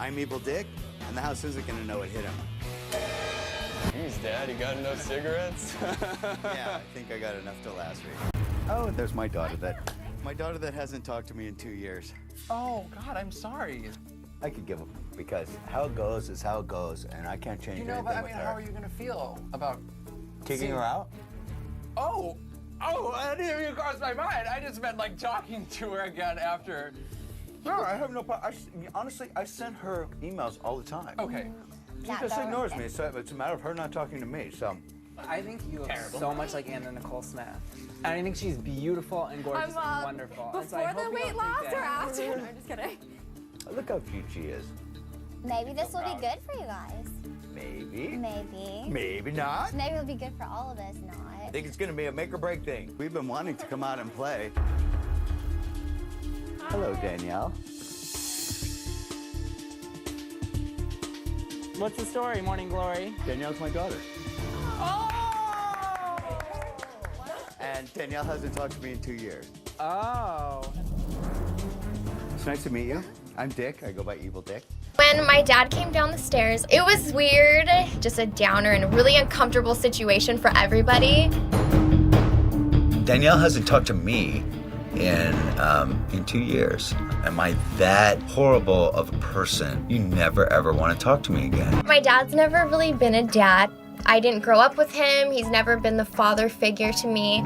I'm Evel Dick, and the house isn't gonna know what hit him. Jeez, Dad, you got enough cigarettes? Yeah, I think I got enough to last week. Oh, there's my daughter that hasn't talked to me in 2 years. Oh, God, I'm sorry. I could give up because how it goes is how it goes, and I can't change anything But I with mean, her. how are you gonna feel about Kicking her out? Oh, that didn't even cross my mind. I just meant like talking to her again after. No, I have no problem. Honestly, I send her emails all the time. Okay. She just ignores me, so it's a matter of her not talking to me, so. I think you look so much like Anna Nicole Smith. And I think she's beautiful and gorgeous and wonderful. Before the weight loss or after? No, I'm just kidding. Look how cute she is. Maybe this will be good for you guys. Maybe. Maybe. Maybe not. Maybe it'll be good for all of us, I not. think it's gonna be a make or break thing. We've been wanting to come out and play. Hello, Danielle. What's the story, Morning Glory? Danielle's my daughter. Oh! And Danielle hasn't talked to me in 2 years. Oh. It's nice to meet you. I'm Dick. I go by Evel Dick. When my dad came down the stairs, it was weird, just a downer and a really uncomfortable situation for everybody. Danielle hasn't talked to me in 2 years. Am I that horrible of a person? You never ever want to talk to me again. My dad's never really been a dad. I didn't grow up with him. He's never been the father figure to me.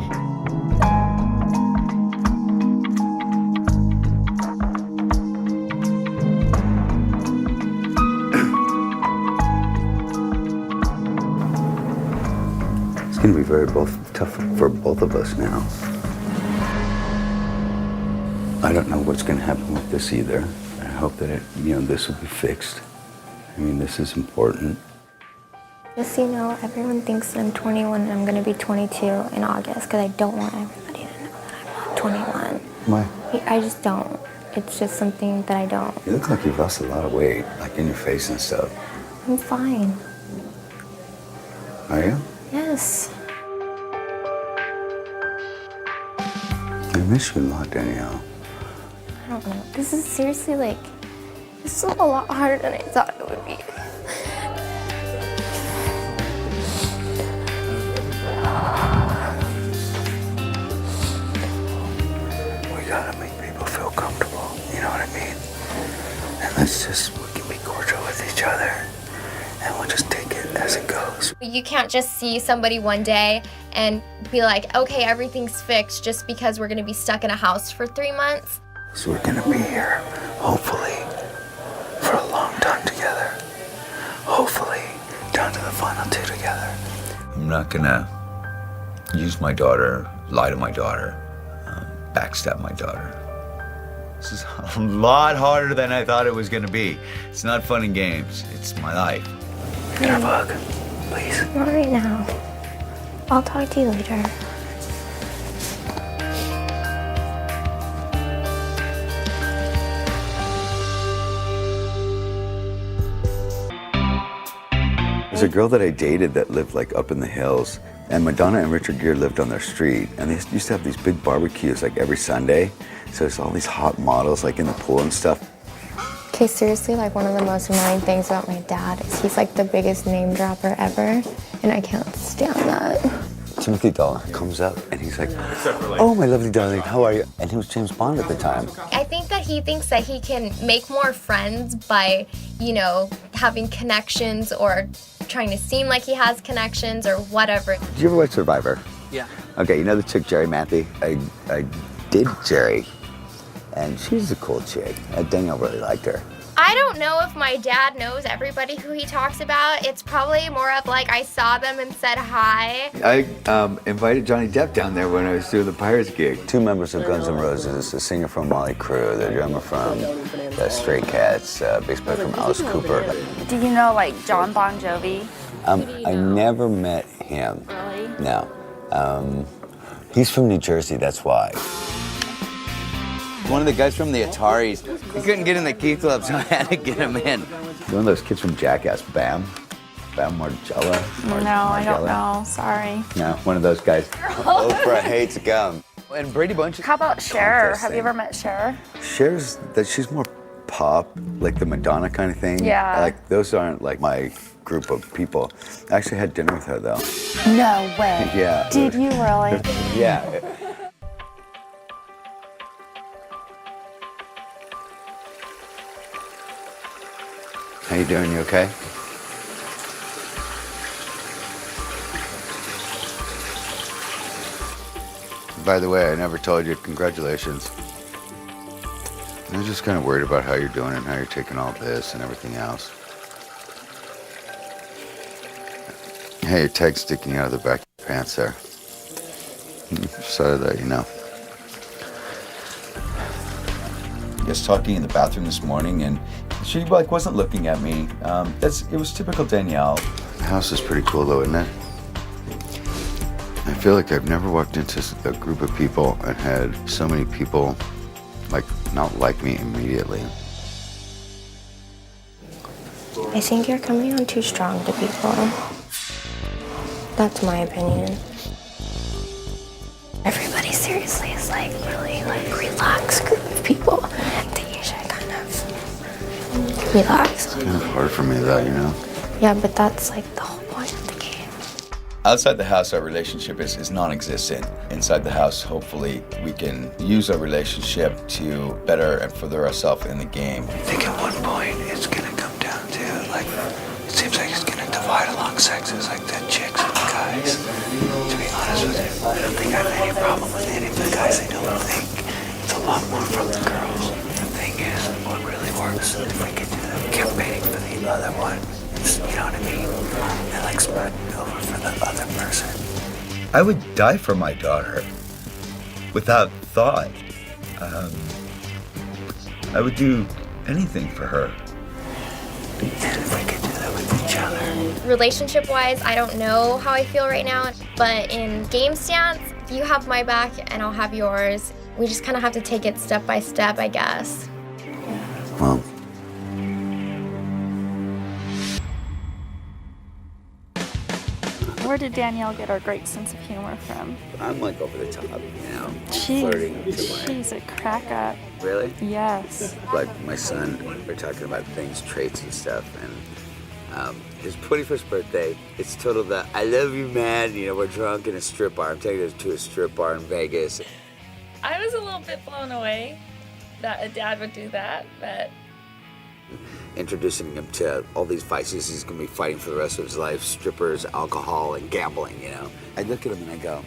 It's going to be very tough for both of us now. I don't know what's going to happen with this either. I hope that this will be fixed. I mean, this is important. Just so you know, everyone thinks that I'm 21 and I'm going to be 22 in August because I don't want everybody to know that I'm not 21. Why? I just don't. It's just something that I don't. You look like you've lost a lot of weight, like in your face and stuff. I'm fine. Are you? Yes. I miss you a lot, Danielle. I don't know. This is seriously this is a lot harder than I thought it would be. We gotta make people feel comfortable, you know what I mean? And we can be cordial with each other, and we'll just take it as it goes. You can't just see somebody one day and be like, okay, everything's fixed just because we're gonna be stuck in a house for 3 months. So we're gonna be here, hopefully, for a long time together. Hopefully, down to the final 2 together. I'm not gonna use my daughter, lie to my daughter, backstab my daughter. This is a lot harder than I thought it was gonna be. It's not fun and games. It's my life. Can I have a hug, please? Not right now. I'll talk to you later. There's a girl that I dated that lived up in the hills, and Madonna and Richard Gere lived on their street, and they used to have these big barbecues every Sunday. So there's all these hot models in the pool and stuff. Okay, seriously, one of the most annoying things about my dad is he's the biggest name dropper ever, and I can't stand that. Timothy Dalton comes up and he's like, "Oh, my lovely darling, how are you?" And he was James Bond at the time. I think that he thinks that he can make more friends by, having connections or trying to seem like he has connections or whatever. Did you ever watch Survivor? Yeah. Okay, you know the chick Jerry Matthew? I did Jerry, and she's a cool chick. Danielle really liked her. I don't know if my dad knows everybody who he talks about. It's probably more of I saw them and said hi. I invited Johnny Depp down there when I was doing the Pirates gig. 2 members of Guns N' Roses, a singer from Motley Crue, the drummer from the Stray Cats, bass player from Alice Cooper. Do you know John Bon Jovi? I never met him. Really? No. He's from New Jersey, that's why. One of the guys from the Ataris, he couldn't get in the Key Club, so I had to get him in. One of those kids from Jackass, Bam Margella. No, I don't know. Sorry. No, one of those guys. Oprah hates gum. And Brady Bunch. How about Cher? Have you ever met Cher? She's more pop, like the Madonna kind of thing. Yeah. Like those aren't like my group of people. I actually had dinner with her though. No way. Yeah. Did you really? Yeah. How you doing? You okay? By the way, I never told you, congratulations. I was just kind of worried about how you're doing and how you're taking all this and everything else. Hey, your tag's sticking out of the back of your pants there. Just thought of that, you know. Just talking in the bathroom this morning, and she like wasn't looking at me. It was typical Danielle. The house is pretty cool though, isn't it? I feel like I've never walked into a group of people and had so many people like not like me immediately. I think you're coming on too strong to people. That's my opinion. Everybody seriously is like really like relaxed group of people. That you should kind of relax. It's kind of hard for me though, you know? Yeah, but that's like the whole point of the game. Outside the house, our relationship is non-existent. Inside the house, hopefully, we can use our relationship to better and further ourselves in the game. I think at one point, it's gonna come down to, like, it seems like it's gonna divide along sexes, like the chicks and the guys. To be honest with you, I don't think I have any problem with any of the guys. I don't think it's a lot more from the girls. The thing is, what really works, if we could do the campaigning for the other one, you know what I mean? And like spread over for the other person. I would die for my daughter without thought. I would do anything for her. And if we could do that with each other. Relationship-wise, I don't know how I feel right now, but in game stance, you have my back and I'll have yours. We just kind of have to take it step by step, I guess. Well, Where did Danielle get her great sense of humor from? I'm like over the top, you know, She's flirting. a crack up. Really? Yes. Like my son, we're talking about things, traits and stuff, and his 21st birthday, it's total the I love you man, you know, we're drunk in a strip bar. I'm taking him to a strip bar in Vegas. I was a little bit blown away that a dad would do that, but Introducing him to all these vices he's gonna be fighting for the rest of his life, strippers, alcohol, and gambling, you know. I look at him and I go,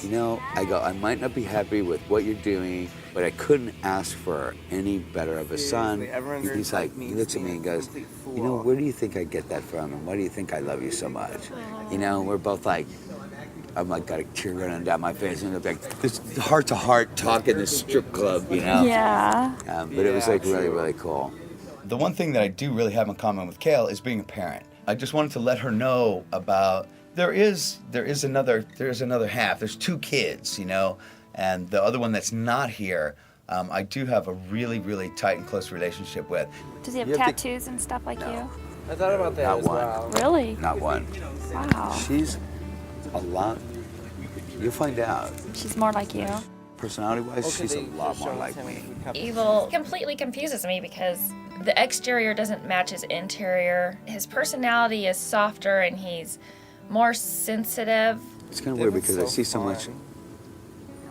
you know, I might not be happy with what you're doing, but I couldn't ask for any better of a son. He's like, he looks at me and goes, you know, where do you think I get that from? And why do you think I love you so much? You know, we're both like, I'm like, got a tear running down my face, and like this heart-to-heart talk in this strip club, you know? Yeah. But it was like really, really cool. The one thing that I do really have in common with Kale is being a parent. I just wanted to let her know about there is another half. There's two kids, you know, and the other one that's not here. I do have a really, really tight and close relationship with. Does he have You have to- tattoos and stuff like you? I thought about that Not as one. well. Really? Not one. Wow. She's a lot. You'll find out. She's more like you. Personality-wise, she's a lot more like me. Evel completely confuses me because the exterior doesn't match his interior. His personality is softer and he's more sensitive. It's kind of weird because I see so much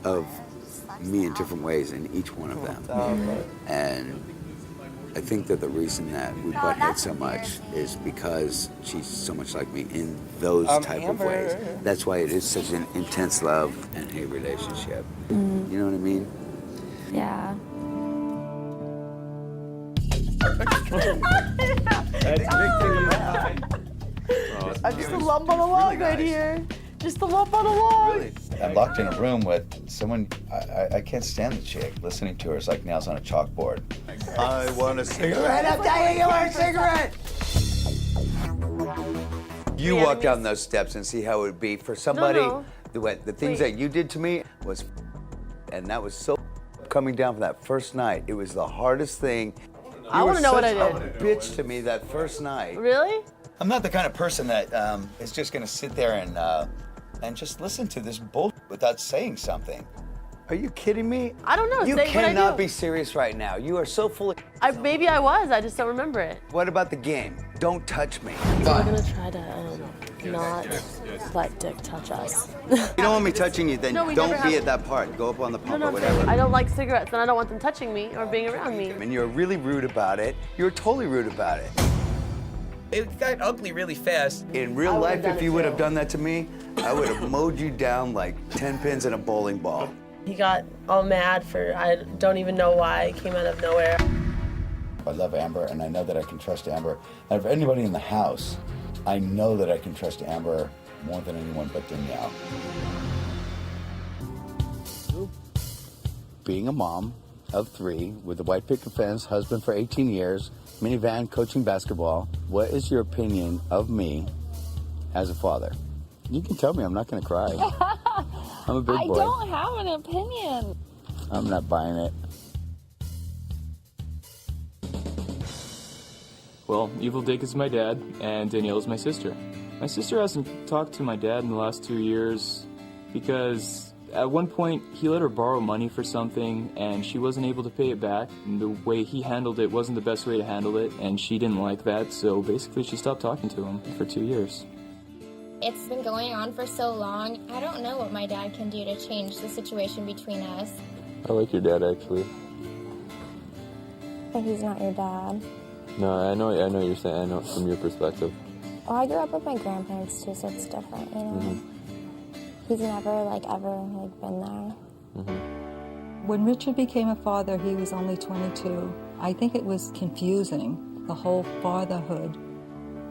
of me in different ways in each one of them. And I think that the reason that we butt heads so much is because she's so much like me in those type of ways. That's why it is such an intense love and hate relationship. You know what I mean? Yeah. I'm just a lump on a log right here. Just a lump on a log. I'm locked in a room with someone, I can't stand the chick. Listening to her is like nails on a chalkboard. I want a cigarette. I'm telling you, want a cigarette. You walk down those steps and see how it would be for somebody. No. The things that you did to me was, and that was so coming down for that first night. It was the hardest thing. I want to know what I did. You were such a bitch to me that first night. Really? I'm not the kind of person that is just gonna sit there and just listen to this bullshit without saying something. Are you kidding me? I don't know. You Say what I cannot do. be serious right now. You are so full of... Maybe I was. I just don't remember it. What about the game? Don't touch me. We're gonna try to not let Dick touch us. You don't want me touching you, then No, we don't never be have- at that part. Go up on the pump No, or I'm whatever. saying I don't like cigarettes, and I don't want them touching me or being around me. And you're really rude about it. You're totally rude about it. It got ugly really fast. In real life, if you would have done that to me, I would have mowed you down like 10 pins in a bowling ball. He got all mad for, I don't even know why, it came out of nowhere. I love Amber, and I know that I can trust Amber. And if anybody in the house, I know that I can trust Amber more than anyone but Danielle. Being a mom of 3 with a white picket fence, husband for 18 years, minivan, coaching basketball, what is your opinion of me as a father? You can tell me, I'm not gonna cry. I'm a big boy. I don't have an opinion. I'm not buying it. Well, Evel Dick is my dad, and Danielle is my sister. My sister hasn't talked to my dad in the last 2 years because at one point he let her borrow money for something and she wasn't able to pay it back. And the way he handled it wasn't the best way to handle it, and she didn't like that, so basically she stopped talking to him for 2 years. It's been going on for so long. I don't know what my dad can do to change the situation between us. I like your dad, actually. But he's not your dad. No, I know you're saying, I know from your perspective. Oh, I grew up with my grandparents too, so it's different, you know? He's never, ever, been there. When Richard became a father, he was only 22. I think it was confusing. The whole fatherhood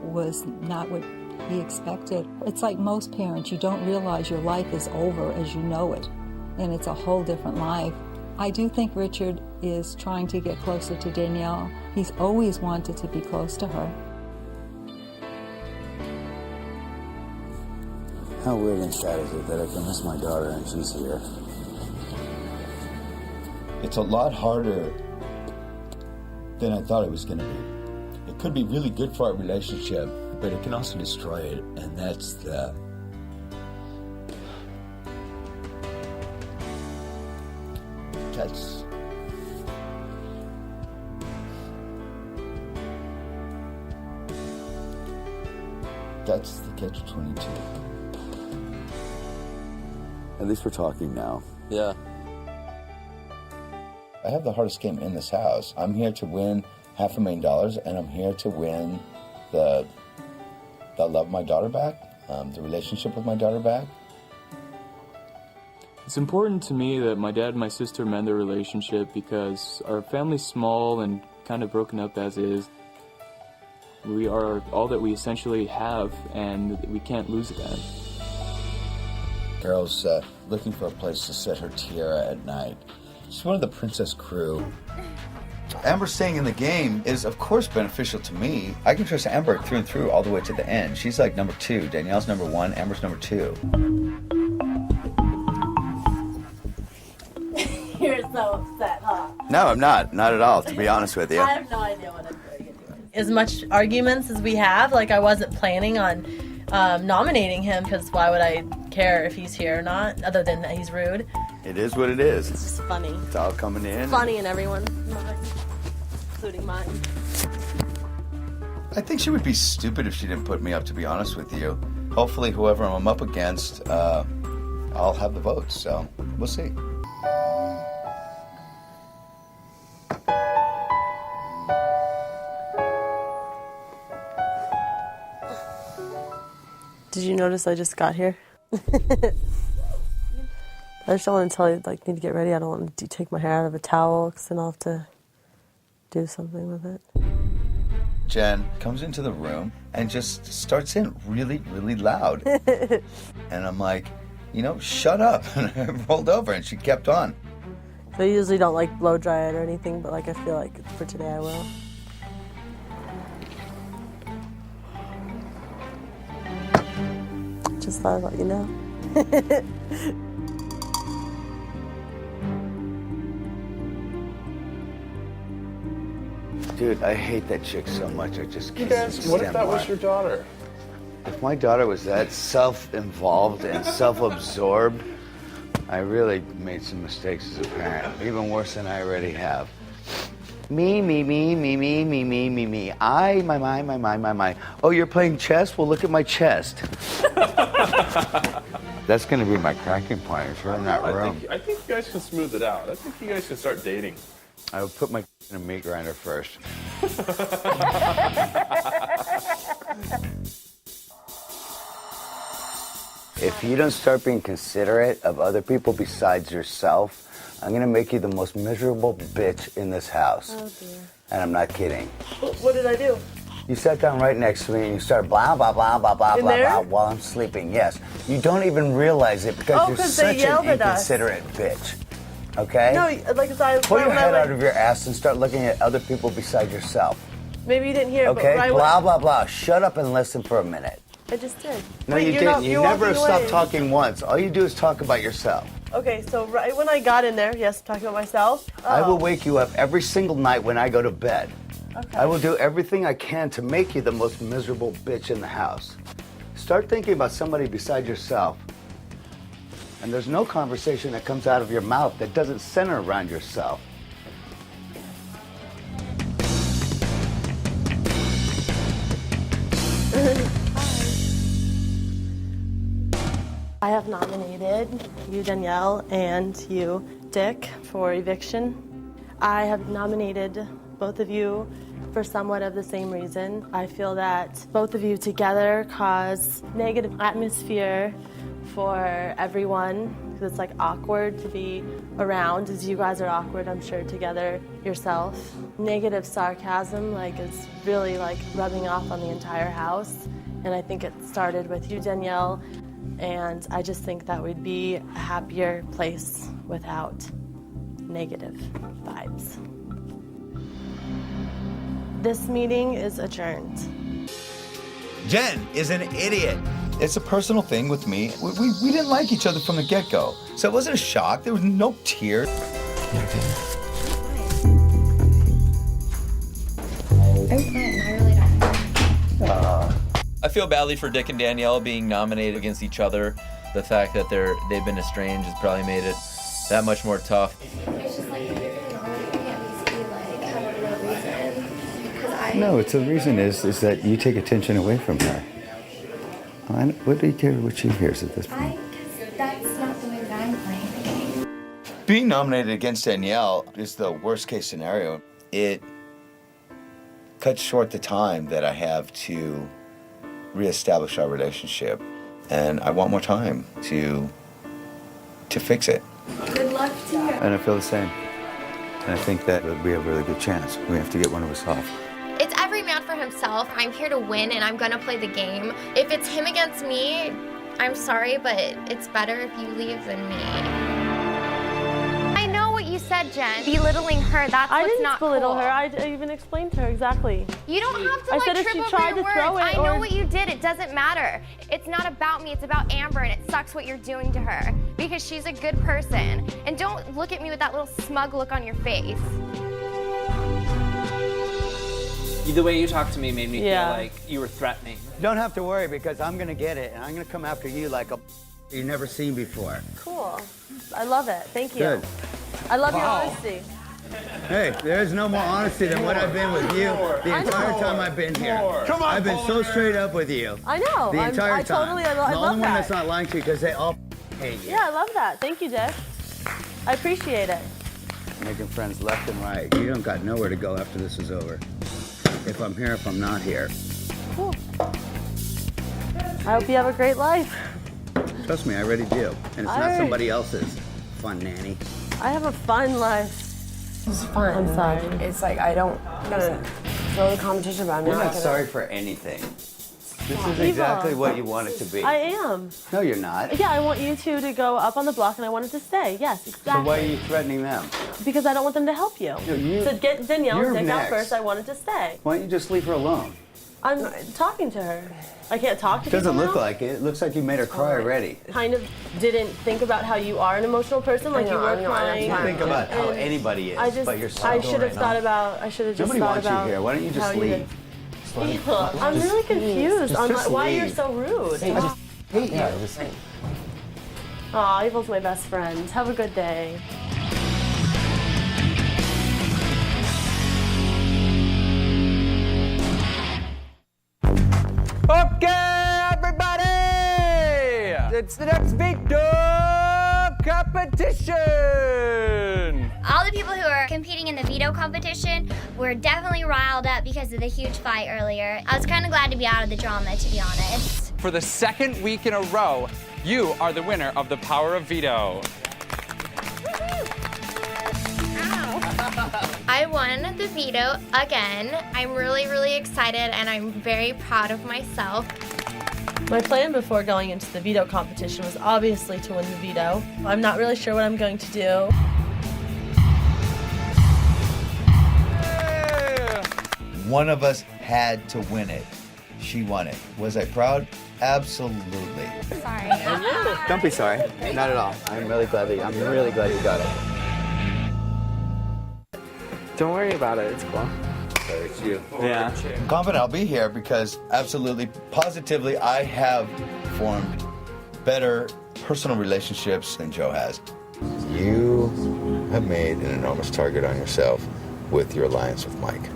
was not what he expected. It's like most parents, you don't realize your life is over as you know it, and it's a whole different life. I do think Richard is trying to get closer to Danielle. He's always wanted to be close to her. How weird and sad is it that I can miss my daughter and she's here? It's a lot harder than I thought it was gonna be. It could be really good for our relationship, but it can also destroy it, and that's the... That's the catch-22. At least we're talking now. Yeah. I have the hardest game in this house. I'm here to win $500,000, and I'm here to win the love of my daughter back, the relationship with my daughter back. It's important to me that my dad and my sister mend their relationship because our family's small and kind of broken up as is. We are all that we essentially have, and we can't lose that. Carol's looking for a place to set her tiara at night. She's one of the princess crew. Amber staying in the game is, of course, beneficial to me. I can trust Amber through and through all the way to the end. She's like number 2. Danielle's number 1. Amber's number 2. You're so upset, huh? No, I'm not. Not at all, to be honest with you. I have no idea what I'm doing. As much arguments as we have, I wasn't planning on nominating him because why would I care if he's here or not, other than that he's rude. It is what it is. It's just funny. It's all coming in. Funny in everyone's minds, including mine. I think she would be stupid if she didn't put me up, to be honest with you. Hopefully, whoever I'm up against, I'll have the votes, so we'll see. Did you notice I just got here? I just don't want to tell you, need to get ready. I don't want to take my hair out of a towel because then I'll have to do something with it. Jen comes into the room and just starts in really, really loud. And I'm like, shut up. And I rolled over and she kept on. So I usually don't blow dry it or anything, but I feel like for today I will. Just thought I'd let you know. Dude, I hate that chick so much. I just can't What if stand that was by. your daughter? If my daughter was that self-involved and self-absorbed, I really made some mistakes as a parent, even worse than I already have. Me. My. Oh, you're playing chess? Well, look at my chest. That's gonna be my cracking point. It's right in that room. I think you guys can smooth it out. I think you guys can start dating. I would put my in a meat grinder first. If you don't start being considerate of other people besides yourself, I'm gonna make you the most miserable bitch in this house. Oh dear. And I'm not kidding. What did I do? You sat down right next to me and you started blah, blah, blah, blah, blah, In blah, there? blah, while I'm sleeping. Yes. You don't even realize it because you're 'cause they such yelled an at us. inconsiderate bitch. Okay? No, like I Pull your when I head went- out of your ass and start looking at other people besides yourself. Maybe you didn't hear. Okay? But right Blah, blah, blah. Shut up and listen for a minute. I just did. No, Wait, you you're didn't. not- You you're never walking stopped away. talking once. All you do is talk about yourself. Okay, so right when I got in there, yes, talking about myself. I will Oh. wake you up every single night when I go to bed. Okay. I will do everything I can to make you the most miserable bitch in the house. Start thinking about somebody beside yourself. And there's no conversation that comes out of your mouth that doesn't center around yourself. I have nominated you, Danielle, and you, Dick, for eviction. I have nominated both of you for somewhat of the same reason. I feel that both of you together cause negative atmosphere for everyone. It's like awkward to be around, as you guys are awkward, I'm sure, together yourself. Negative sarcasm is really rubbing off on the entire house. And I think it started with you, Danielle. And I just think that we'd be a happier place without negative vibes. This meeting is adjourned. Jen is an idiot. It's a personal thing with me. We didn't like each other from the get-go. So it wasn't a shock. There was no tears. I'm fine. I really don't. I feel badly for Dick and Danielle being nominated against each other. The fact that they've been estranged has probably made it that much more tough. It's just like if you're gonna nominate me, at least be have a real reason. Because No, it's the reason is that you take attention away from her. What do you care what she hears at this point? Because that's not the way that I'm playing the game. Being nominated against Danielle is the worst case scenario. It cuts short the time that I have to reestablish our relationship. And I want more time to fix it. Good luck to you. And I feel the same. And I think that we have a really good chance. We have to get one of us off. It's every man for himself. I'm here to win and I'm gonna play the game. If it's him against me, I'm sorry, but it's better if you leave than me. I know what you said, Jen. Belittling her, that's I what's didn't not belittle cool. her. I even explained to her exactly. You don't have to I said if trip she over tried your to words. throw it I know or- what you did. It doesn't matter. It's not about me. It's about Amber, and it sucks what you're doing to her because she's a good person. And don't look at me with that little smug look on your face. The way you talked to me made me Yeah. feel like you were threatening. You don't have to worry because I'm gonna get it and I'm gonna come after you like a you've never seen before. Cool. I love it. Thank you. Good. I love your Wow. honesty. Hey, there's no more honesty than what I've been with you the I entire know. time I've been here. Come on, I've been so Paul. straight up with you. I know. The I'm- entire I time. totally- I the love only one that. that's not lying to you because they all hate you. Yeah, I love that. Thank you, Dick. I appreciate it. Making friends left and right. You don't got nowhere to go after this is over. If I'm here, if I'm not here. Cool. I hope you have a great life. Trust me, I already do. And it's All not right. somebody else's fun nanny. I have a fun life. It's fun. I'm sorry. It's like I don't gonna throw the competition, but I'm You're not not gonna. sorry for anything. This is Eva. exactly what you want it to be. I am. No, you're not. Yeah, I want you two to go up on the block, and I want it to stay. Yes, exactly. So why are you threatening them? Because I don't want them to help you. No, you- So get Danielle you're and Dick out next. first. I want it to stay. Why don't you just leave her alone? I'm talking to her. I can't talk to It doesn't people look now? like it. It looks like you made her cry already. Kind of didn't think about how you are an emotional person, like I know, you were I know, crying. You think about how And anybody is, I just, but yourself. I should have thought about. I should have just Nobody thought wants about. you here. Why don't you just how leave? Eva, I'm really confused on just why you're leave. so rude. I just hate you. Aw, Evel's my best friend. Have a good day. Okay, everybody! It's the next veto competition! All the people who are competing in the veto competition were definitely riled up because of the huge fight earlier. I was kind of glad to be out of the drama, to be honest. For the second week in a row, you are the winner of the Power of Veto. I won the veto again. I'm really, really excited and I'm very proud of myself. My plan before going into the veto competition was obviously to win the veto. I'm not really sure what I'm going to do. One of us had to win it. She won it. Was I proud? Absolutely. Sorry. Don't be sorry. Not at all. I'm really glad you got it. Don't worry about it. It's cool. It's you. Yeah. I'm confident I'll be here because absolutely, positively, I have formed better personal relationships than Joe has. You have made an enormous target on yourself with your alliance with Mike.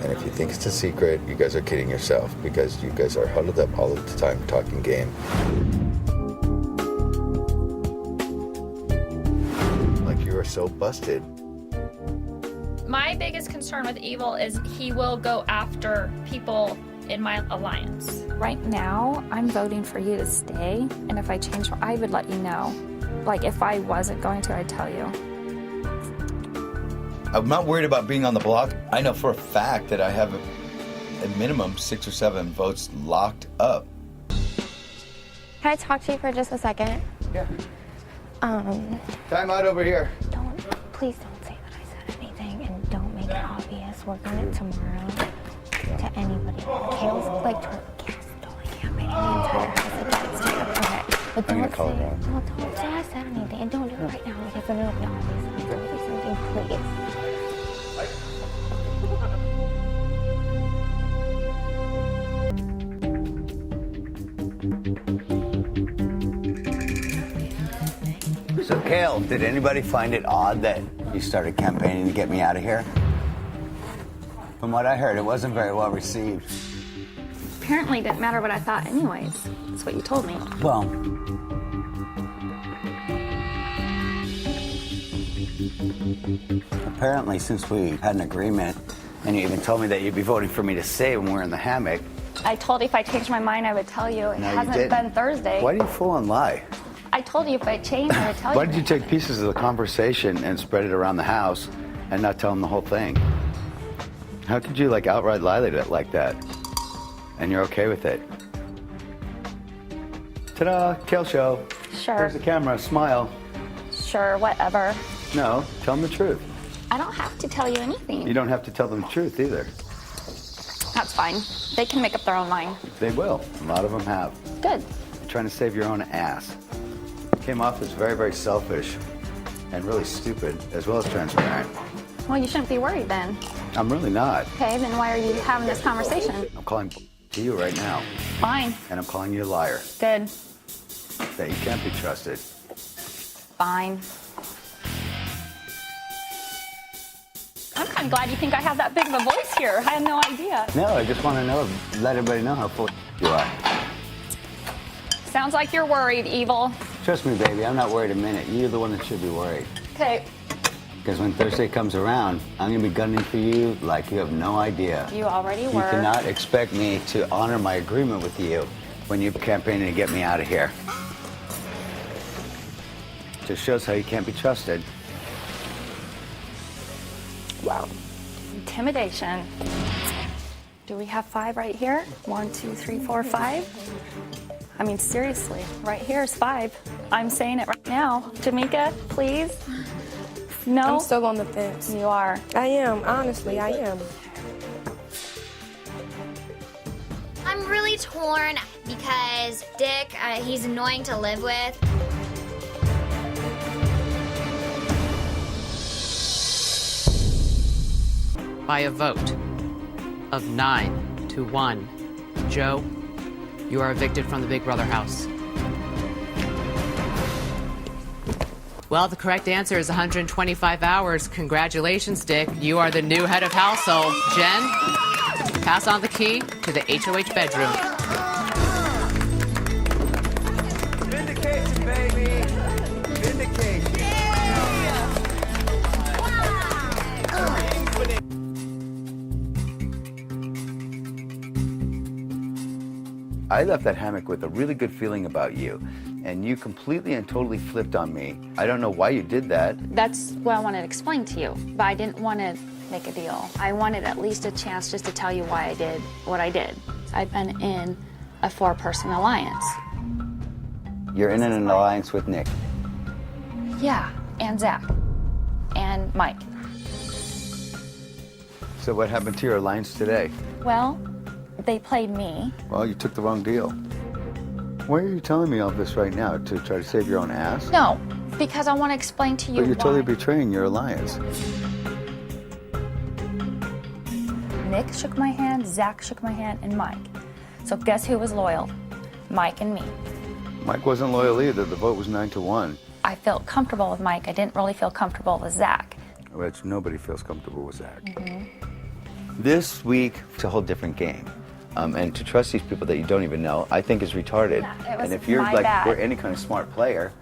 And if you think it's a secret, you guys are kidding yourself because you guys are huddled up all of the time talking game. Like you are so busted. My biggest concern with Evel is he will go after people in my alliance. Right now, I'm voting for you to stay, and if I change, I would let you know. Like, if I wasn't going to, I'd tell you. I'm not worried about being on the block. I know for a fact that I have a minimum 6 or 7 votes locked up. Can I talk to you for just a second? Yeah. Time out over here. Please don't say that I said anything, and don't make it obvious. Work on it tomorrow to anybody. Kale's like totally campaigning the entire house against you. Okay, but I'm gonna don't call say her now. well, don't say I said anything, and don't do it right now because then it'll be obvious. It's gonna be something, please. So, Kale, did anybody find it odd that you started campaigning to get me out of here? From what I heard, it wasn't very well received. Apparently, it didn't matter what I thought anyways. That's what you told me. Well, apparently, since we had an agreement, and you even told me that you'd be voting for me to stay when we're in the hammock. I told you if I changed my mind, I would tell you. It No, you hasn't didn't. been Thursday. Why do you full on lie? I told you if I changed, I would tell you. Why did you take pieces of the conversation and spread it around the house and not tell them the whole thing? How could you outright lie like that? And you're okay with it? Ta-da, Kale Show. Sure. There's the camera, smile. Sure, whatever. No, tell them the truth. I don't have to tell you anything. You don't have to tell them the truth either. That's fine. They can make up their own mind. They will. A lot of them have. Good. You're trying to save your own ass. Came off as very, very selfish and really stupid, as well as transparent. Well, you shouldn't be worried then. I'm really not. Okay, then why are you having this conversation? I'm calling to you right now. Fine. And I'm calling you a liar. Good. That you can't be trusted. Fine. I'm kind of glad you think I have that big of a voice here. I had no idea. No, I just want to let everybody know how full you are. Sounds like you're worried, Evel. Trust me, baby, I'm not worried a minute. You're the one that should be worried. Okay. Because when Thursday comes around, I'm going to be gunning for you like you have no idea. You already You were. cannot expect me to honor my agreement with you when you're campaigning to get me out of here. Just shows how you can't be trusted. Wow. Intimidation. Do we have 5 right here? 1, 2, 3, 4, 5? I mean, seriously, right here is 5. I'm saying it right now. Jamaica, please. No? I'm still on the fence. You are. I am, honestly, I am. I'm really torn because Dick, he's annoying to live with. By a vote of 9-1, Joe, you are evicted from the Big Brother house. Well, the correct answer is 125 hours. Congratulations, Dick. You are the new head of household. Jen, pass on the key to the HOH bedroom. Vindication, baby. Vindication. I left that hammock with a really good feeling about you, and you completely and totally flipped on me. I don't know why you did that. That's what I wanted to explain to you, but I didn't want to make a deal. I wanted at least a chance just to tell you why I did what I did. I've been in a 4-person alliance. You're in an alliance with Nick. Yeah, and Zach, and Mike. So what happened to your alliance today? Well, they played me. Well, you took the wrong deal. Why are you telling me all this right now? To try to save your own ass? No, because I want to explain to you But you're why. totally betraying your alliance. Nick shook my hand, Zach shook my hand, and Mike. So guess who was loyal? Mike and me. Mike wasn't loyal either. The vote was 9-1. I felt comfortable with Mike. I didn't really feel comfortable with Zach. Which nobody feels comfortable with Zach. Mm-hmm. This week, it's a whole different game. And to trust these people that you don't even know, I think is retarded. Yeah, it was and if you're my like, bad. we're any kind of smart player,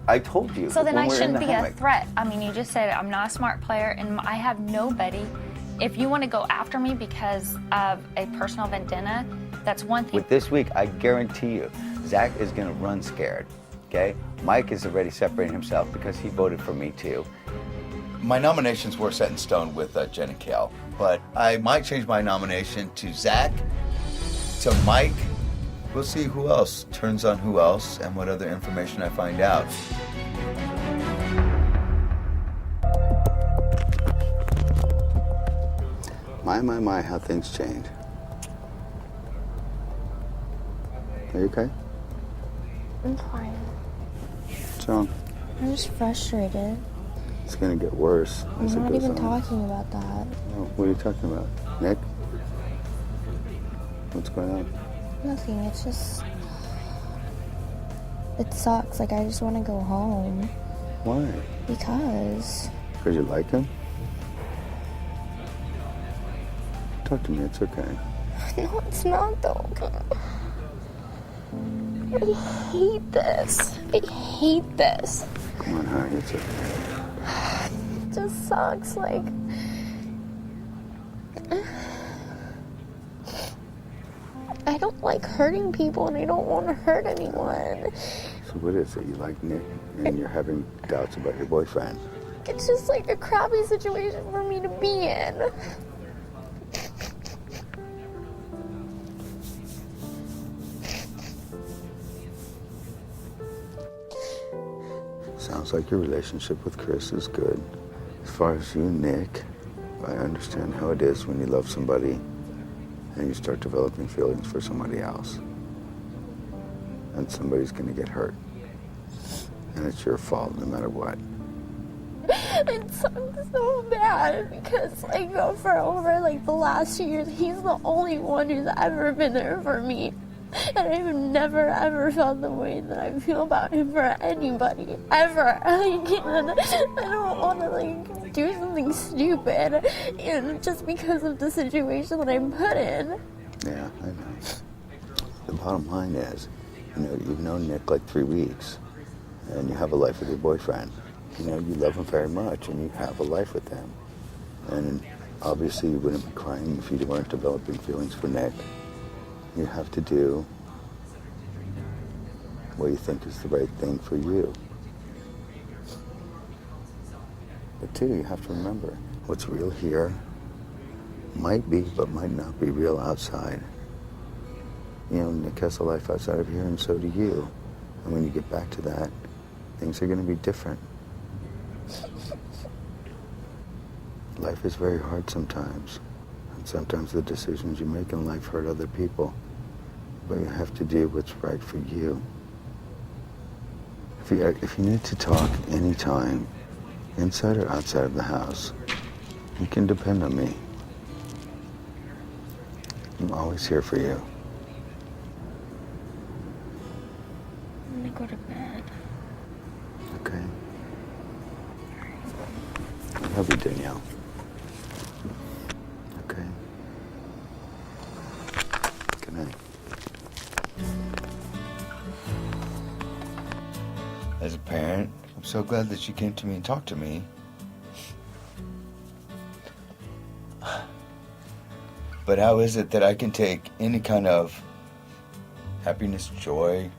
I told you. So then when I we're in shouldn't the be a hammock. threat. I mean, you just said I'm not a smart player and I have nobody. If you want to go after me because of a personal vendetta, that's one thing. With this week, I guarantee you, Zach is going to run scared, okay? Mike is already separating himself because he voted for me too. My nominations were set in stone with Jen and Kale, but I might change my nomination to Zach, to Mike. We'll see who else turns on who else and what other information I find out. My, how things change. Are you okay? I'm fine. What's wrong? I'm just frustrated. It's gonna get worse as I'm it not goes even on. talking about that. Oh, what are you talking about? Nick? What's going on? Nothing. It's just. It sucks. Like, I just want to go home. Why? Because. Because you like him? Talk to me, it's okay. No, it's not, though. I hate this. I hate this. Come on, honey, it's okay. It just sucks. Like. I don't like hurting people and I don't want to hurt anyone. So what is it? You like Nick and you're having doubts about your boyfriend? It's just like a crappy situation for me to be in. Sounds like your relationship with Chris is good. As far as you, Nick, I understand how it is when you love somebody and you start developing feelings for somebody else. And somebody's gonna get hurt. And it's your fault no matter what. It sucks so bad because, like, for over, like, the last 2 years, he's the only one who's ever been there for me. And I've never, ever felt the way that I feel about him for anybody, ever. I don't want to, like, do something stupid, and just because of the situation that I'm put in. Yeah, I know. The bottom line is, you've known Nick like 3 weeks, and you have a life with your boyfriend. You love him very much, and you have a life with him. And obviously you wouldn't be crying if you weren't developing feelings for Nick. You have to do what you think is the right thing for you. But too, you have to remember, what's real here might be, but might not be real outside. Nick has a life outside of here, and so do you. And when you get back to that, things are going to be different. Life is very hard sometimes. And sometimes the decisions you make in life hurt other people. But you have to do what's right for you. If you need to talk anytime, inside or outside of the house, you can depend on me. I'm always here for you. I'm gonna go to bed. Okay. Love you, Danielle. Okay. Good night. As a parent, I'm so glad that you came to me and talked to me. But how is it that I can take any kind of happiness, joy,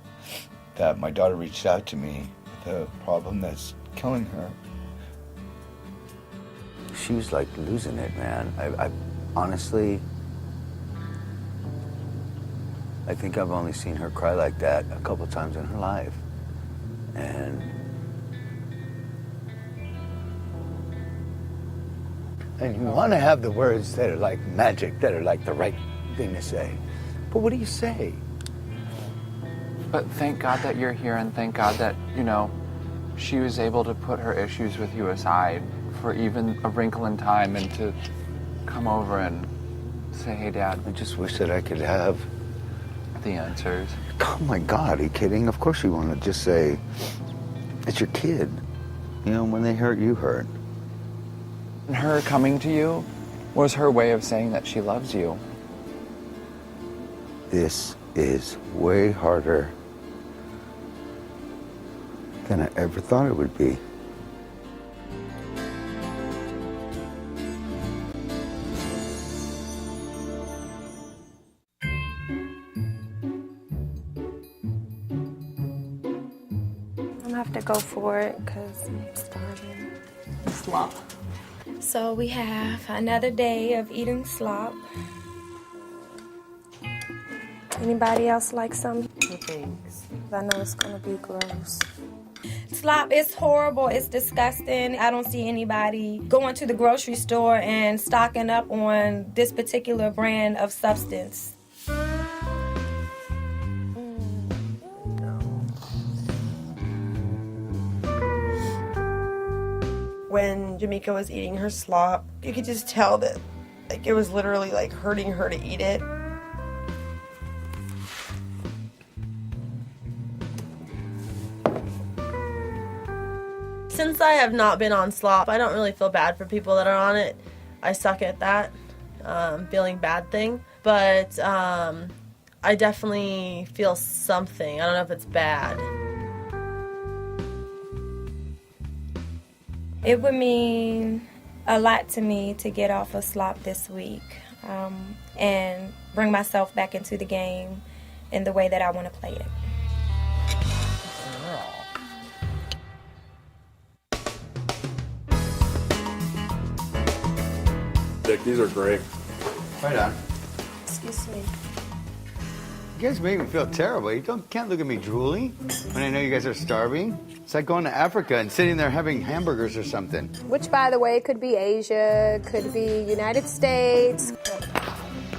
that my daughter reached out to me with a problem that's killing her? She was like losing it, man. I honestly, I think I've only seen her cry like that a couple times in her life. And you want to have the words that are like magic, that are like the right thing to say. But what do you say? But thank God that you're here, and thank God that, you know, she was able to put her issues with you aside for even a wrinkle in time and to come over and say, hey, Dad. I just wish that I could have the answers. Oh my God, are you kidding? Of course you want to just say, it's your kid. You know, when they hurt, you hurt. And her coming to you was her way of saying that she loves you. This is way harder than I ever thought it would be. I'm gonna have to go for it because I'm starving. Slop. So we have another day of eating slop. Anybody else like some? Thanks. I know it's gonna be gross. Slop is horrible. It's disgusting. I don't see anybody going to the grocery store and stocking up on this particular brand of substance. When Jamaica was eating her slop, you could just tell that like it was literally like hurting her to eat it. Since I have not been on slop, I don't really feel bad for people that are on it. I suck at that, feeling bad thing. But I definitely feel something. I don't know if it's bad. It would mean a lot to me to get off of slop this week and bring myself back into the game in the way that I want to play it. Dick, these are great. Right on. Excuse me. You guys make me feel terrible. You can't look at me drooling when I know you guys are starving. It's like going to Africa and sitting there having hamburgers or something. Which, by the way, could be Asia, could be United States.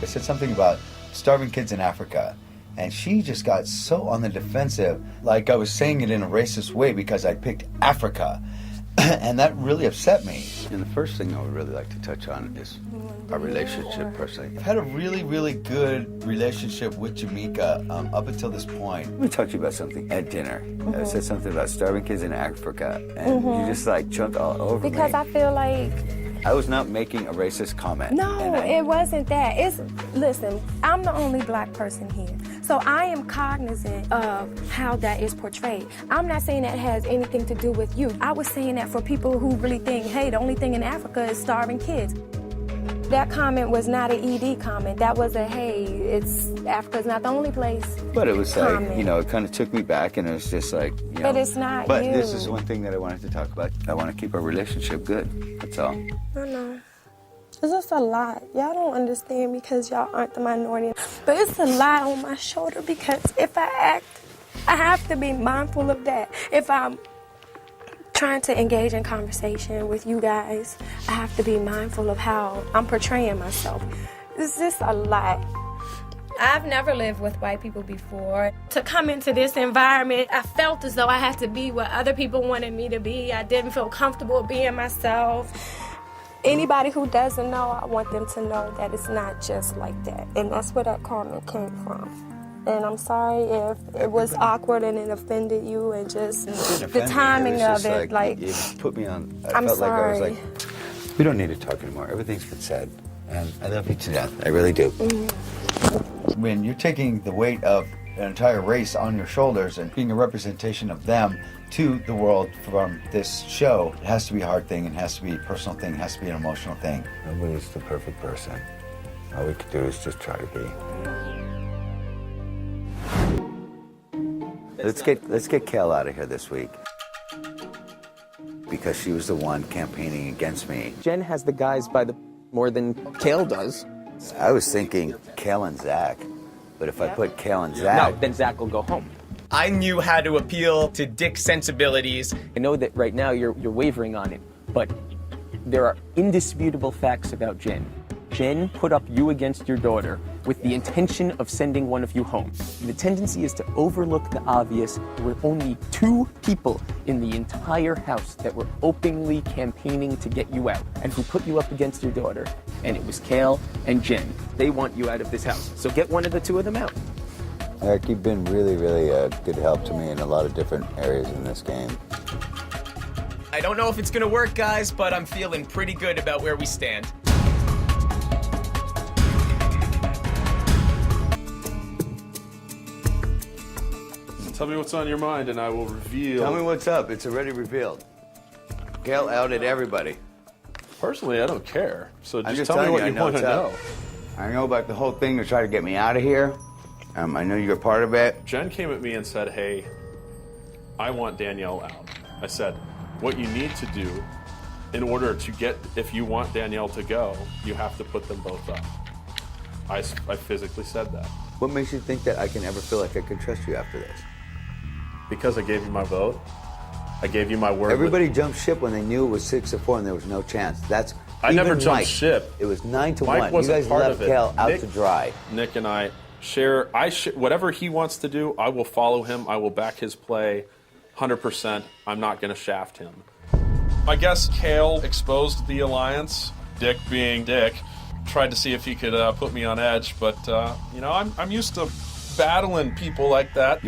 I said something about starving kids in Africa, and she just got so on the defensive, like I was saying it in a racist way because I picked Africa. And that really upset me. And the first thing I would really like to touch on is our relationship, personally. I've had a really, really good relationship with Jamaica up until this point. Let me talk to you about something at dinner. I said something about starving kids in Africa, and you just like jumped all over me. Because I feel like... I was not making a racist comment. No, it wasn't that. Listen, I'm the only black person here. So I am cognizant of how that is portrayed. I'm not saying that has anything to do with you. I was saying that for people who really think, hey, the only thing in Africa is starving kids. That comment was not an ED comment. That was a, hey, Africa's not the only place. But it was like, comment. you know, it kind of took me back, and it was just like, you know. But it's not But you. this is one thing that I wanted to talk about. I want to keep our relationship good. That's all. I know. It's just a lot. Y'all don't understand because y'all aren't the minority. But it's a lot on my shoulder because if I act, I have to be mindful of that. If I'm trying to engage in conversation with you guys, I have to be mindful of how I'm portraying myself. It's just a lot. I've never lived with white people before. To come into this environment, I felt as though I had to be what other people wanted me to be. I didn't feel comfortable being myself. Anybody who doesn't know, I want them to know that it's not just like that. And that's where that comment came from. And I'm sorry if it was awkward and it offended you and just the timing of it. Like, you put me on. I I'm felt sorry. like I was like We don't need to talk anymore. Everything's been said. And I love you to death. I really do. When you're taking the weight of an entire race on your shoulders and being a representation of them to the world from this show, it has to be a hard thing, it has to be a personal thing, it has to be an emotional thing. Nobody's the perfect person. All we could do is just try to be. Let's get Kale out of here this week. Because she was the one campaigning against me. Jen has the guys by the more than Kale does. I was thinking Kale and Zach, but if I put Kale and Zach... No, then Zach will go home. I knew how to appeal to Dick's sensibilities. I know that right now you're wavering on it, but there are indisputable facts about Jen. Jen put up you against your daughter with the intention of sending one of you home. The tendency is to overlook the obvious. There were only 2 people in the entire house that were openly campaigning to get you out and who put you up against your daughter, and it was Kale and Jen. They want you out of this house, so get one of the 2 of them out. Eric, you've been really, really a good help to me in a lot of different areas in this game. I don't know if it's gonna work, guys, but I'm feeling pretty good about where we stand. Tell me what's on your mind and I will reveal. Tell me what's up. It's already revealed. Kale outed everybody. Personally, I don't care. So I'm just tell me what you want to know. I know about the whole thing to try to get me out of here. I know you're part of it. Jen came at me and said, hey, I want Danielle out. I said, what you need to do in order to get, if you want Danielle to go, you have to put them both up. I physically said that. What makes you think that I can ever feel like I can trust you after this? Because I gave you my vote. I gave you my word. Everybody jumped ship when they knew it was 6-4 and there was no chance. I never even jumped Mike, ship. It was 9-1. Mike You wasn't guys part left of it. Kale out to dry. Nick and I share. Whatever he wants to do, I will follow him. I will back his play 100%. I'm not going to shaft him. I guess Kale exposed the alliance. Dick being Dick, tried to see if he could put me on edge, but you know, I'm used to battling people like that.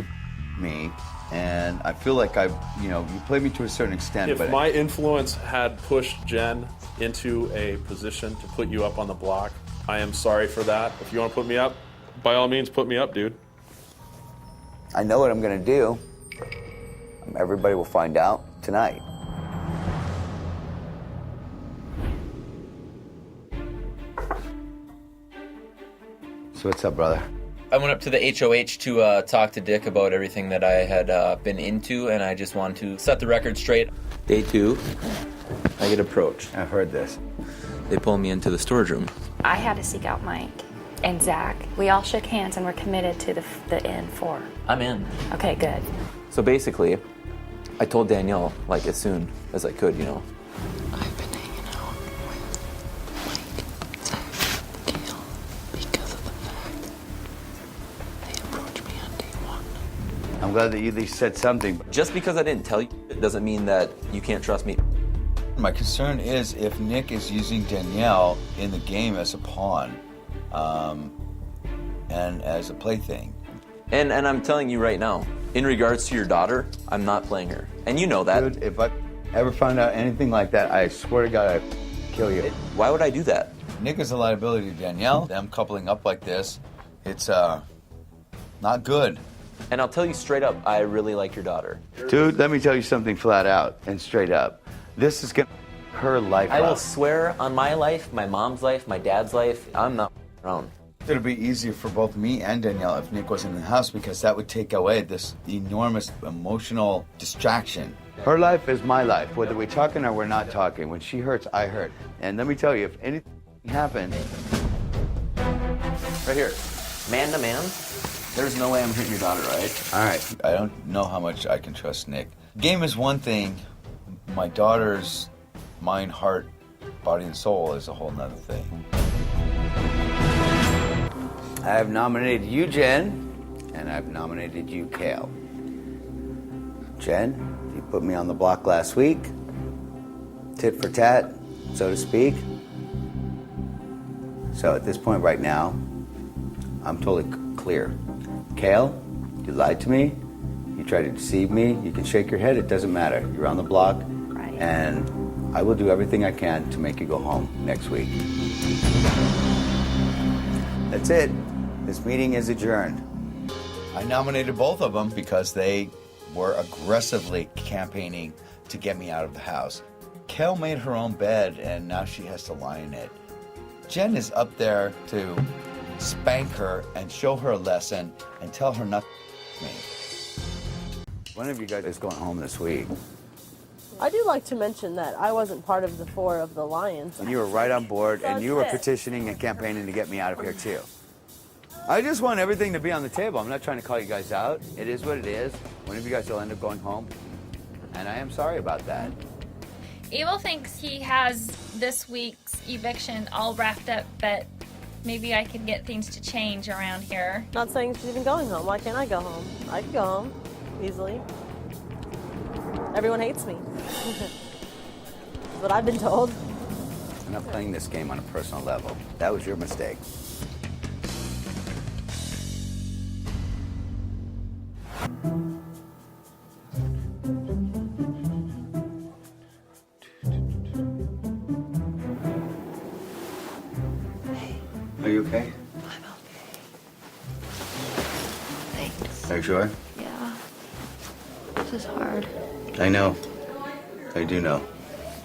Me. And I feel like you played me to a certain extent. If my influence had pushed Jen into a position to put you up on the block, I am sorry for that. If you want to put me up, by all means, put me up, dude. I know what I'm going to do. Everybody will find out tonight. So what's up, brother? I went up to the HOH to talk to Dick about everything that I had been into, and I just wanted to set the record straight. Day 2, I get approached. I've heard this. They pull me into the storage room. I had to seek out Mike and Zach. We all shook hands and were committed to the N4. I'm in. Okay, good. So basically, I told Danielle, like, as soon as I could, you know. I've been hanging out with Mike, Zach, Kale because of the fact they approached me on day 1. I'm glad that you at least said something. Just because I didn't tell you, it doesn't mean that you can't trust me. My concern is if Nick is using Danielle in the game as a pawn and as a plaything. And I'm telling you right now, in regards to your daughter, I'm not playing her. And you know that. Dude, if I ever found out anything like that, I swear to God, I'd kill you. Why would I do that? Nick is a liability to Danielle. Them coupling up like this, it's not good. And I'll tell you straight up, I really like your daughter. Dude, let me tell you something flat out and straight up. This is gonna her life. I will swear on my life, my mom's life, my dad's life, I'm not around. It'll be easier for both me and Danielle if Nick wasn't in the house because that would take away this enormous emotional distraction. Her life is my life, whether we're talking or we're not talking. When she hurts, I hurt. And let me tell you, if anything happens... Right here, man to man, there's no way I'm hitting your daughter, right? All right, I don't know how much I can trust Nick. Game is one thing, my daughter's mind, heart, body, and soul is a whole nother thing. I have nominated you, Jen, and I've nominated you, Kale. Jen, you put me on the block last week. Tit for tat, so to speak. So at this point right now, I'm totally clear. Kale, you lied to me. You tried to deceive me. You can shake your head. It doesn't matter. You're on the block. Right. And I will do everything I can to make you go home next week. That's it. This meeting is adjourned. I nominated both of them because they were aggressively campaigning to get me out of the house. Kel made her own bed, and now she has to lie in it. Jen is up there to spank her and show her a lesson and tell her not to me. One of you guys is going home this week. I do like to mention that I wasn't part of the 4 of the Lions. And you were right on board, and you were That's it. petitioning and campaigning to get me out of here, too. I just want everything to be on the table. I'm not trying to call you guys out. It is what it is. One of you guys will end up going home, and I am sorry about that. Evel thinks he has this week's eviction all wrapped up, but maybe I could get things to change around here. Not saying she's even going home. Why can't I go home? I can go home easily. Everyone hates me. That's what I've been told. I'm not playing this game on a personal level. That was your mistake. Are you okay? I'm okay. Thanks. Are you sure? Yeah. This is hard. I know. I do know.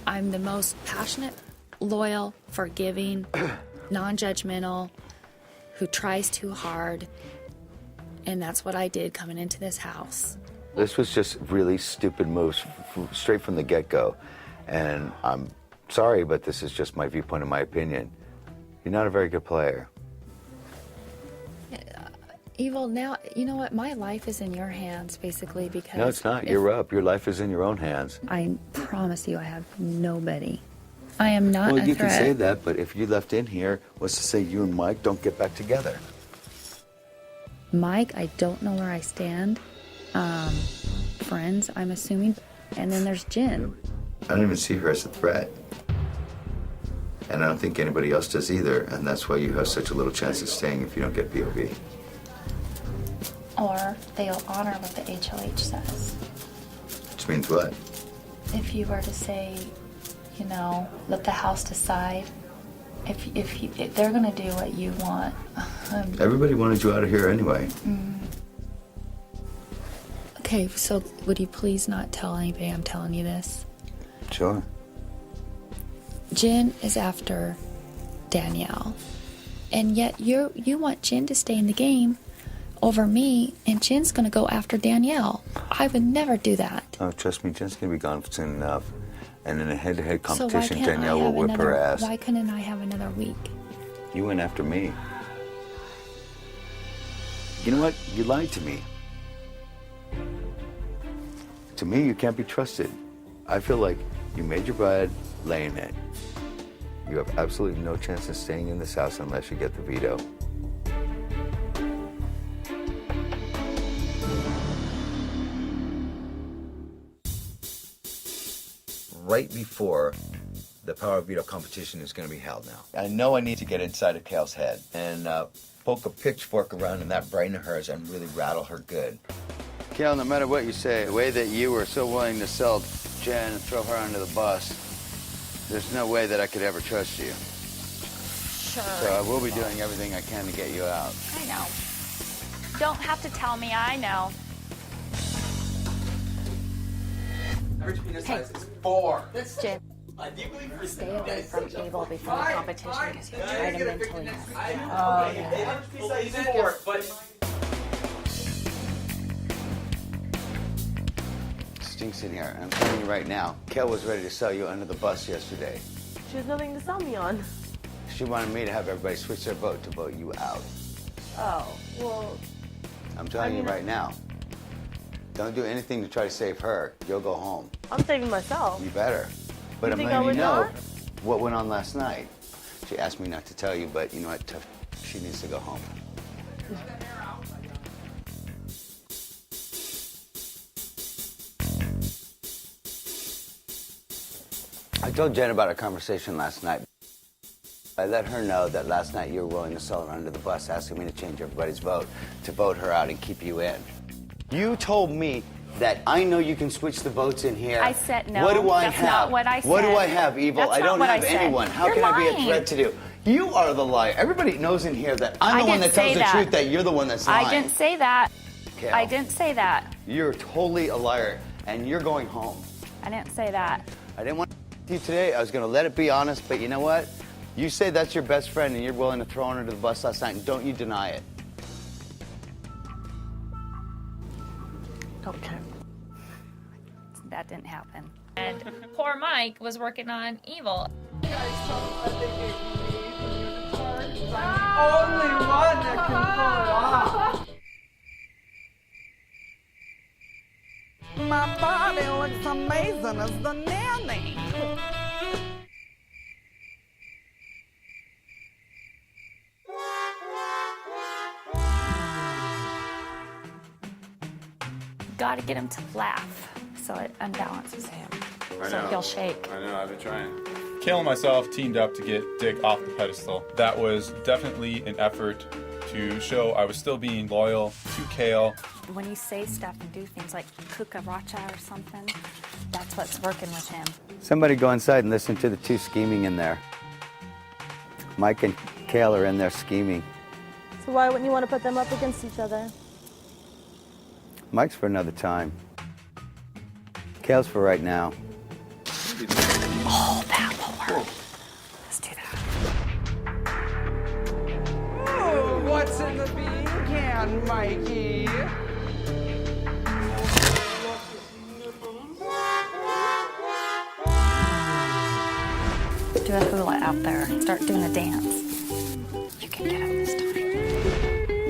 I'm the most passionate, loyal, forgiving, non-judgmental, who tries too hard, and that's what I did coming into this house. This was just really stupid moves straight from the get-go. And I'm sorry, but this is just my viewpoint and my opinion. You're not a very good player. Evel, now, you know what? My life is in your hands, basically, because... No, it's not. You're up. Your life is in your own hands. I promise you I have nobody. I am not Well, a you threat. can say that, but if you left in here was to say you and Mike don't get back together. Mike, I don't know where I stand. Friends, I'm assuming. And then there's Jen. I don't even see her as a threat. And I don't think anybody else does either, and that's why you have such a little chance of staying if you don't get POV. Or they'll honor what the HOH says. Which means what? If you were to say, you know, let the house decide, if they're going to do what you want. Everybody wanted you out of here anyway. Okay, so would you please not tell anybody I'm telling you this? Sure. Jen is after Danielle, and yet you want Jen to stay in the game over me, and Jen's going to go after Danielle. I would never do that. Oh, trust me, Jen's gonna be gone soon enough. And in a head-to-head So why competition, can't Danielle I will have whip her another? ass. Why couldn't I have another week? You went after me. You know what? You lied to me. To me, you can't be trusted. I feel like you made your bed, lay in it. You have absolutely no chance of staying in this house unless you get the veto. Right before the power of veto competition is going to be held now. I know I need to get inside of Kale's head and poke a pitchfork around in that brain of hers and really rattle her good. Kale, no matter what you say, the way that you were so willing to sell Jen and throw her under the bus, there's no way that I could ever trust you. Sure. So I will be doing everything I can to get you out. I know. Don't have to tell me, I know. Average penis size is 4. That's Jen. Stay away from Evel before the competition because he'll try to mentally mess you up. Average penis size is 4, but... Stinks in here. I'm telling you right now, Kale was ready to sell you under the bus yesterday. She has nothing to sell me on. She wanted me to have everybody switch their vote to vote you out. Oh, well, I'm telling you right now. Don't do anything to try to save her. You'll go home. I'm saving myself. You better. But You I'm think I letting would you know not? what went on last night. She asked me not to tell you, but you know what? She needs to go home. I told Jen about our conversation last night. I let her know that last night you were willing to sell her under the bus, asking me to change everybody's vote to vote her out and keep you in. You told me that I know you can switch the votes in here. I said no. What do I That's have? not what I What do said. I have, Evel? That's I not don't what have I said. anyone. How You're can I be a lying. threat to you? You are the liar. Everybody knows in here that I'm I the one didn't that tells say the that. truth, that you're the one that's lying. I didn't say that. Kale, I didn't say that. You're totally a liar, and you're going home. I didn't say that. I didn't want to you today. I was going to let it be honest, but you know what? You say that's your best friend, and you're willing to throw her under the bus last night, and don't you deny it. Okay. That didn't happen. And poor Mike was working on Evel. Only one that can pull it off. My body looks amazing as the nanny. Got to get him to laugh so it unbalances him. So he'll shake. I know, I've been trying. Kale and myself teamed up to get Dick off the pedestal. That was definitely an effort to show I was still being loyal to Kale. When you say stuff and do things like cucaracha or something, that's what's working with him. Somebody go inside and listen to the two scheming in there. Mike and Kale are in there scheming. So why wouldn't you want to put them up against each other? Mike's for another time. Kale's for right now. Oh, that will work. Let's do that. Ooh, what's in the bean can, Mikey? Do a hula out there. Start doing a dance. You can get him this time.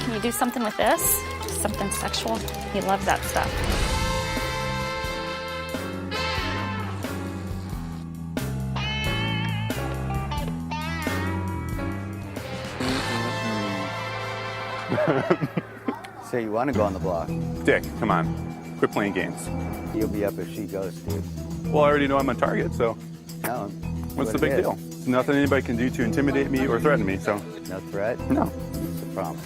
Can you do something with this? Something sexual? He loves that stuff. So you want to go on the block? Dick, come on. Quit playing games. You'll be up if she goes, dude. Well, I already know I'm on target, so No. what's the big deal? There's nothing anybody can do to intimidate me or threaten me, so. No threat? No. What's the problem?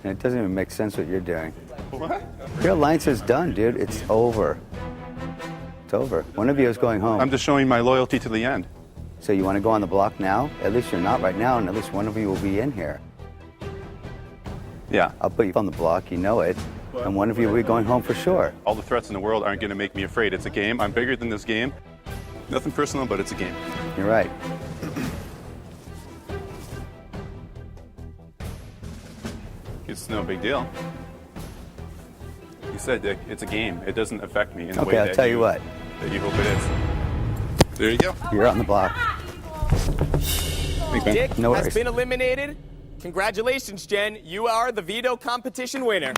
And it doesn't even make sense what you're doing. What? Your alliance is done, dude. It's over. It's over. One of you is going home. I'm just showing my loyalty to the end. So you want to go on the block now? At least you're not right now, and at least one of you will be in here. Yeah. I'll put you on the block, you know it. And one of you will be going home for sure. All the threats in the world aren't going to make me afraid. It's a game. I'm bigger than this game. Nothing personal, but it's a game. You're right. It's no big deal. You said, Dick, it's a game. It doesn't affect me in the way Okay, I'll that tell you what. that you hope it is. There you go. You're on the block. Thanks, man. Dick No has worries. been eliminated. Congratulations, Jen. You are the veto competition winner.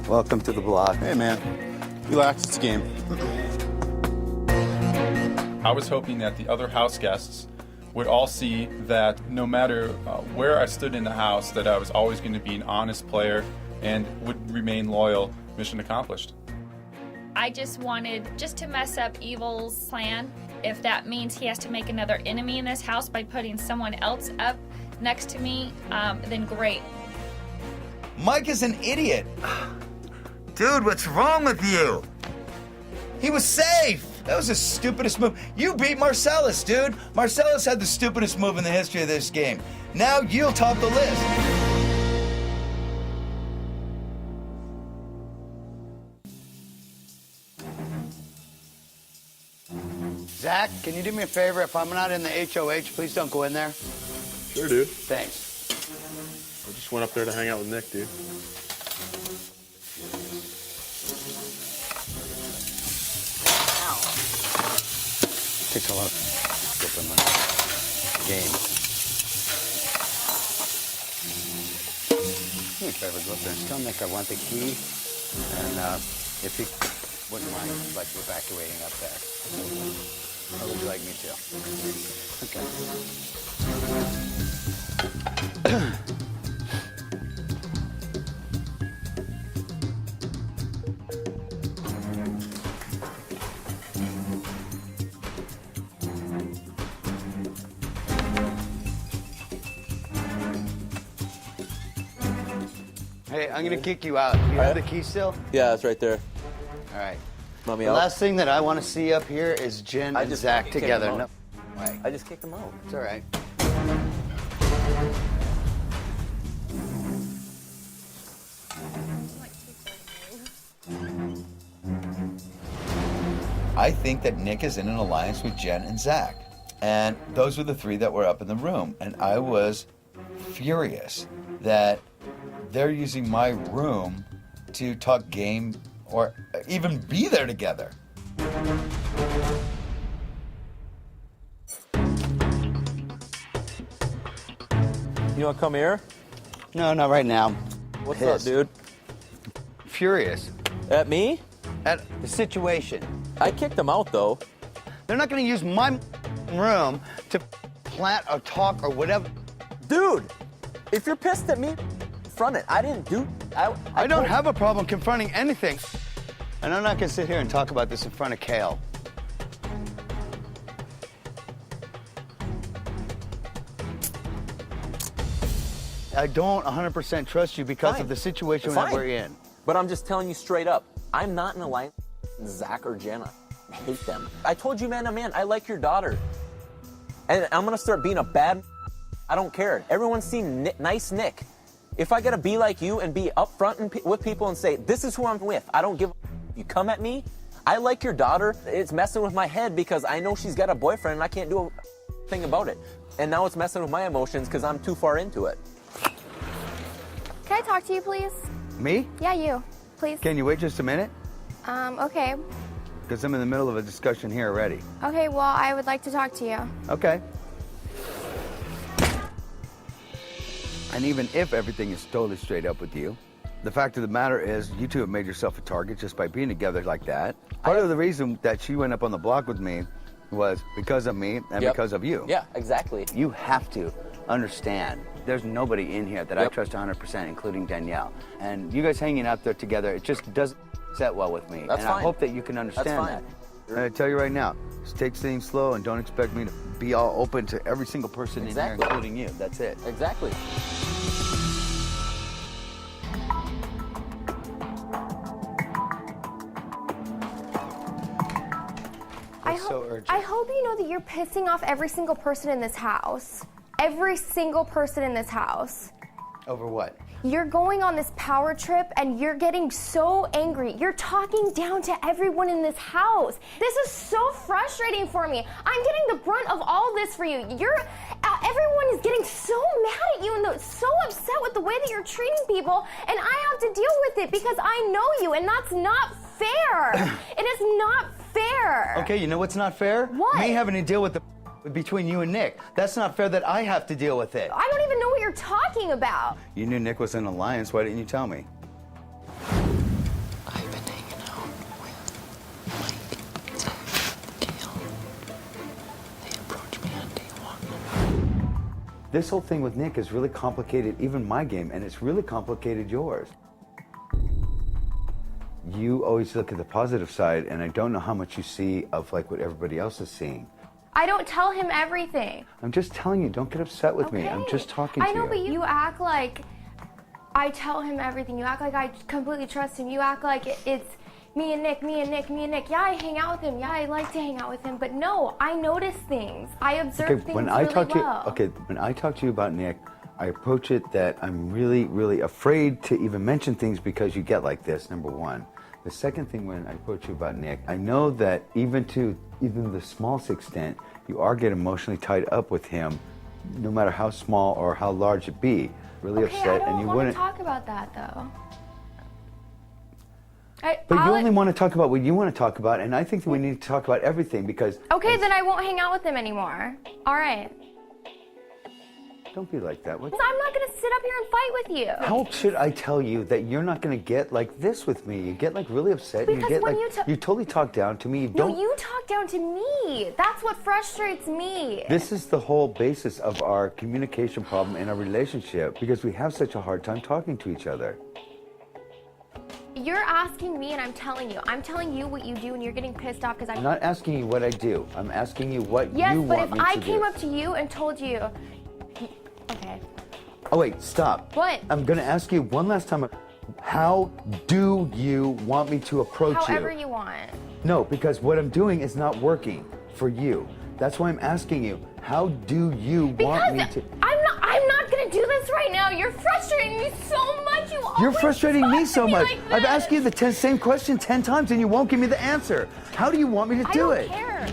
Welcome to the block. Hey, man. Relax. It's a game. I was hoping that the other house guests would all see that no matter where I stood in the house, that I was always going to be an honest player and would remain loyal. Mission accomplished. I just wanted to mess up Evel's plan. If that means he has to make another enemy in this house by putting someone else up next to me, then great. Mike is an idiot. Dude, what's wrong with you? He was safe. That was the stupidest move. You beat Marcellus, dude. Marcellus had the stupidest move in the history of this game. Now you'll top the list. Zach, can you do me a favor? If I'm not in the HOH, please don't go in there. Sure, dude. Thanks. I just went up there to hang out with Nick, dude. Takes a lot of skip in the game. Do me a favor, go up there and tell Nick I want the key, and if he wouldn't mind, like evacuating up there. Or would you like me to? Okay. Hey, I'm gonna kick you out. You have the key still? Yeah, it's right there. All right. Want me The out? last thing that I want to see up here is Jen and Zach kicked him together. out. No way. I just kicked him out. It's all right. I think that Nick is in an alliance with Jen and Zach. And those were the three that were up in the room. And I was furious that they're using my room to talk game or even be there together. You want to come here? No, not right now. What's Pissed. up, dude? Furious. At me? At the situation. I kicked him out, though. They're not going to use my room to plant or talk or whatever. Dude, if you're pissed at me, confront it. I didn't do... I don't have a problem confronting anything. And I'm not going to sit here and talk about this in front of Kale. I don't 100% trust you because Fine. of the situation Fine. that we're in. But I'm just telling you straight up, I'm not in alliance with Zach or Jenna. I hate them. I told you, man to man, I like your daughter. And I'm gonna start being a bad... I don't care. Everyone's seen nice Nick. If I gotta be like you and be upfront with people and say, this is who I'm with, I don't give a... You come at me, I like your daughter, it's messing with my head because I know she's got a boyfriend and I can't do a thing about it. And now it's messing with my emotions because I'm too far into it. Can I talk to you, please? Me? Yeah, you. Please. Can you wait just a minute? Okay. Because I'm in the middle of a discussion here already. Okay, well, I would like to talk to you. Okay. And even if everything is totally straight up with you, the fact of the matter is you two have made yourself a target just by being together like that. Part of the reason that she went up on the block with me was because of me and because of you. Yeah, exactly. You have to understand there's nobody in here that I trust 100%, including Danielle. And you guys hanging out there together, it just doesn't set well with me. That's and fine. I hope that you can understand That's that. fine. And I tell you right now, just take things slow and don't expect me to be all open to every single person in here, including you. That's it. Exactly. I hope you know that you're pissing off every single person in this house. Every single person in this house. Over what? You're going on this power trip and you're getting so angry. You're talking down to everyone in this house. This is so frustrating for me. I'm getting the brunt of all this for you. Everyone is getting so mad at you and so upset with the way that you're treating people, and I have to deal with it because I know you, and that's not fair. It is not fair. Okay, you know what's not fair? What? Me having to deal with the between you and Nick. That's not fair that I have to deal with it. I don't even know what you're talking about. You knew Nick was in an alliance. Why didn't you tell me? I've been hanging out with Mike, Zach, Kale. They approached me on day one. This whole thing with Nick is really complicated, even my game, and it's really complicated yours. You always look at the positive side, and I don't know how much you see of like what everybody else is seeing. I don't tell him everything. I'm just telling you, don't get upset with me. I'm just talking to you. I know, but you act like I tell him everything. You act like I completely trust him. You act like it's me and Nick, me and Nick, me and Nick. Yeah, I hang out with him. Yeah, I like to hang out with him. But no, I notice things. I observe things when really I talk well. to you, when I talk to you about Nick, I approach it that I'm really, really afraid to even mention things because you get like this, number one. The second thing when I approach you about Nick, I know that even the smallest extent, you are getting emotionally tied up with him, no matter how small or how large it be. Really upset, and you wouldn't. I don't want to talk about that though. But you only want to talk about what you want to talk about, and I think that we need to talk about everything because. Okay, then I won't hang out with him anymore. All right. Don't be like that. What? I'm not gonna sit up here and fight with you. How should I tell you that you're not going to get like this with me? You get like really upset. Because you get when like you totally talk down to me. You No, don't. you talk down to me. That's what frustrates me. This is the whole basis of our communication problem in our relationship because we have such a hard time talking to each other. You're asking me and I'm telling you. I'm telling you what you do and you're getting pissed off because I'm not asking you what I do. I'm asking you what you want me to do. Yes, but if I came up to you and told you... Okay. Oh, wait, stop. What? I'm going to ask you one last time. How do you want me to approach you? However you want. No, because what I'm doing is not working for you. That's why I'm asking you. How do you want me to... I'm not gonna do this right now. You're frustrating me so much. You're frustrating me so much. Like I've asked you the same question 10 times and you won't give me the answer. How do you want me to do it? I don't care.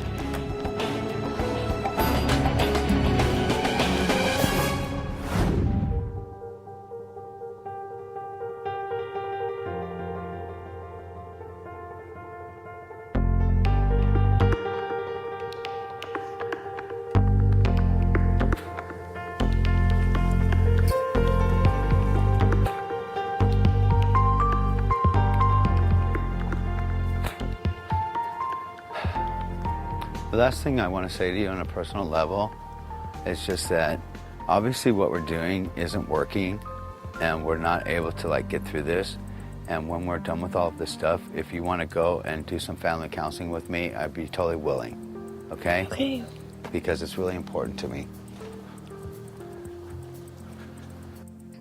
The last thing I want to say to you on a personal level is just that obviously what we're doing isn't working and we're not able to like get through this. And when we're done with all of this stuff, if you want to go and do some family counseling with me, I'd be totally willing. Okay? Okay. Because it's really important to me.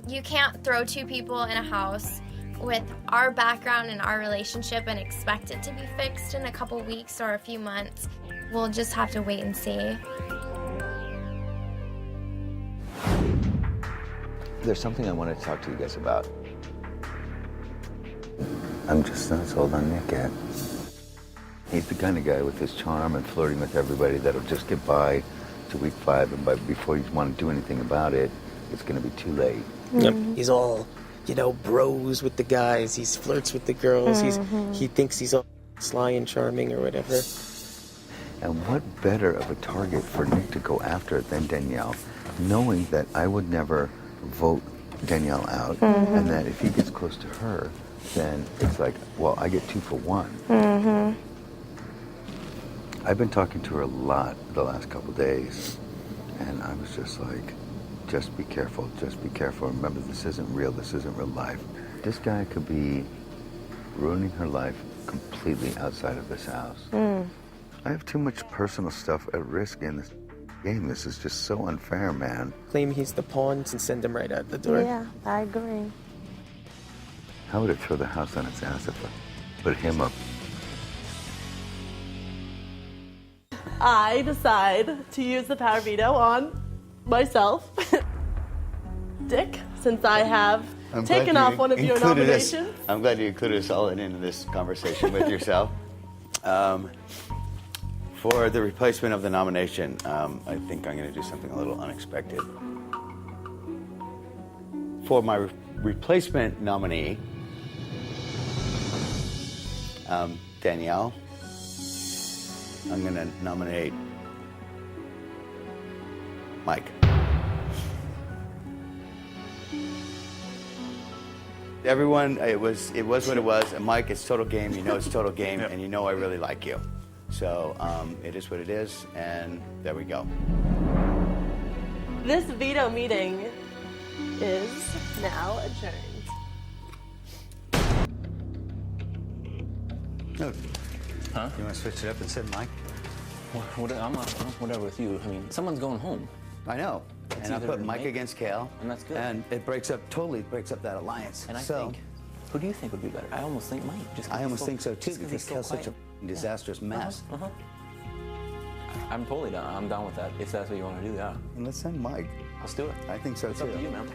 You can't throw two people in a house with our background and our relationship and expect it to be fixed in a couple weeks or a few months. We'll just have to wait and see. There's something I want to talk to you guys about. I'm just not sold on Nick yet. He's the kind of guy with his charm and flirting with everybody that'll just get by to week 5, and before you want to do anything about it, it's going to be too late. Yep. He's all, bros with the guys. He flirts with the girls. He thinks he's all sly and charming or whatever. And what better of a target for Nick to go after than Danielle, knowing that I would never vote Danielle out, and that if he gets close to her, then it's like, well, I get 2 for 1. I've been talking to her a lot the last couple days, and I was just like, just be careful, just be careful. Remember, this isn't real, this isn't real life. This guy could be ruining her life completely outside of this house. I have too much personal stuff at risk in this game. This is just so unfair, man. Claim he's the pawn and send him right out the door. Yeah, I agree. How would it throw the house on its ass if I put him up? I decide to use the power veto on myself. Dick, since I have taken off one of your nominations. I'm glad you included us all in this conversation with yourself. For the replacement of the nomination, I think I'm going to do something a little unexpected. For my replacement nominee, Danielle, I'm going to nominate Mike. Everyone, it was what it was. And Mike, it's total game. You know it's total game, and you know I really like you. So it is what it is, and there we go. This veto meeting is now adjourned. No. Huh? You want to switch it up and say Mike? Whatever with you. I mean, someone's going home. I know. It's and I either put Mike Mike- against Kale. And that's good. And it totally breaks up that alliance. And I think, who do you think would be better? I almost think Mike. I almost think so too, because Kale's such a disastrous mess. I'm totally down. I'm down with that. If that's what you want to do, yeah. And let's send Mike. Let's do it. I think so It's too. up to you, man.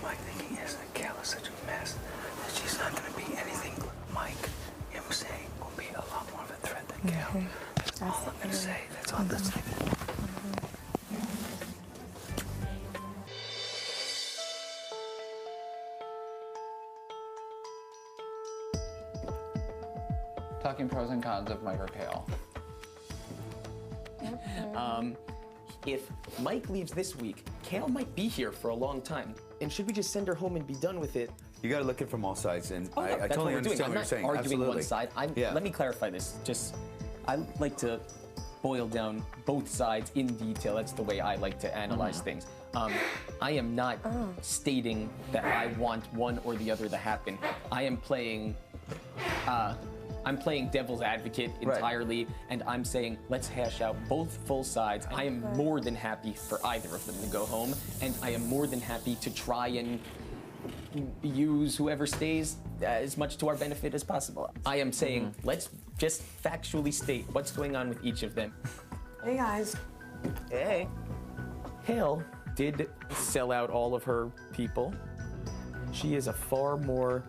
My thinking is that Kale is such a mess that she's not going to be anything but Mike. Him saying will be a lot more of a threat than Kale. That's all I'm going to say. That's all that's thinking. talking pros and cons of Mike or Kale. If Mike leaves this week, Kale might be here for a long time. And should we just send her home and be done with it? You got to look at it from all sides, and Oh, no, I that's totally what we're doing. understand what you're saying. I'm not arguing Absolutely. one side. Let me clarify this. I like to boil down both sides in detail. That's the way I like to analyze things. I am not stating that I want one or the other to happen. I am playing. I'm playing devil's advocate entirely, and I'm saying let's hash out both full sides. I am more than happy for either of them to go home, and I am more than happy to try and use whoever stays as much to our benefit as possible. I am saying let's just factually state what's going on with each of them. Hey guys. Hey. Hale did sell out all of her people. She is a far more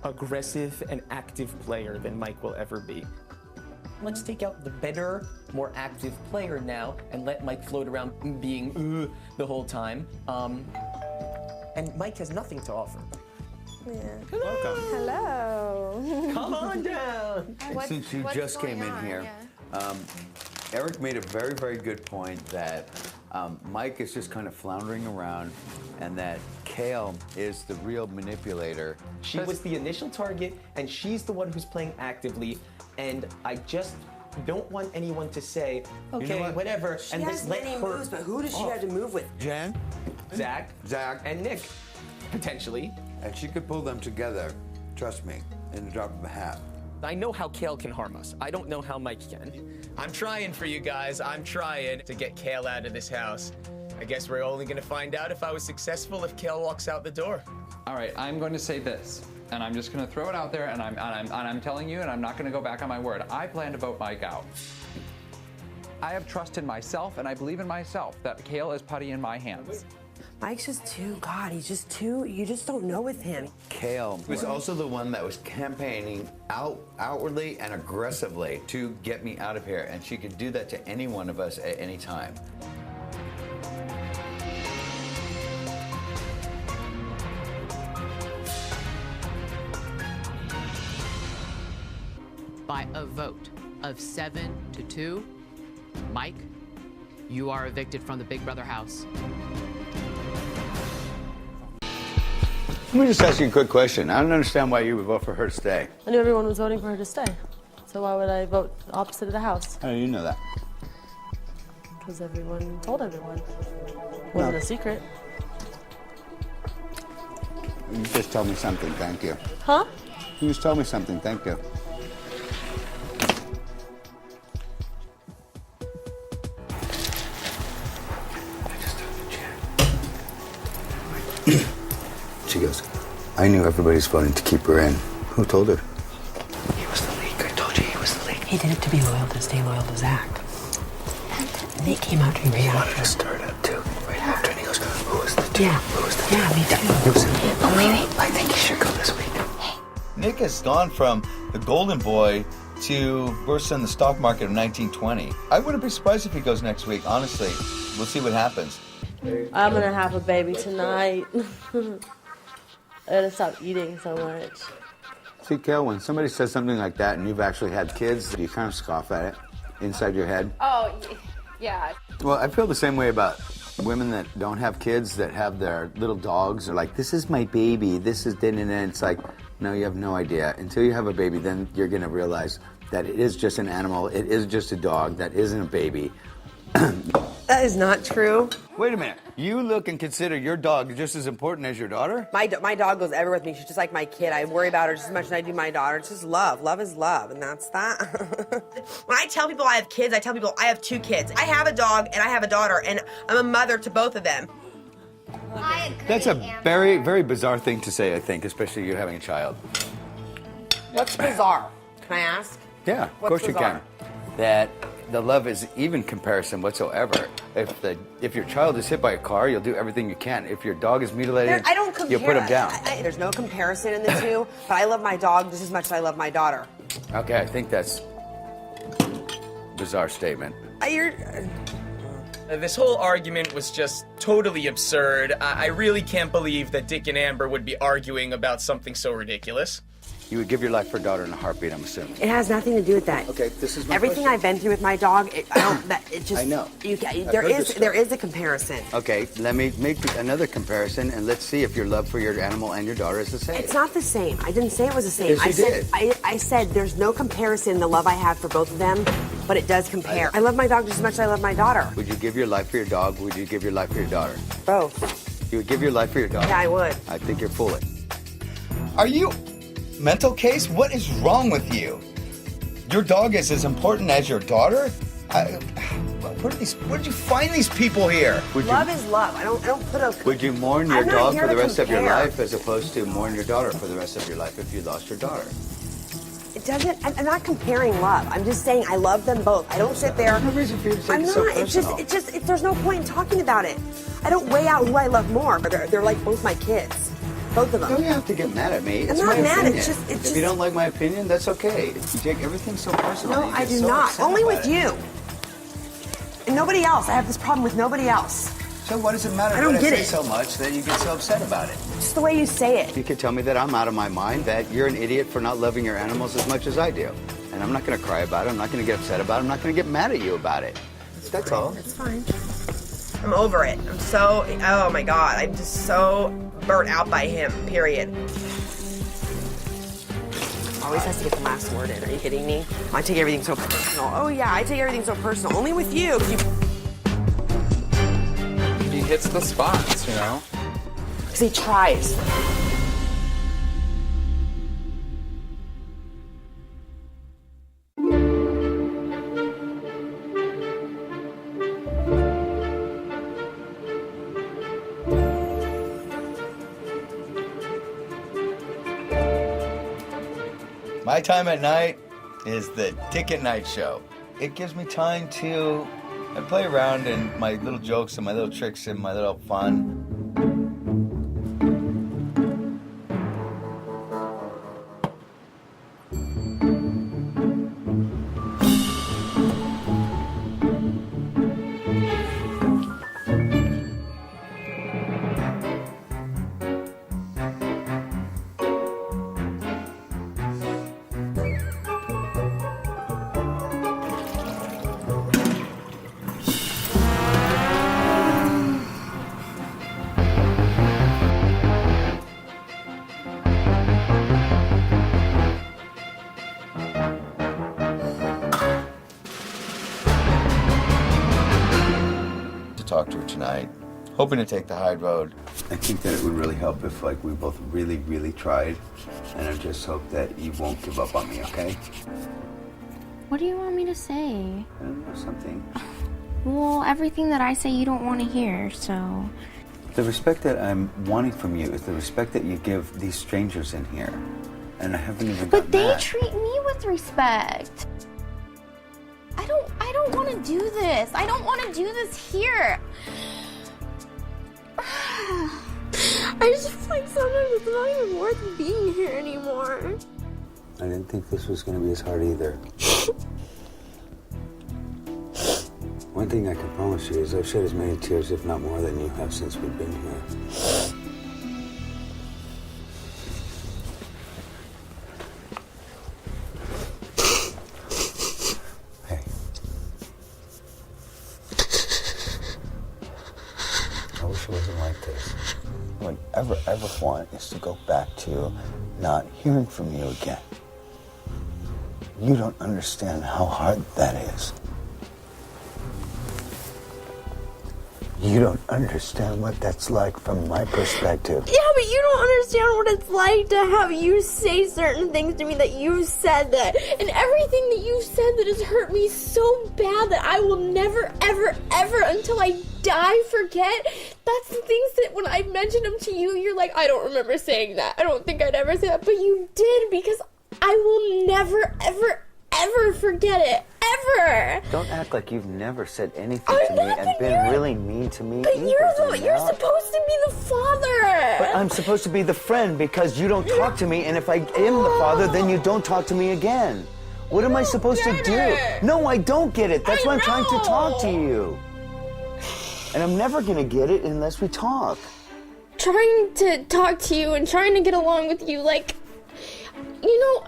aggressive and active player than Mike will ever be. Let's take out the better, more active player now and let Mike float around being the whole time. And Mike has nothing to offer. Yeah. Welcome. Hello. Come on down. Since you just came in here, Eric made a very, very good point that Mike is just kind of floundering around and that Kale is the real manipulator. She was the initial target, and she's the one who's playing actively, and I just don't want anyone to say, okay, You know what? whatever, She and has just let many her moves, but who does she off. have to move with? Jen? Zach, and Nick, potentially. And she could pull them together, trust me, in the drop of a hat. I know how Kale can harm us. I don't know how Mike can. I'm trying for you guys. I'm trying to get Kale out of this house. I guess we're only gonna find out if I was successful if Kale walks out the door. All right, I'm going to say this, and I'm just going to throw it out there, and I'm telling you, and I'm not going to go back on my word. I plan to vote Mike out. I have trust in myself, and I believe in myself that Kale is putty in my hands. Mike's just too, God, he's just too, you just don't know with him. Kale was also the one that was campaigning outwardly and aggressively to get me out of here, and she could do that to any one of us at any time. By a vote of 7-2, Mike, you are evicted from the Big Brother house. Let me just ask you a quick question. I don't understand why you would vote for her to stay. I knew everyone was voting for her to stay. So why would I vote opposite of the house? How do you know that? Because everyone told everyone. Wasn't a secret. You just told me something, thank you. Huh? You just told me something, thank you. She goes, I knew everybody's voting to keep her in. Who told her? He was the leak. I told you he was the leak. He did it to be loyal, to stay loyal to Zach. Nate came out to me right after. To start up too, right after, and he goes, who was the two? Yeah. Who was the Yeah, me too. Listen, But wait. I think you should go this week. Nick has gone from the golden boy to burst in the stock market of 1920. I wouldn't be surprised if he goes next week, honestly. We'll see what happens. I'm gonna have a baby tonight. I gotta stop eating so much. See, Kel, when somebody says something like that and you've actually had kids, you kind of scoff at it inside your head. Oh, yeah. Well, I feel the same way about women that don't have kids, that have their little dogs. They're like, this is my baby, this is, and then it's like, no, you have no idea. Until you have a baby, then you're gonna realize that it is just an animal, it is just a dog, that isn't a baby. That is not true. Wait a minute. You look and consider your dog just as important as your daughter? My dog goes everywhere with me. She's just like my kid. I worry about her just as much as I do my daughter. It's just love. Love is love, and that's that. When I tell people I have kids, I tell people I have 2 kids. I have a dog and I have a daughter, and I'm a mother to both of them. I agree. That's a very, very bizarre thing to say, I think, especially you having a child. What's bizarre? Can I ask? Yeah, of What's course bizarre? you can. That the love is even comparison whatsoever. If your child is hit by a car, you'll do everything you can. If your dog is mutilated, I don't compare. you'll put him down. There's no comparison in the two, but I love my dog just as much as I love my daughter. Okay, I think that's a bizarre statement. This whole argument was just totally absurd. I really can't believe that Dick and Amber would be arguing about something so ridiculous. You would give your life for a daughter in a heartbeat, I'm assuming. It has nothing to do with that. Okay, this is my Everything question. I've been through with my dog, it just. I know. There is a comparison. Okay, let me make another comparison, and let's see if your love for your animal and your daughter is the same. It's not the same. I didn't say it was the same. Yes, you did. I said there's no comparison in the love I have for both of them, but it does compare. I love my dog just as much as I love my daughter. Would you give your life for your dog? Would you give your life for your daughter? Both. You would give your life for your dog? Yeah, I would. I think you're fooling. Are you mental case? What is wrong with you? Your dog is as important as your daughter? Where did you find these people here? Love is love. I don't put a. Would you mourn your I'm not dog here for the to rest of your compare. life as opposed to mourn your daughter for the rest of your life if you lost your daughter? It doesn't. I'm not comparing love. I'm just saying I love them both. I don't sit there. There's no reason for you to take I'm it not. so It's just. There's no point in talking about it. I don't weigh out who I love more. They're like both my kids. Both of them. Don't you have to get mad at me? I'm It's not my mad. opinion. It's just. If you don't like my opinion, that's okay. You take everything so personal. No, You I get do so not. upset Only about with it. you. And nobody else. I have this problem with nobody else. So what does it matter I don't that get I say it. so much that you get so upset about it? Just the way you say it. You could tell me that I'm out of my mind, that you're an idiot for not loving your animals as much as I do. And I'm not going to cry about it. I'm not going to get upset about it. I'm not going to get mad at you about it. That's all. It's fine. I'm over it. I'm so. Oh my God. I'm just so burnt out by him. Period. Always has to get the last word in. Are you kidding me? I take everything so personal. Oh yeah, I take everything so personal. Only with you. He hits the spots, you know? Because he tries. My time at night is the Dick at Night show. It gives me time to play around and my little jokes and my little tricks and my little fun. Talk to her tonight. Hoping to take the high road. I think that it would really help if we both really, really tried. And I just hope that you won't give up on me, okay? What do you want me to say? I don't know, something. Well, everything that I say you don't want to hear, so... The respect that I'm wanting from you is the respect that you give these strangers in here. And I haven't even But got they mad. treat me with respect. I don't want to do this. I don't want to do this here. I just feel like sometimes it's not even worth being here anymore. I didn't think this was going to be as hard either. One thing I can promise you is I've shed as many tears, if not more, than you have since we've been here. I wish it wasn't like this. What I ever want is to go back to not hearing from you again. You don't understand how hard that is. You don't understand what that's like from my perspective. Yeah, but you don't understand what it's like to have you say certain things to me that you said that. And everything that you said that has hurt me so bad that I will never, ever, ever, until I die, forget. That's the things that when I mentioned them to you, you're like, I don't remember saying that. I don't think I'd ever say that. But you did, because I will never, ever, ever forget it. Ever. Don't act like you've never said anything to me and been really mean to me. But either, you're Danielle. supposed to be the father. But I'm supposed to be the friend because you don't talk to me, and if I am the father, then you don't talk to me again. What am I supposed to do? No, I don't get it. That's why I'm trying to talk to you. And I'm never gonna get it unless we talk. Trying to talk to you and trying to get along with you, like, you know,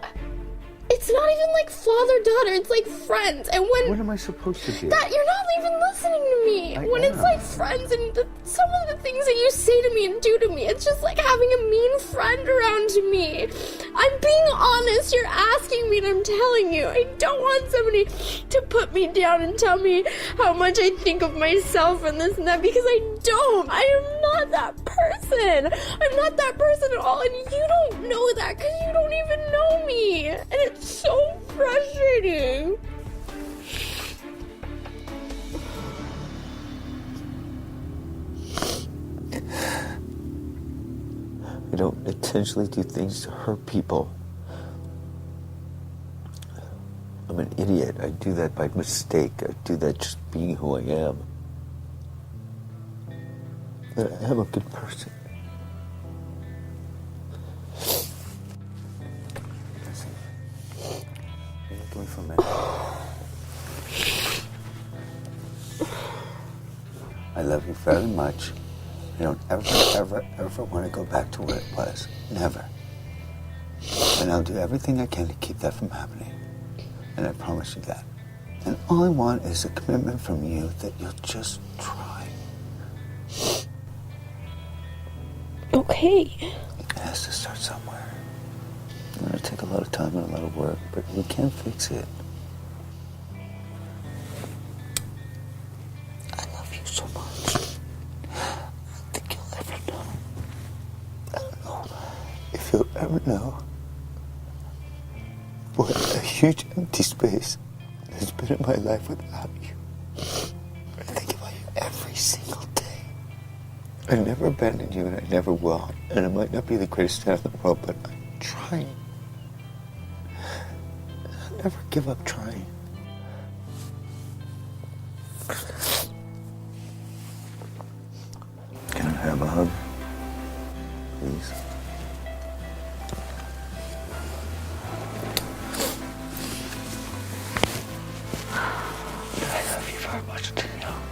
it's not even like father-daughter, it's like friends. And when... What am I supposed to do? That you're not even listening to me. When it's like friends and some of the things that you say to me and do to me, it's just like having a mean friend around me. I'm being honest. You're asking me and I'm telling you. I don't want somebody to put me down and tell me how much I think of myself and this and that, because I don't. I am not that person. I'm not that person at all, and you don't know that because you don't even know me. And it's so frustrating. I don't intentionally do things to hurt people. I'm an idiot. I do that by mistake. I do that just being who I am. But I am a good person. Look at me for a minute. I love you very much. I don't ever want to go back to where it was. Never. And I'll do everything I can to keep that from happening. And I promise you that. And all I want is a commitment from you that you'll just try. Okay. It has to start somewhere. It'll take a lot of time and a lot of work, but we can fix it. I love you so much. I don't think you'll ever know. I don't know if you'll ever know what a huge empty space has been in my life without you. I think about you every single day. I never abandoned you, and I never will. And I might not be the greatest man in the world, but I'm trying. I'll never give up trying. Can I have a hug? Please? I love you very much, Danielle.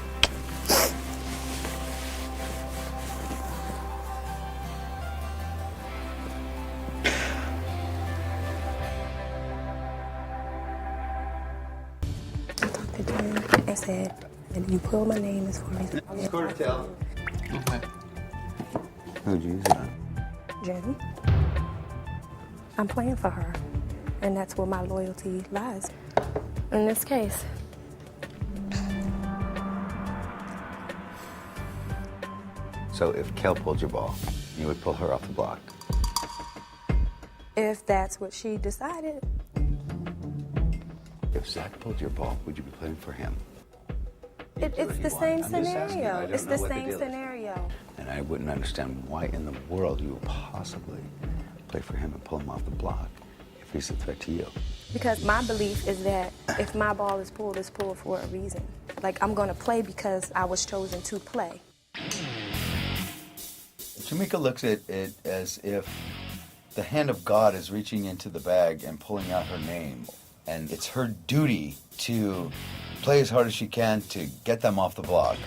I said, and you pull my name as far as... Okay. Who'd you use it on? Jen. I'm playing for her, and that's where my loyalty lies. In this case. So if Kel pulled your ball, you would pull her off the block. If that's what she decided. If Zach pulled your ball, would you be playing for him? It's the same I'm just asking. I scenario. don't It's know the what the same deal is. scenario. And I wouldn't understand why in the world you would possibly play for him and pull him off the block if he's a threat to you. Because my belief is that if my ball is pulled, it's pulled for a reason. Like, I'm going to play because I was chosen to play. Jamaica looks at it as if the hand of God is reaching into the bag and pulling out her name. And it's her duty to play as hard as she can to get them off the block.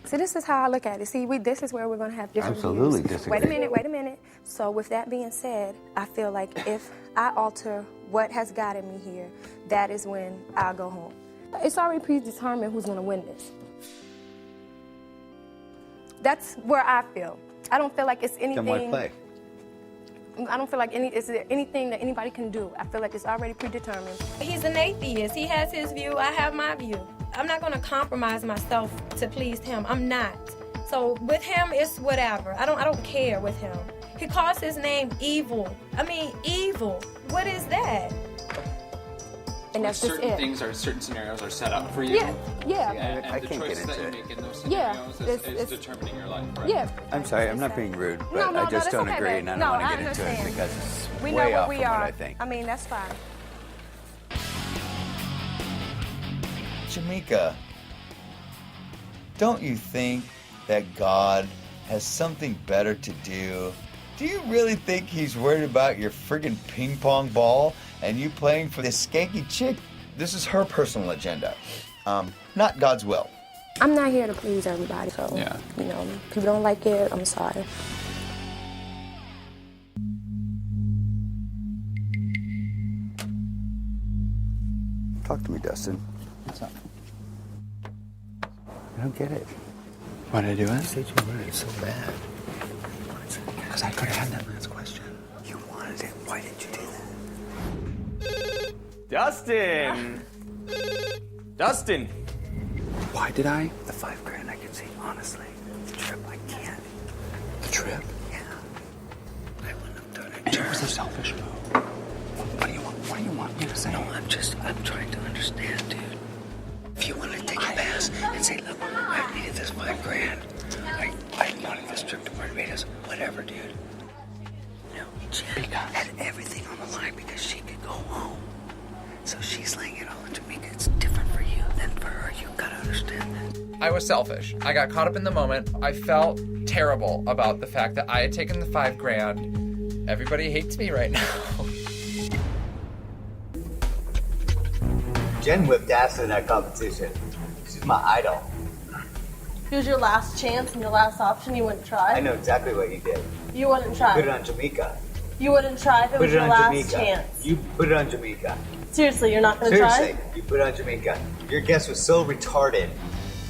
So this is how I look at it. See, this is where we're going to have different Absolutely views. disagree. Wait a minute. So with that being said, I feel like if I alter what has gotten me here, that is when I'll go home. It's already predetermined who's going to win this. That's where I feel. I don't feel like it's anything... Then why play? I don't feel like is there anything that anybody can do. I feel like it's already predetermined. He's an atheist. He has his view. I have my view. I'm not going to compromise myself to please him. I'm not. So with him, it's whatever. I don't care with him. He calls his name evil. I mean, evil. What is that? And that's just certain it. things or certain scenarios are set up for you. Yeah. And I the can't get choices that into you it. make in those Yeah, scenarios is it's determining your life, right? Yeah. I'm sorry, I'm not being rude, but No, I just that's don't okay, agree, babe. and I No, don't want I to get into it understand. because it's We know way what off we from are. what I think. I mean, that's fine. Jamaica, don't you think that God has something better to do? Do you really think he's worried about your friggin' ping pong ball and you playing for this skanky chick? This is her personal agenda, not God's will. I'm not here to please everybody, so, Yeah. you know, people don't like it, I'm sorry. Talk to me, Dustin. What's up? I don't get it. Why did I do You it? said you wanted it so bad. Because I could have had that last question. You wanted it. Why did you do that? Dustin! Dustin! Why did I? The $5,000 I can see, honestly. The trip, I can't. The trip? Yeah. I wouldn't have done it. And it was a selfish move. What do you want? What do you want me to say? No, I'm trying to understand, dude. If you want to take a pass and say, look, I needed this $5,000. I wanted this trip to Barbados. Whatever, dude. No, Jen had everything on the line because she could go home. So she's laying it all on Jamaica. It's different for you than for her. You gotta understand that. I was selfish. I got caught up in the moment. I felt terrible about the fact that I had taken the $5,000. Everybody hates me right now. Jen whipped ass in that competition. She's my idol. It was your last chance and your last option. You wouldn't try. I know exactly what you did. You wouldn't try. Put it on Jamaica. You wouldn't try if it Put was it your on last Jamaica. chance. You put it on Jamaica. Seriously, you're not gonna try? Seriously, you put it on Jamaica. Your guess was so retarded.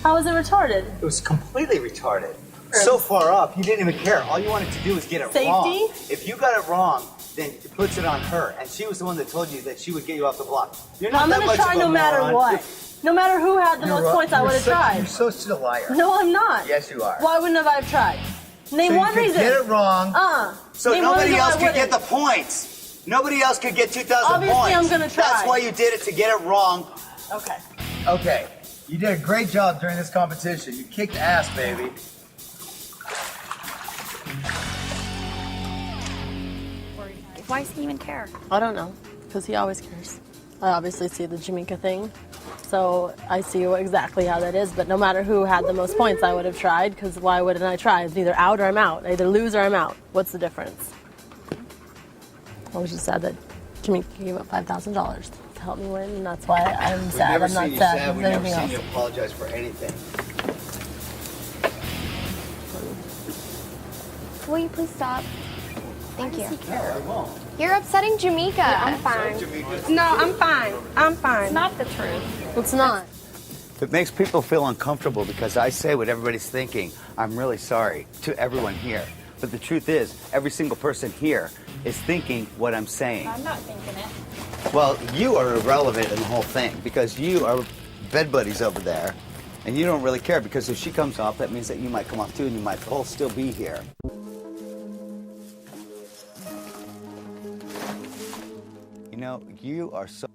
How was it retarded? It was completely retarded. So far up, you didn't even care. All you wanted to do was get it wrong. Safety? If you got it wrong, then it puts it on her. And she was the one that told you that she would get you off the block. You're not I'm that gonna much try of a no matter moron. what. No matter who had the most points, I would have tried. You're such a liar. No, I'm not. Yes, you are. Why wouldn't I have tried? Name So you one could reason. get it wrong. So Name one nobody reason else why I could get the wouldn't. points. Nobody else could get 2,000 Obviously, points. I'm gonna try. That's why you did it, to get it wrong. Okay. Okay. You did a great job during this competition. You kicked ass, baby. Why does he even care? I don't know, because he always cares. I obviously see the Jamaica thing, so I see exactly how that is. But no matter who had the most points, I would have tried, because why wouldn't I try? It's either out or I'm out. I either lose or I'm out. What's the difference? I was just sad that Jamaica gave up $5,000 to help me win, and that's why I'm sad. We've never I'm not seen you sad. sad. with We've never anything seen you else. apologize for anything. Will you please stop? Thank you. I won't. You're upsetting Jamaica. I'm fine. No, I'm fine. I'm fine. It's not the truth. It's not. If it makes people feel uncomfortable because I say what everybody's thinking, I'm really sorry to everyone here. But the truth is, every single person here is thinking what I'm saying. I'm not thinking it. Well, you are irrelevant in the whole thing because you are bed buddies over there, and you don't really care because if she comes off, that means that you might come off too, and you might both still be here. You know, you are so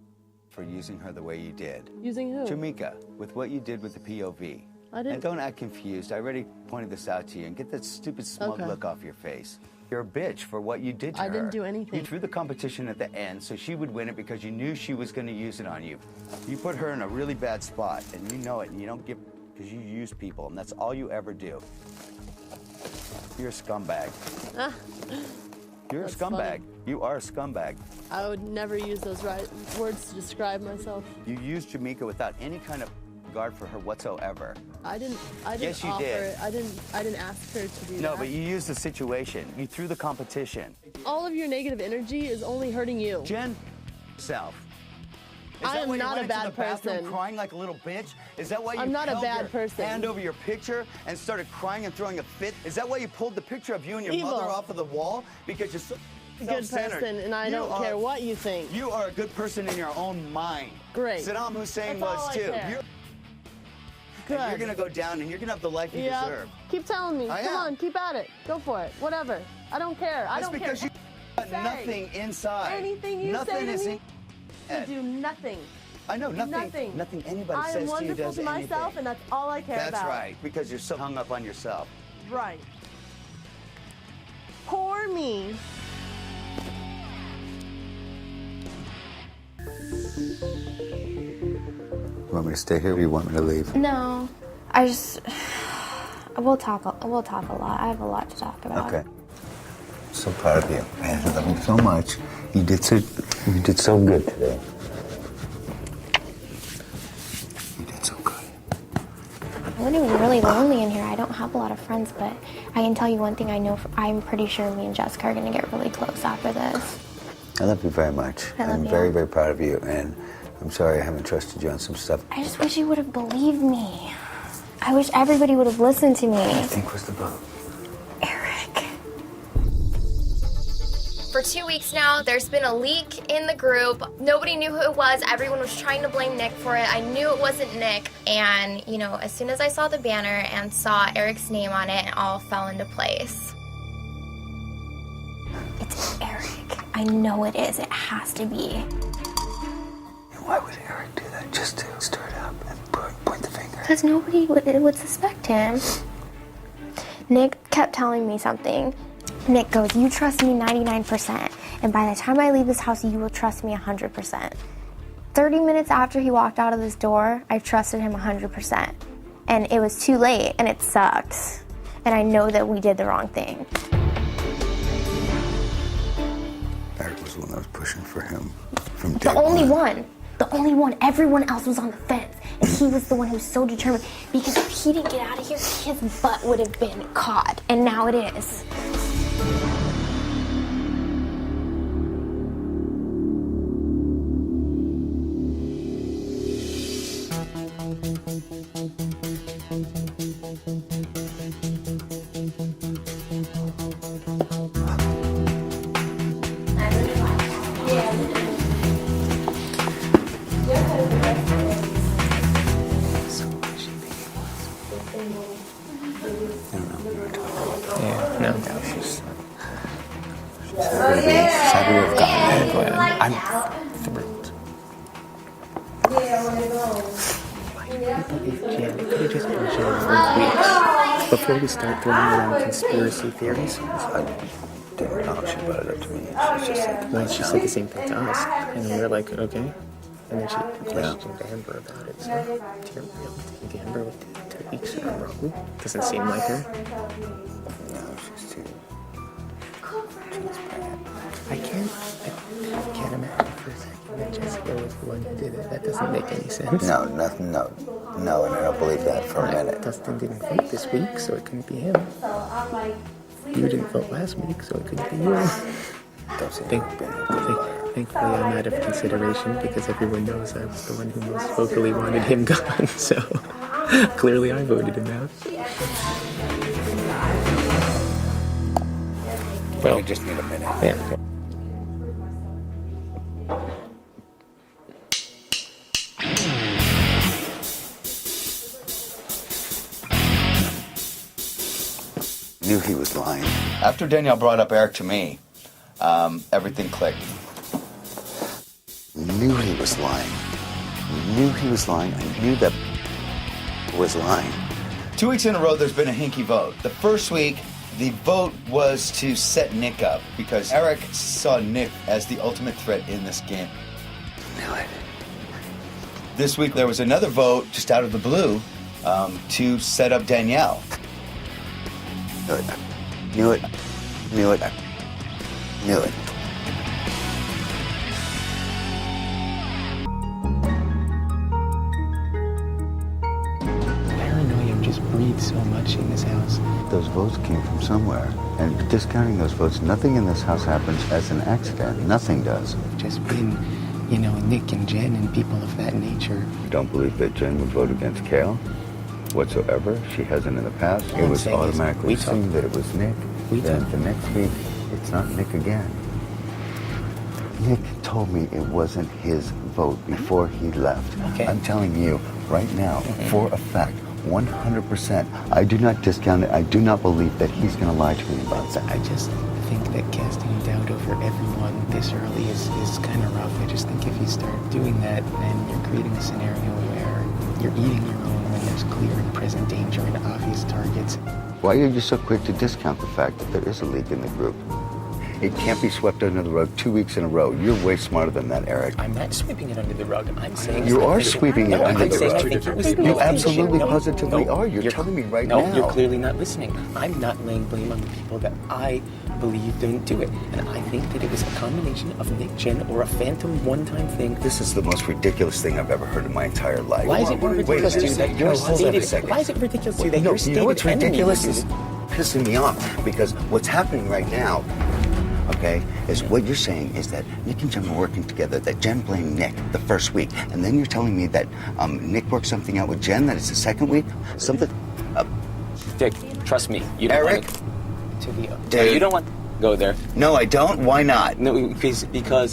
for using her the way you did. Using who? Jamaica, with what you did with the POV. I didn't. And don't act confused. I already pointed this out to you. And get that stupid smug look off your face. You're a bitch for what you did to her. I didn't do anything. You threw the competition at the end so she would win it because you knew she was going to use it on you. You put her in a really bad spot, and you know it, and you don't give because you use people, and that's all you ever do. You're a scumbag. You're That's a scumbag. funny. You are a scumbag. I would never use those words to describe myself. You used Jamaica without any kind of regard for her whatsoever. I didn't Yes, you offer did. it. I didn't ask her to do that. No, but you used the situation. You threw the competition. All of your negative energy is only hurting you. Jen, self. Is I that am why you not went a into bad the bathroom person. crying like a little bitch? Is that why you I'm not a held bad your person. hand over your picture and started crying and throwing a fit? Is that why you pulled the picture of you and your Evil. mother off of the wall? Because you're so a good self-centered. person, and I You don't are- care what you think. You are a good person in your own mind. Great. Saddam Hussein That's all was I too. care. You're, Good. and you're gonna go down and you're gonna have the life you Yeah. deserve. Keep telling me. I Come am. on, keep at it. Go for it. Whatever. I don't care. I That's don't because care. you got nothing inside. Anything you nothing say to is me, in. you do nothing. I know nothing. Nothing. Nothing anybody I says am to you wonderful does to myself, anything. and that's all I care That's about. right, because you're so hung up on yourself. Right. Poor me. You want me to stay here or you want me to leave? No, I just we'll talk a lot. I have a lot to talk about. Okay. I'm so proud of you. Man, I love you so much. You did so good today. I'm getting really lonely in here. I don't have a lot of friends, but I can tell you one thing I know. I'm pretty sure me and Jessica are going to get really close after this. I love you very much. I love I'm you. very, very proud of you. And I'm sorry I haven't trusted you on some stuff. I just wish you would have believed me. I wish everybody would have listened to me. What do you think was the vote? For 2 weeks now, there's been a leak in the group. Nobody knew who it was. Everyone was trying to blame Nick for it. I knew it wasn't Nick. And, you know, as soon as I saw the banner and saw Eric's name on it, it all fell into place. It's Eric. I know it is. It has to be. Why would Eric do that? Just to stir it up and point the finger? Because nobody would suspect him. Nick kept telling me something. Nick goes, you trust me 99%, and by the time I leave this house, you will trust me 100%. 30 minutes after he walked out of this door, I trusted him 100%. And it was too late, and it sucks. And I know that we did the wrong thing. Eric was the one that was pushing for him from day The only one. one. The only one. Everyone else was on the fence. And he was the one who was so determined. Because if he didn't get out of here, his butt would have been caught. And now it is. Yeah, no. She's happy to have gotten it. I'm thrilled. Yeah, we could have just been chilling for weeks before we start throwing around conspiracy theories. I didn't know she brought it up to me. She was just like, Well, she said the same thing to us, and we were like, okay. And then she questioned Amber about it. So, do you really think Amber would do it 2 weeks in a row? Doesn't seem like her. no, she's too. I can't imagine for a second that Jessica was the one who did it. That doesn't make any sense. No, nothing, no, and I don't believe that for a minute. Dustin didn't vote this week, so it couldn't be him. You didn't vote last week, so it couldn't be you. Thankfully, I'm out of consideration because everyone knows I was the one who most vocally wanted him gone, so clearly I voted him out. Well, we just need a minute. Yeah. Knew he was lying. After Danielle brought up Eric to me, everything clicked. Knew he was lying. Knew he was lying. I knew that was lying. 2 weeks in a row, there's been a hinky vote. The first week, the vote was to set Nick up because Eric saw Nick as the ultimate threat in this game. Knew it. This week, there was another vote just out of the blue to set up Danielle. Knew it. Knew it. Knew it. Paranoia just breathes so much in this house. Those votes came from somewhere. And discounting those votes, nothing in this house happens as an accident. Nothing does. Just been, Nick and Jen and people of that nature. You don't believe that Jen would vote against Kale whatsoever? She hasn't in the past. All It I'm was saying is automatically assumed that it was Nick. Then the next week, it's not Nick again. Nick told me it wasn't his vote before he left. Okay. I'm telling you right now, for a fact, 100%, I do not discount it. I do not believe that he's going to lie to me about that. I just think that casting doubt over everyone this early is kind of rough. I just think if you start doing that, then you're creating a scenario where you're eating your own when there's clear and present danger and obvious targets. Why are you so quick to discount the fact that there is a leak in the group? It can't be swept under the rug 2 weeks in a row. You're way smarter than that, Eric. I'm not sweeping it under the rug. I'm saying You are sweeping it under the rug. You You absolutely positively are. You're telling me right now. No, you're clearly not listening. I'm not laying blame on the people that I believe didn't do it. And I think that it was a combination of Nick, Jen, or a phantom one-time thing. This is the most ridiculous thing I've ever heard in my entire life. Why is it ridiculous to you that you're stated? Why is it ridiculous to you that you're stated You know what's ridiculous enemy? is pissing me off because what's happening right now, okay, is what you're saying is that Nick and Jen were working together, that Jen blamed Nick the first week, and then you're telling me that Nick worked something out with Jen, that it's the second week? Something... Dick, trust me. You don't Eric? want to the... Dude. You don't want to go there. No, I don't. Why not? No, because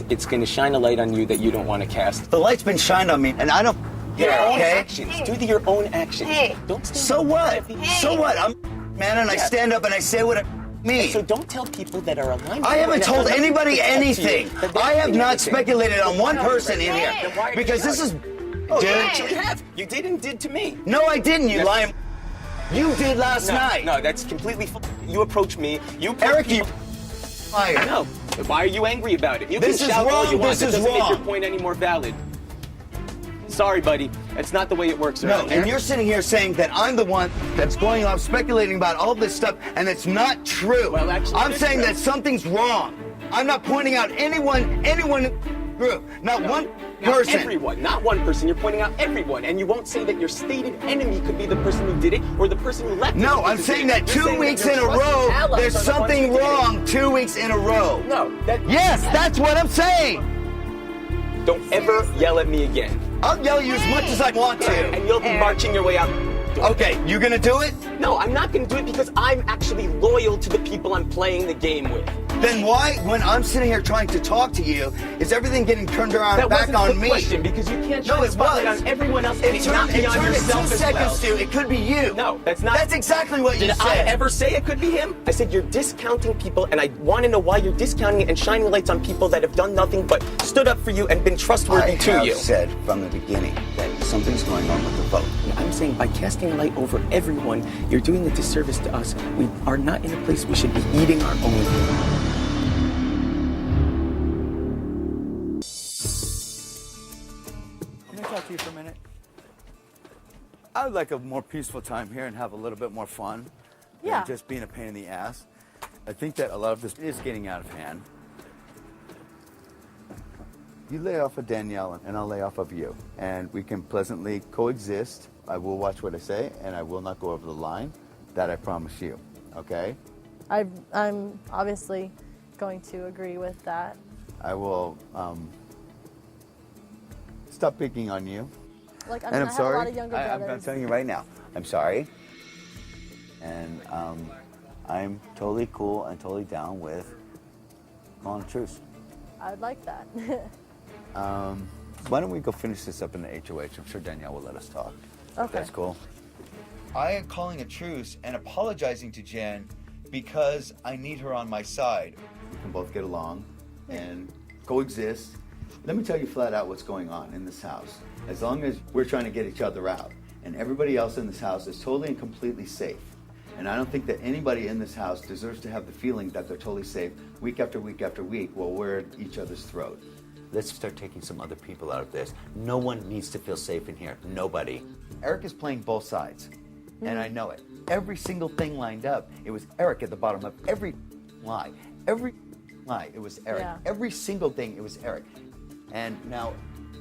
it's going to shine a light on you that you don't want to cast. The light's been shined on me, and I don't... Your own okay? actions. Do your own actions. Hey. Don't stand So what? So what? I'm man, and I stand up and I say what I mean. So don't tell people that are aligned. I haven't told anybody anything. I have not speculated on one person in here. Then why are Because you this is... Oh, Dude. you actually have. You did and did to me. No, I didn't, you lying... You did last night. No, that's completely... You approached me. You... Eric, you... Liar. No. Why are you angry about it? You This can is shout all wrong. you want. This It is doesn't make your wrong. point any more valid. Sorry, buddy. That's not the way it works No, around here. and you're sitting here saying that I'm the one that's going off speculating about all this stuff, and it's not true. Well, actually, I'm it is saying true. that something's wrong. I'm not pointing out anyone group, not one person. Not everyone, not one person. You're pointing out everyone, and you won't say that your stated enemy could be the person who did it or the person who left. No, I'm saying that 2 weeks in a row, there's something wrong 2 weeks in a row. No, Yes, that's what I'm saying. Don't ever yell at me again. I'll yell at you as much as I want to. And you'll be marching your way out. Okay, you gonna do it? No, I'm not gonna do it because I'm actually loyal to the people I'm playing the game with. Then why, when I'm sitting here trying to talk to you, is everything getting turned around That back wasn't on the me? question, because you can't No, shine it spotlight was. on everyone else It and not turned be on in yourself 2 as seconds, well. Stu. It could be you. No, that's not. That's exactly what you Did said. I ever say it could be him? I said you're discounting people, and I want to know why you're discounting it and shining lights on people that have done nothing but stood up for you and been trustworthy to you. I have said from the beginning that something's going on with the vote. I'm saying by casting a light over everyone, you're doing a disservice to us. We are not in a place we should be eating our own. Can I talk to you for a minute? I would like a more peaceful time here and have a little bit more fun Yeah. than just being a pain in the ass. I think that a lot of this is getting out of hand. You lay off of Danielle and I'll lay off of you. And we can pleasantly coexist. I will watch what I say and I will not go over the line. That I promise you, okay? I'm obviously going to agree with that. I will stop picking on you. Like, I And mean, I'm I have sorry. a lot of younger I'm brothers. telling you right now, I'm sorry. And I'm totally cool and totally down with calling a truce. I'd like that. Why don't we go finish this up in the HOH? I'm sure Danielle will let us talk. Okay. That's cool. I am calling a truce and apologizing to Jen because I need her on my side. We can both get along and coexist. Let me tell you flat out what's going on in this house. As long as we're trying to get each other out and everybody else in this house is totally and completely safe. And I don't think that anybody in this house deserves to have the feeling that they're totally safe week after week after week while we're at each other's throat. Let's start taking some other people out of this. No one needs to feel safe in here. Nobody. Eric is playing both sides, and I know it. Every single thing lined up, it was Eric at the bottom of every lie. Every lie, it was Eric. Yeah. Every single thing, it was Eric. And now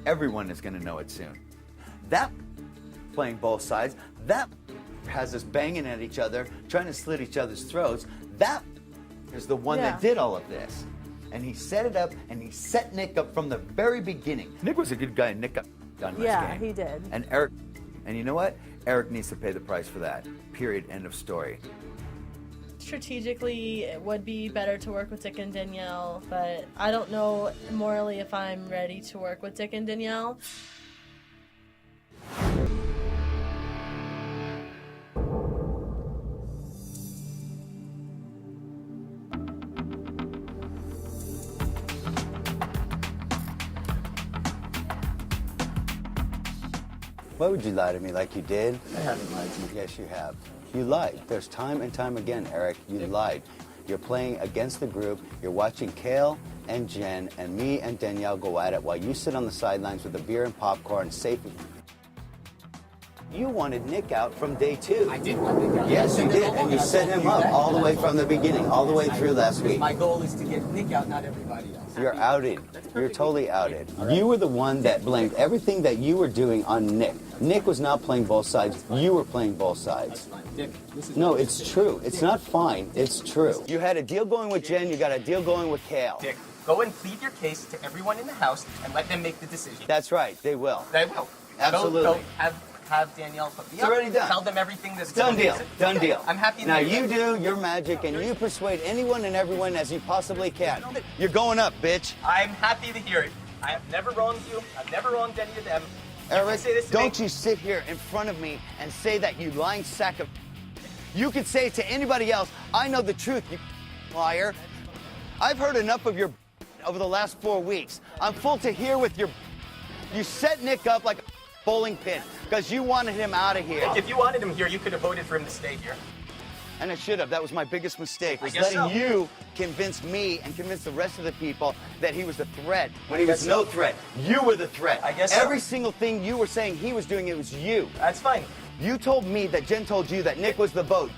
everyone is going to know it soon. That playing both sides, that has us banging at each other, trying to slit each other's throats. That is the one that did all of this. And he set it up, and he set Nick up from the very beginning. Nick was a good guy, and Nick got done this Yeah, game. he did. And Eric, and you know what? Eric needs to pay the price for that. Period. End of story. Strategically, it would be better to work with Dick and Danielle, but I don't know morally if I'm ready to work with Dick and Danielle. Why would you lie to me like you did? I haven't lied to you. Yes, you have. You lied. There's time and time again, Eric. You lied. You're playing against the group. You're watching Kale and Jen and me and Danielle go at it while you sit on the sidelines with a beer and popcorn, safe. You wanted Nick out from day 2. I did want Nick out. Yes, you did. And you set him up all the way from the beginning, all the way through last week. My goal is to get Nick out, not everybody else. You're outed. You're totally outed. You were the one that blamed everything that you were doing on Nick. Nick was not playing both sides. You were playing both sides. No, it's true. It's not fine. It's true. You had a deal going with Jen. You got a deal going with Kale. Dick, go and plead your case to everyone in the house and let them make the decision. That's right. They will. They will. Absolutely. Go have Danielle put me It's up. already done. Tell them everything that's Done deal. Done Okay, deal. I'm happy to Now hear you that. do your magic and you persuade anyone and everyone as you possibly can. You're going up, bitch. I'm happy to hear it. I have never wronged you. I've never wronged any of them. Eric, say this to don't me. you sit here in front of me and say that, you lying sack of... You could say it to anybody else. I know the truth, you liar. I've heard enough of your over the last 4 weeks. I'm full to here with your... You set Nick up like a bowling pin because you wanted him out of here. If you wanted him here, you could have voted for him to stay here. And I should have. That was my biggest mistake, was guess letting so. you convince me and convince the rest of the people that he was the threat when he I was guess no so. threat. You were the threat. I guess so. Every single thing you were saying he was doing, it was you. That's fine. You told me that Jen told you that Nick was the boat.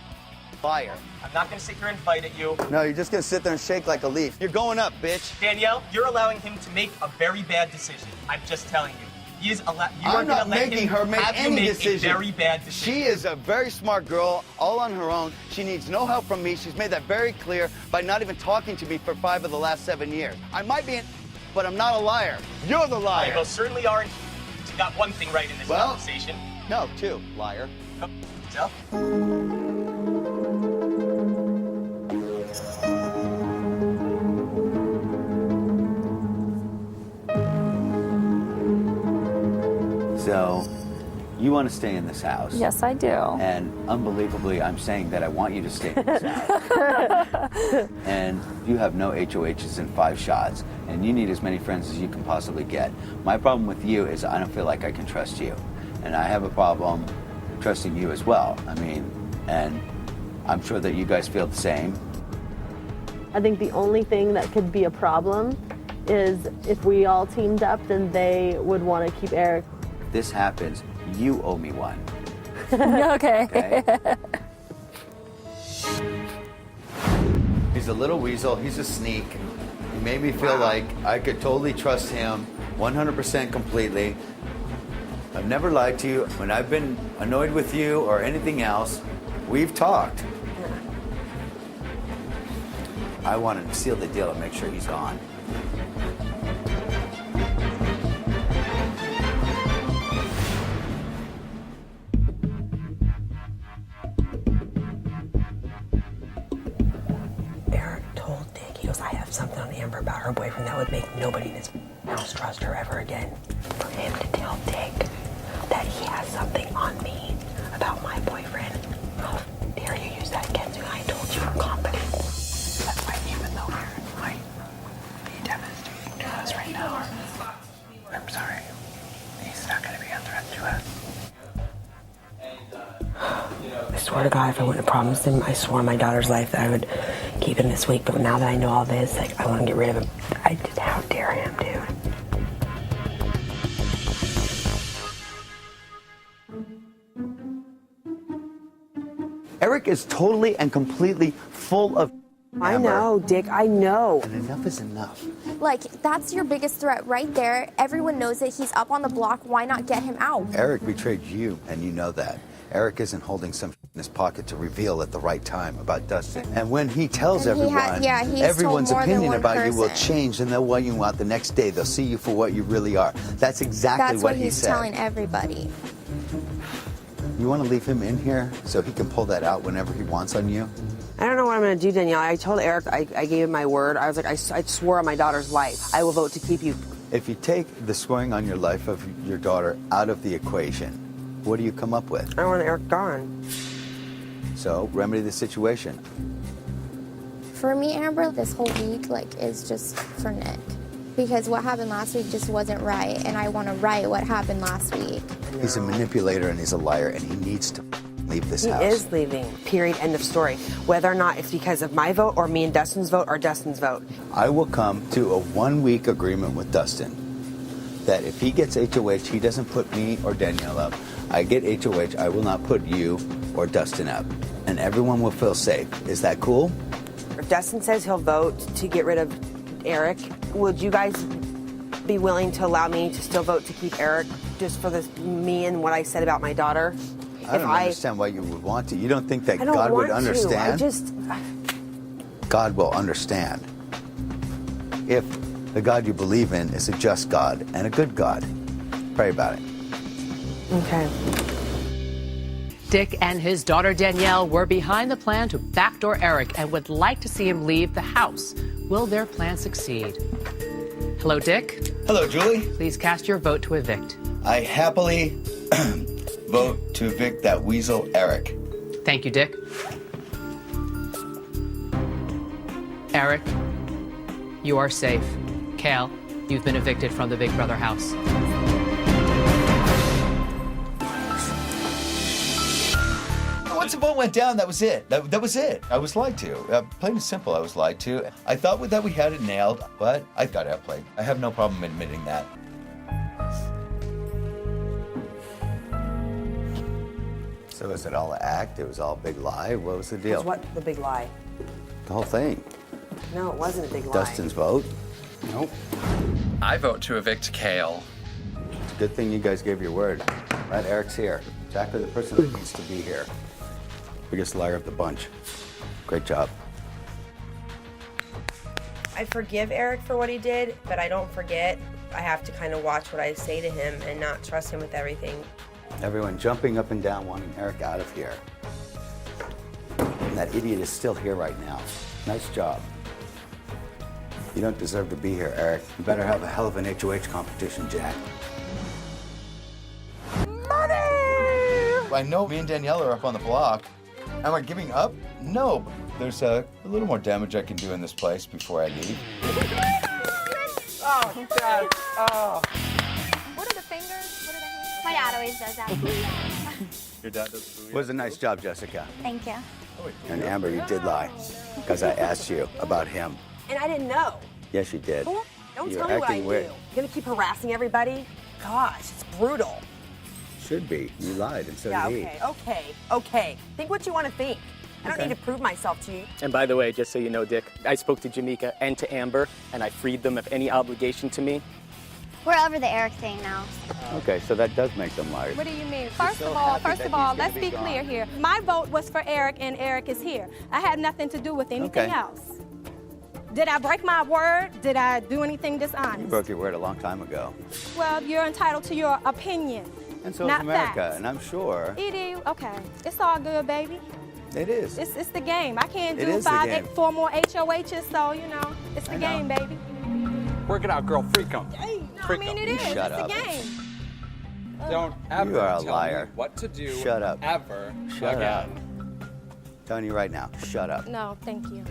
Liar. I'm not going to sit here and fight at you. No, you're just gonna sit there and shake like a leaf. You're going up, bitch. Danielle, you're allowing him to make a very bad decision. I'm just telling you. He is you are I'm not gonna let making him her make have you any make decision. a very bad decision. She is a very smart girl, all on her own. She needs no help from me. She's made that very clear by not even talking to me for 5 of the last 7 years. I might be but I'm not a liar. You're the liar. You most certainly aren't. You got one thing right in this conversation. No, 2, liar. So? So, you want to stay in this house. Yes, I do. And unbelievably, I'm saying that I want you to stay in this house. And you have no HOHs in 5 shots, and you need as many friends as you can possibly get. My problem with you is I don't feel like I can trust you. And I have a problem trusting you as well. I mean, and I'm sure that you guys feel the same. I think the only thing that could be a problem is if we all teamed up, then they would want to keep Eric. If this happens, you owe me one. Okay. He's a little weasel. He's a sneak. He made me feel like I could totally trust him 100% completely. I've never lied to you. When I've been annoyed with you or anything else, we've talked. I wanted to seal the deal and make sure he's gone. Eric told Dick, he goes, I have something on Amber about her boyfriend that would make nobody in this house trust her ever again. For him to tell Dick that he has something on me about my boyfriend, how dare you use that against me? I told you for confidence. That's why even though Aaron might be devastating to us right now, I'm sorry, he's not going to be a threat to us. I swear to God, if I wouldn't have promised him, I swore on my daughter's life that I would keep him this week. But now that I know all this, like, I want to get rid of him. How dare him, dude? Eric is totally and completely full of I know, Dick, I know. And enough is enough. Like, that's your biggest threat right there. Everyone knows that he's up on the block. Why not get him out? Eric betrayed you, and you know that. Eric isn't holding some in his pocket to reveal at the right time about Dustin. And when he tells And he everyone, he's everyone's told more than opinion one about you will person. change, and they'll want you out the next day. They'll see you for what you really are. That's exactly That's what what he he's said. telling everybody. You want to leave him in here so he can pull that out whenever he wants on you? I don't know what I'm going to do, Danielle. I told Eric, I gave him my word. I was like, I swore on my daughter's life. I will vote to keep you. If you take the swearing on your life of your daughter out of the equation, what do you come up with? I want Eric gone. So, remedy the situation. For me, Amber, this whole week, like, is just for Nick. Because what happened last week just wasn't right, and I want to right what happened last week. He's a manipulator and he's a liar, and he needs to leave this He house. is leaving. Period. End of story. Whether or not it's because of my vote or me and Dustin's vote or Dustin's vote. I will come to a 1-week agreement with Dustin that if he gets HOH, he doesn't put me or Danielle up. I get HOH, I will not put you or Dustin up. And everyone will feel safe. Is that cool? If Dustin says he'll vote to get rid of Eric, would you guys be willing to allow me to still vote to keep Eric just for me and what I said about my daughter? I don't understand why you would want to. You don't think that I don't God would want to. understand? God will understand if the God you believe in is a just God and a good God. Pray about it. Okay. Dick and his daughter Danielle were behind the plan to backdoor Eric and would like to see him leave the house. Will their plan succeed? Hello, Dick. Hello, Julie. Please cast your vote to evict. I happily vote to evict that weasel, Eric. Thank you, Dick. Eric, you are safe. Kale, you've been evicted from the Big Brother house. Once the vote went down, that was it. That was it. I was lied to. Plain and simple, I was lied to. I thought that we had it nailed, but I got outplayed. I have no problem admitting that. So was it all an act? It was all a big lie? What was the deal? What the big lie? The whole thing. No, it wasn't a big lie. Dustin's vote? Nope. I vote to evict Kale. It's a good thing you guys gave your word. Right, Eric's here. Exactly the person that needs to be here. Biggest liar of the bunch. Great job. I forgive Eric for what he did, but I don't forget. I have to kind of watch what I say to him and not trust him with everything. Everyone jumping up and down wanting Eric out of here. And that idiot is still here right now. Nice job. You don't deserve to be here, Eric. You better have a hell of an HOH competition, Jack. I know me and Danielle are up on the block. Am I giving up? No. There's a little more damage I can do in this place before I leave. Oh, Dad. Oh. What are the fingers? What are the hands? My dad always does that. Your dad does. Was a nice job, Jessica. Thank you. And Amber, you did lie. Because I asked you about him. And I didn't know. Yes, you did. Don't You're tell me what I acting do. weird. You're gonna keep harassing everybody? Gosh, it's brutal. Should be. You lied, and so Yeah, did he. okay. Think what you want to think. I don't need to prove myself to you. And by the way, just so you know, Dick, I spoke to Jamaica and to Amber, and I freed them of any obligation to me. We're over the Eric thing now. Okay, so that does make them liars. What do you mean? You're First so of all, happy that he's gonna let's be gone. clear here. My vote was for Eric, and Eric is here. I had nothing to do with anything Okay. else. Did I break my word? Did I do anything You dishonest? broke your word a long time ago. Well, you're entitled to your opinion, And so is not America, facts. and I'm sure Okay, it's all good, baby. it is. It's the game. I can't It do is the game. 4 more HOHs, so, you know, it's the game, baby. Work it out, girl. Freak 'em. No, I mean, it is. Shut it's up. the game. Don't ever You are a tell liar. me what to do. Shut up. Ever Shut again. up. Telling you right now, shut up. No, thank you.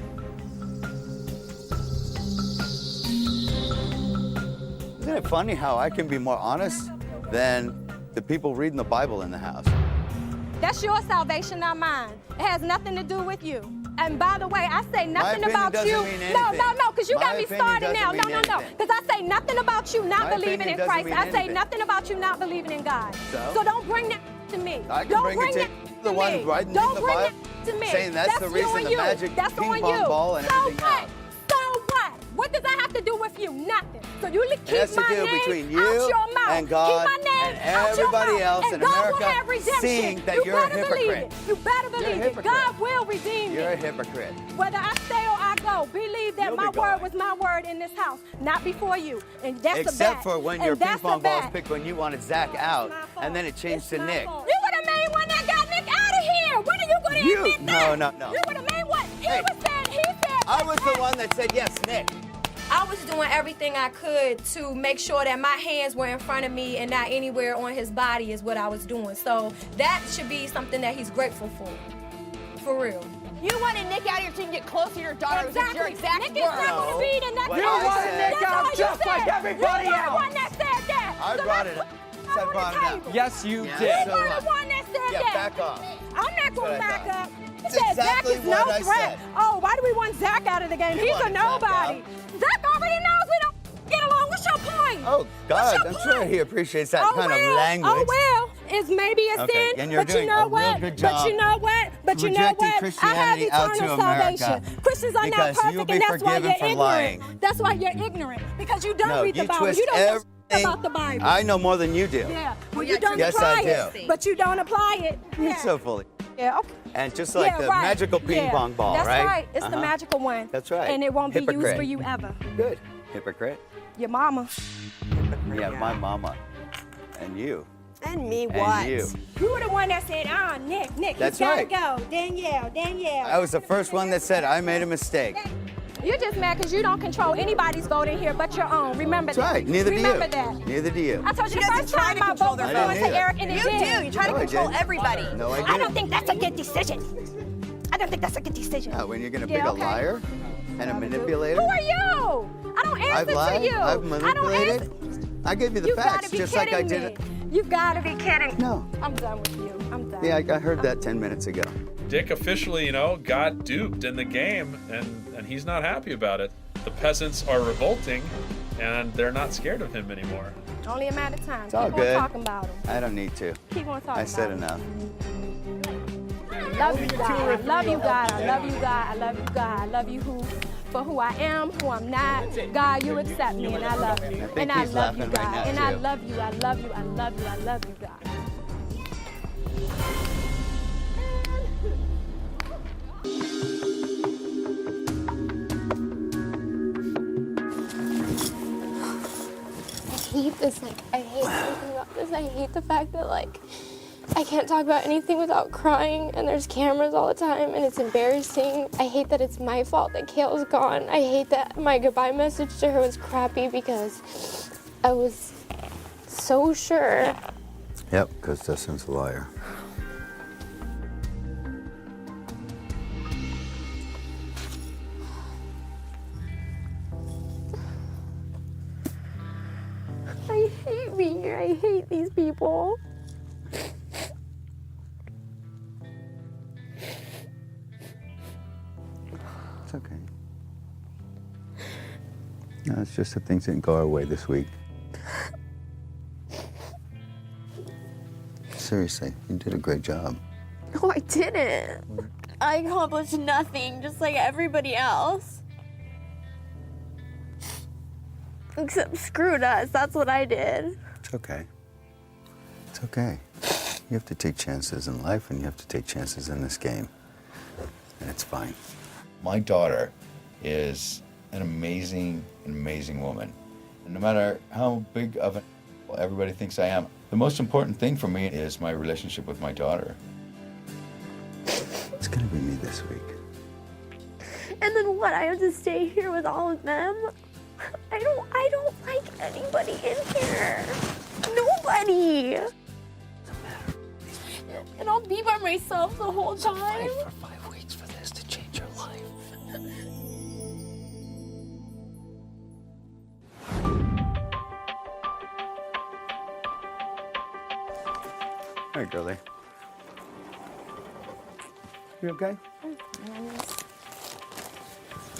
Isn't it funny how I can be more honest than the people reading the Bible in the house? That's your salvation, not mine. It has nothing to do with you. And by the way, I say nothing opinion about doesn't you. mean No, anything. because you My got me opinion started doesn't now. mean No. anything. Because I say nothing about you not My believing opinion in doesn't Christ. mean I say anything. nothing about you not believing in God. So? don't bring that to me. I can don't bring it to that the to one me. writing Don't in the bring Bible, that to me. saying that's the you reason and the you. magic That's ping on pong you. ball and so everything what? else. So what? What does that have to do with you? Nothing. So you keep It has to my do name between out you your mouth. and God keep my name and out your everybody mouth. else and in God will America have redemption. seeing that you you're a better believe hypocrite. it. You better believe You're a it. hypocrite. God will redeem You're a me. hypocrite. Whether I stay or I go, believe that You'll my be word going. was my word in this house, not before you. And that's a Except bet. for when And your ping that's pong a balls bet. picked when you wanted Zach out, and then it changed to Nick. You would have made one that got Nick out of here. When are you going to admit that? No. You would have made one. He said. I was the one that said yes, Nick. I was doing everything I could to make sure that my hands were in front of me and not anywhere on his body is what I was doing. So that should be something that he's grateful for. For real. You wanted Nick out here so you can get closer to your daughter. Exactly. Was your exact Nick is not word. going to be the next But You I wanted said- Nick That's out all you just said. like everybody You were the else. one that said that. I So brought let's it up. put I brought it on up. the table. Yes, you Yeah, did. You so were what? the one that said Yeah, that. back off. I'm not going to That's what I back thought. up. He That's said exactly Zach is what no I threat. said. Oh, why do we want Zach out of the game? You He's a wanted Zach nobody. Zach already knows we don't get along. What's your point? Oh, God, I'm sure he appreciates that kind of language. Oh, well, it's maybe a Okay, sin, and you're but you doing know a real what? good But you job. know what? But you know rejecting what? Christianity I have out to eternal America. salvation. Christians are not because you'll perfect, be and that's why forgiven you're for ignorant. lying. That's why you're ignorant, because you don't No, read the you Bible. twist You don't know everything. about the Bible. I know more than you do. Yeah, well, you don't Yes, apply I it, do. but you don't apply it. You're so fully. Yeah, okay. And just like Yeah, the right. magical ping Yeah, pong ball, that's right? right. It's the magical one. That's right. And it won't be used Hypocrite. for you ever. Good. Hypocrite. Your mama. Yeah, my mama. And you. And me, And what? you. You were the one that said, Nick, That's you gotta right. go. Danielle. I was the first one that said I made a mistake. You're just mad because you don't control anybody's vote in here but your own. Remember That's that. right. Neither do you. Remember that. Neither do you. I told you She the doesn't first try time to my control vote their was vote. going to either. Eric, and it You did. do. You try No, to I control didn't. everybody. No, I I don't didn't. think that's a good decision. I don't think that's a good decision. No, when you're going to Yeah, be okay. a liar and a manipulator. Who are you? I don't answer I've lied. to you. I've I don't manipulated. answer. I gave you the You facts, gotta be just like I kidding did. me. You gotta be kidding. No. I'm done with you. I'm done. Yeah, I heard that 10 minutes ago. Dick officially, got duped in the game, and he's not happy about it. The peasants are revolting, and they're not scared of him anymore. Only a matter of time. It's all Keep good. on talking about him. I don't need to. Keep on talking I said about enough. Love you, God. I love you, God. I love you, God. I love you, God. I love you for who I am, who I'm not. God, you accept me, and I love you. I think And I he's love you, laughing God. right now, And I too. love you. I love you. I love you. I love you, God. I hate this. I hate everything about this. I hate the fact that, I can't talk about anything without crying, and there's cameras all the time, and it's embarrassing. I hate that it's my fault that Kale's gone. I hate that my goodbye message to her was crappy because I was so sure. Yep, because Dustin's a liar. I hate being here. I hate these people. It's okay. No, it's just that things didn't go our way this week. Seriously, you did a great job. No, I didn't. I accomplished nothing, just like everybody else. Except screwed us. That's what I did. It's okay. It's okay. You have to take chances in life, and you have to take chances in this game. And it's fine. My daughter is an amazing woman. And no matter how big of an everybody thinks I am, the most important thing for me is my relationship with my daughter. It's gonna be me this week. And then what? I have to stay here with all of them? I don't like anybody in here. Nobody. And I'll be by myself the whole time. For 5 weeks for this to change your life. Hey, girlie. You okay?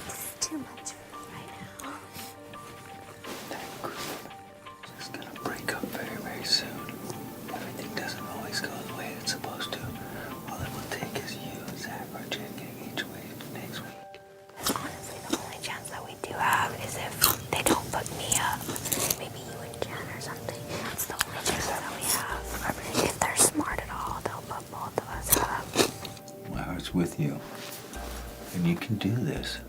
It's too much for me right now. It's gonna break up very, very soon. Everything doesn't always go the way it's supposed to. All it will take is you, Zach, or Jen getting each way next week. Honestly, the only chance that we do have is if they don't fuck me up. Maybe you and Jen or something. That's the only chance that we have. If they're smart at all, they'll fuck both of us up. My heart's with you. And you can do this.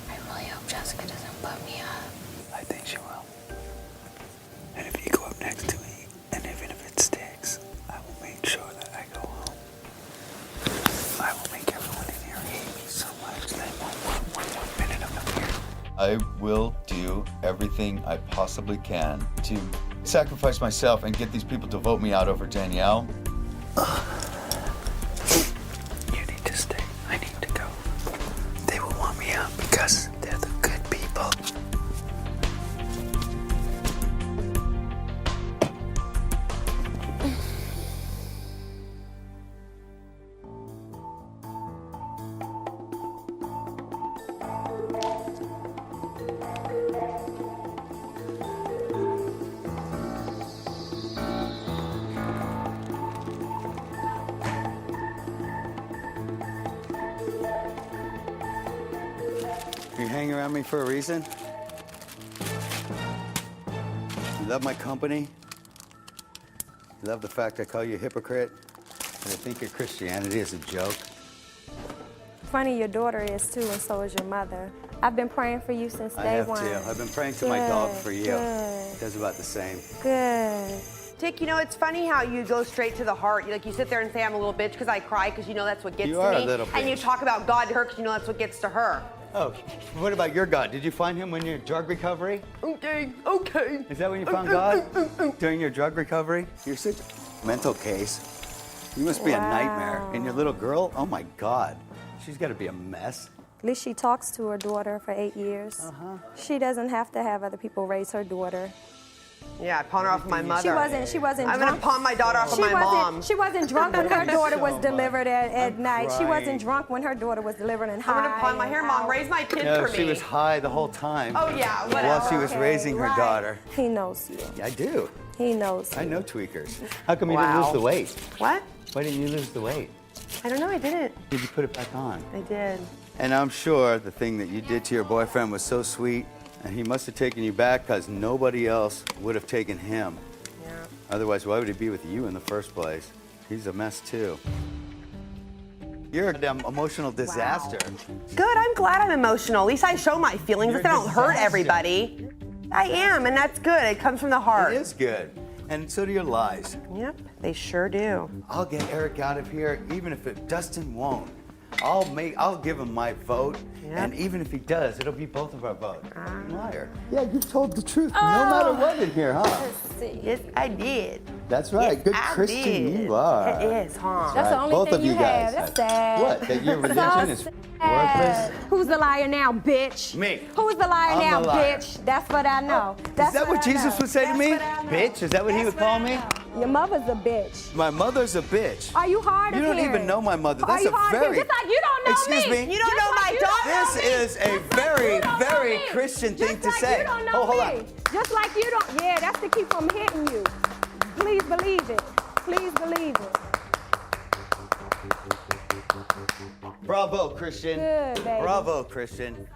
I really hope Jessica doesn't fuck me up. I think she will. And if you go up next to me, and even if it sticks, I will make sure that I go home. I will make everyone in here hate me so much they won't want one more minute of them here. I will do everything I possibly can to sacrifice myself and get these people to vote me out over Danielle. You need to stay. I need to go. They will want me out because they're the good people. around me for a reason? You love my company? You love the fact I call you a hypocrite? And I think your Christianity is a joke? Funny your daughter is too, and so is your mother. I've been praying for you since I day have one. too. I've been praying to my dog for you. Good. Does about the same. Good. Dick, you know, it's funny how you go straight to the heart. You sit there and say, I'm a little bitch because I cry because you know that's what gets You to are me. a little And you bitch. talk about God to her because you know that's what gets to her. Oh, what about your God? Did you find him when you're in drug recovery? Okay. Is that when you found God? During your drug recovery? You're such a mental case. You must be a nightmare. And your little girl? Oh my God. She's got to be a mess. At least she talks to her daughter for 8 years. She doesn't have to have other people raise her daughter. Yeah, I pawned her off of my mother. She wasn't I'm drunk. gonna pawn my daughter off of my mom. She wasn't drunk when her daughter was delivered at night. She crying. wasn't drunk when her daughter was delivered and high. I'm gonna pawn my hair, Mom. Raise my kid No, for me. she was high the whole time. Oh, yeah, whatever. While she was raising her daughter. He knows you. Yeah, I do. He knows you. I know tweakers. How come you didn't lose the weight? What? Why didn't you lose the weight? I don't know, I didn't. Did you put it back on? I did. And I'm sure the thing that you did to your boyfriend was so sweet, and he must have taken you back because nobody else would have taken him. Yeah. Otherwise, why would he be with you in the first place? He's a mess too. You're a damn emotional disaster. Good, I'm glad I'm emotional. At least I show my feelings. You're At least I don't hurt disaster. everybody. I am, and that's good. It comes from the heart. It is good. And so do your lies. Yep, they sure do. I'll get Eric out of here, even if Dustin won't. I'll give him my vote, and even if he does, it'll be both of our votes. Liar. Yeah, you told the truth, no matter what in here, huh? Yes, I did. That's right. Yes, Good I Christian did. you are. It is, huh? That's the right. only Both thing of you have. guys That's sad. What? That your religion So is sad. worthless? Who's the liar now, bitch? Me. Who's the liar I'm now, the liar. bitch? That's what I know. That's Is that what I Jesus know. would say to That's me? what I know. Bitch? Is that what he would call me? Your mother's a bitch. My mother's a bitch. Are you hard You of don't hearing? even know my mother. Are That's you a hard of very. hearing? Just like you don't know Excuse me. You don't know my daughter. This is a very, very Christian thing to say. You don't know Oh, hold me. on. Just like you don't. Yeah, that's to keep from hitting you. Please believe it. Please believe it. Bravo, Christian. Good, baby. Bravo, Christian.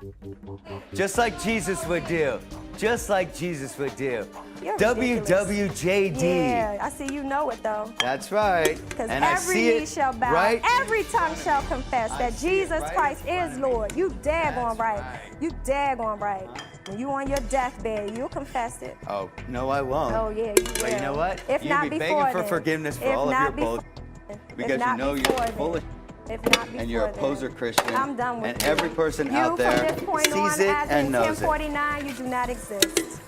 Just like Jesus would do. Just like Jesus would do. You're ridiculous. WWJD. Yeah, I see you know it though. That's right. Because And I every see knee it shall bow, right. every tongue shall confess that Jesus Christ is Lord. You daggone right. You daggone right. When you on your deathbed, you'll confess it. Oh, no, I won't. Oh yeah, you will. But you know what? If You'll not be before begging for then. forgiveness for If all of not your before- bullshit. if Because you not know before you're full then. of If not before and you're a then. poser Christian. I'm done with And you. every person you, out there from this point sees on, it as and in knows it. 1049, you do not exist.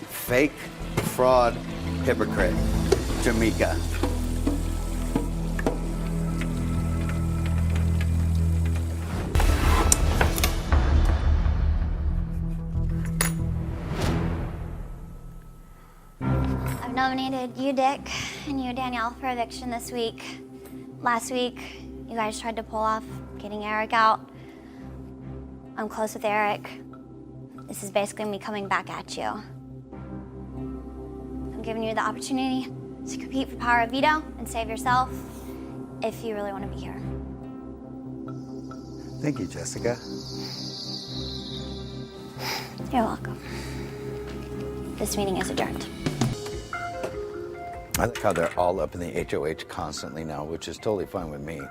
Fake, fraud, hypocrite. Jamaica. I've nominated you, Dick, and you, Danielle, for eviction this week. Last week, you guys tried to pull off getting Eric out. I'm close with Eric. This is basically me coming back at you. I'm giving you the opportunity to compete for power of veto and save yourself if you really want to be here. Thank you, Jessica. You're welcome. This meeting is adjourned. I like how they're all up in the HOH constantly now, which is totally fine with me.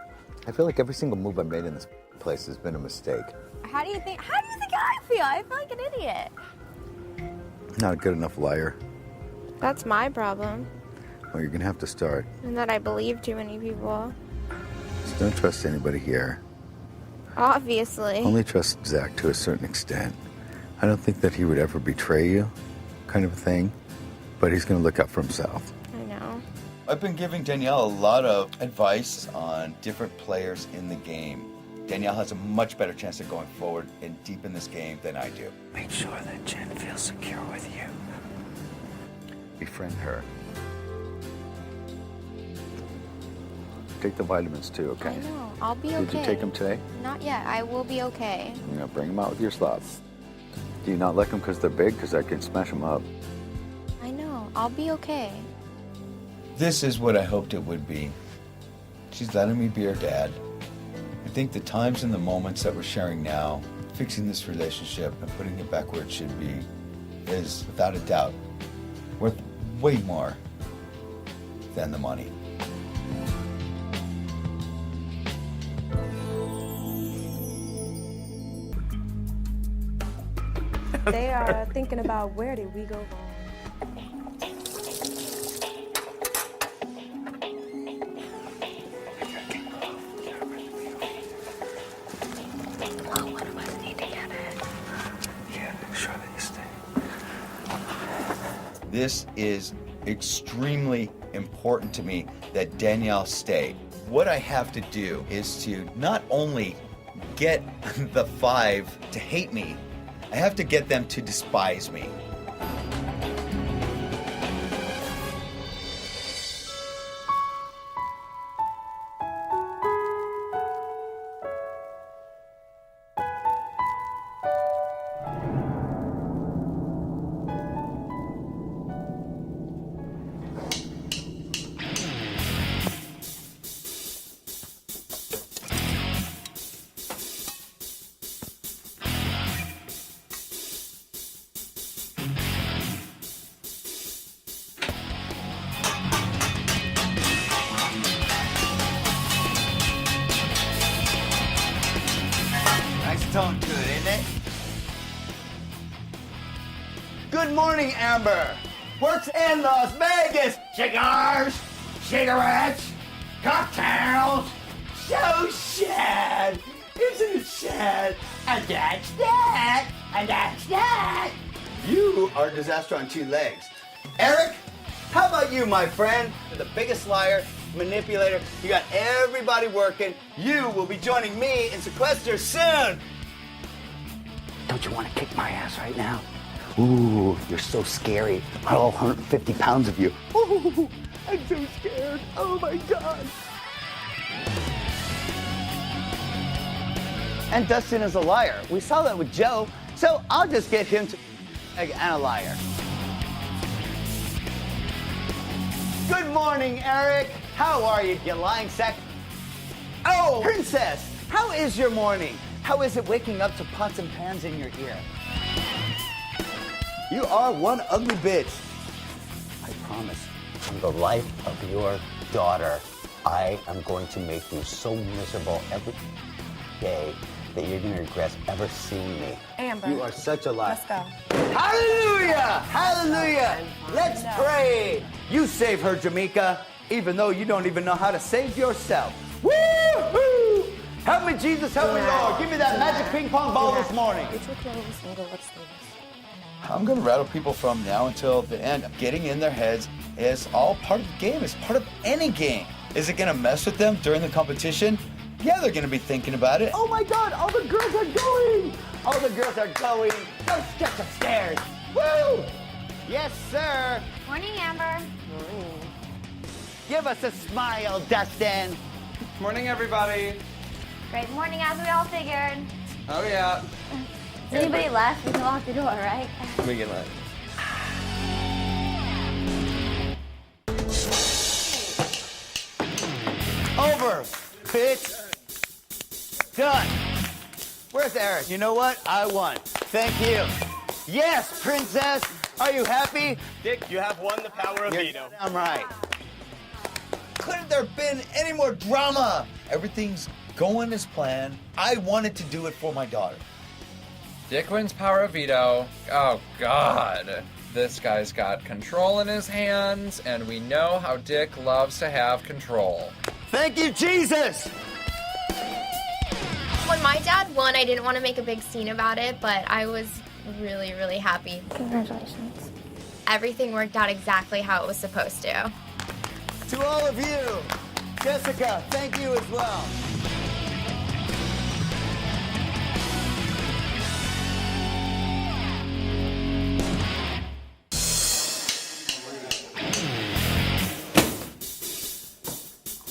I feel like every single move I've made in this place has been a mistake. How do you think I feel? I feel like an idiot. Not a good enough liar. That's my problem. Well, you're gonna have to start. And that I believe too many people. Just don't trust anybody here. Obviously. Only trust Zach to a certain extent. I don't think that he would ever betray you, kind of a thing, but he's gonna look out for himself. I know. I've been giving Danielle a lot of advice on different players in the game. Danielle has a much better chance of going forward and deep in this game than I do. Make sure that Jen feels secure with you. Befriend her. Take the vitamins too, okay? I know. I'll be Did okay. you take them today? Not yet. I will be okay. You know, bring them out with your slots. Do you not like them because they're big? Because I can smash them up. I know. I'll be okay. This is what I hoped it would be. She's letting me be her dad. I think the times and the moments that we're sharing now fixing this relationship and putting it back where it should be is, without a doubt, worth way more than the money. They are thinking about where did we go wrong. Well, one of us need to get it. Yeah, sure that you stay. This is extremely important to me that Danielle stay. What I have to do is to not only get the 5 to hate me, I have to get them to despise me. Nice tone to it, isn't it? Good morning, Amber. Works in Las Vegas. Cigars, cigarettes, cocktails. So sad. Isn't it sad? And that's that. And that's that. You are a disaster on 2 legs. Eric, how about you, my friend? You're the biggest liar, manipulator. You got everybody working. You will be joining me in sequester soon. Don't you want to kick my ass right now? Ooh, you're so scary. All 150 pounds of you. Ooh, I'm so scared. Oh my God. And Dustin is a liar. We saw that with Joe, so I'll just get him to and a liar. Good morning, Eric. How are you, you lying sack? Oh, Princess, how is your morning? How is it waking up to pots and pans in your ear? You are one ugly bitch. I promise, from the life of your daughter, I am going to make you so miserable every day that you're going to regret ever seeing me. Amber. You are such a liar. Let's go. Hallelujah! Hallelujah! Let's pray. You save her, Jamaica, even though you don't even know how to save yourself. Woo-hoo! Help me, Jesus, help me, Lord. Give me that magic ping pong ball this morning. Get your clothes and go upstairs. I'm going to rattle people from now until the end. Getting in their heads is all part of the game. It's part of any game. Is it going to mess with them during the competition? Yeah, they're going to be thinking about it. Oh my God, all the girls are going. All the girls are going. Go steps upstairs. Woo! Yes, sir. Morning, Amber. Give us a smile, Dustin. Morning, everybody. Great morning, as we all figured. Oh, yeah. Is anybody left? We can lock the door, right? We can let. Over, bitch. Done. Where's Eric? You know what? I won. Thank you. Yes, princess. Are you happy? Dick, you have won the power of veto. I'm right. Couldn't there have been any more drama? Everything's going as planned. I wanted to do it for my daughter. Dick wins power of veto. Oh, God. This guy's got control in his hands, and we know how Dick loves to have control. Thank you, Jesus! When my dad won, I didn't want to make a big scene about it, but I was really, really happy. Congratulations. Everything worked out exactly how it was supposed to. To all of you, Jessica, thank you as well.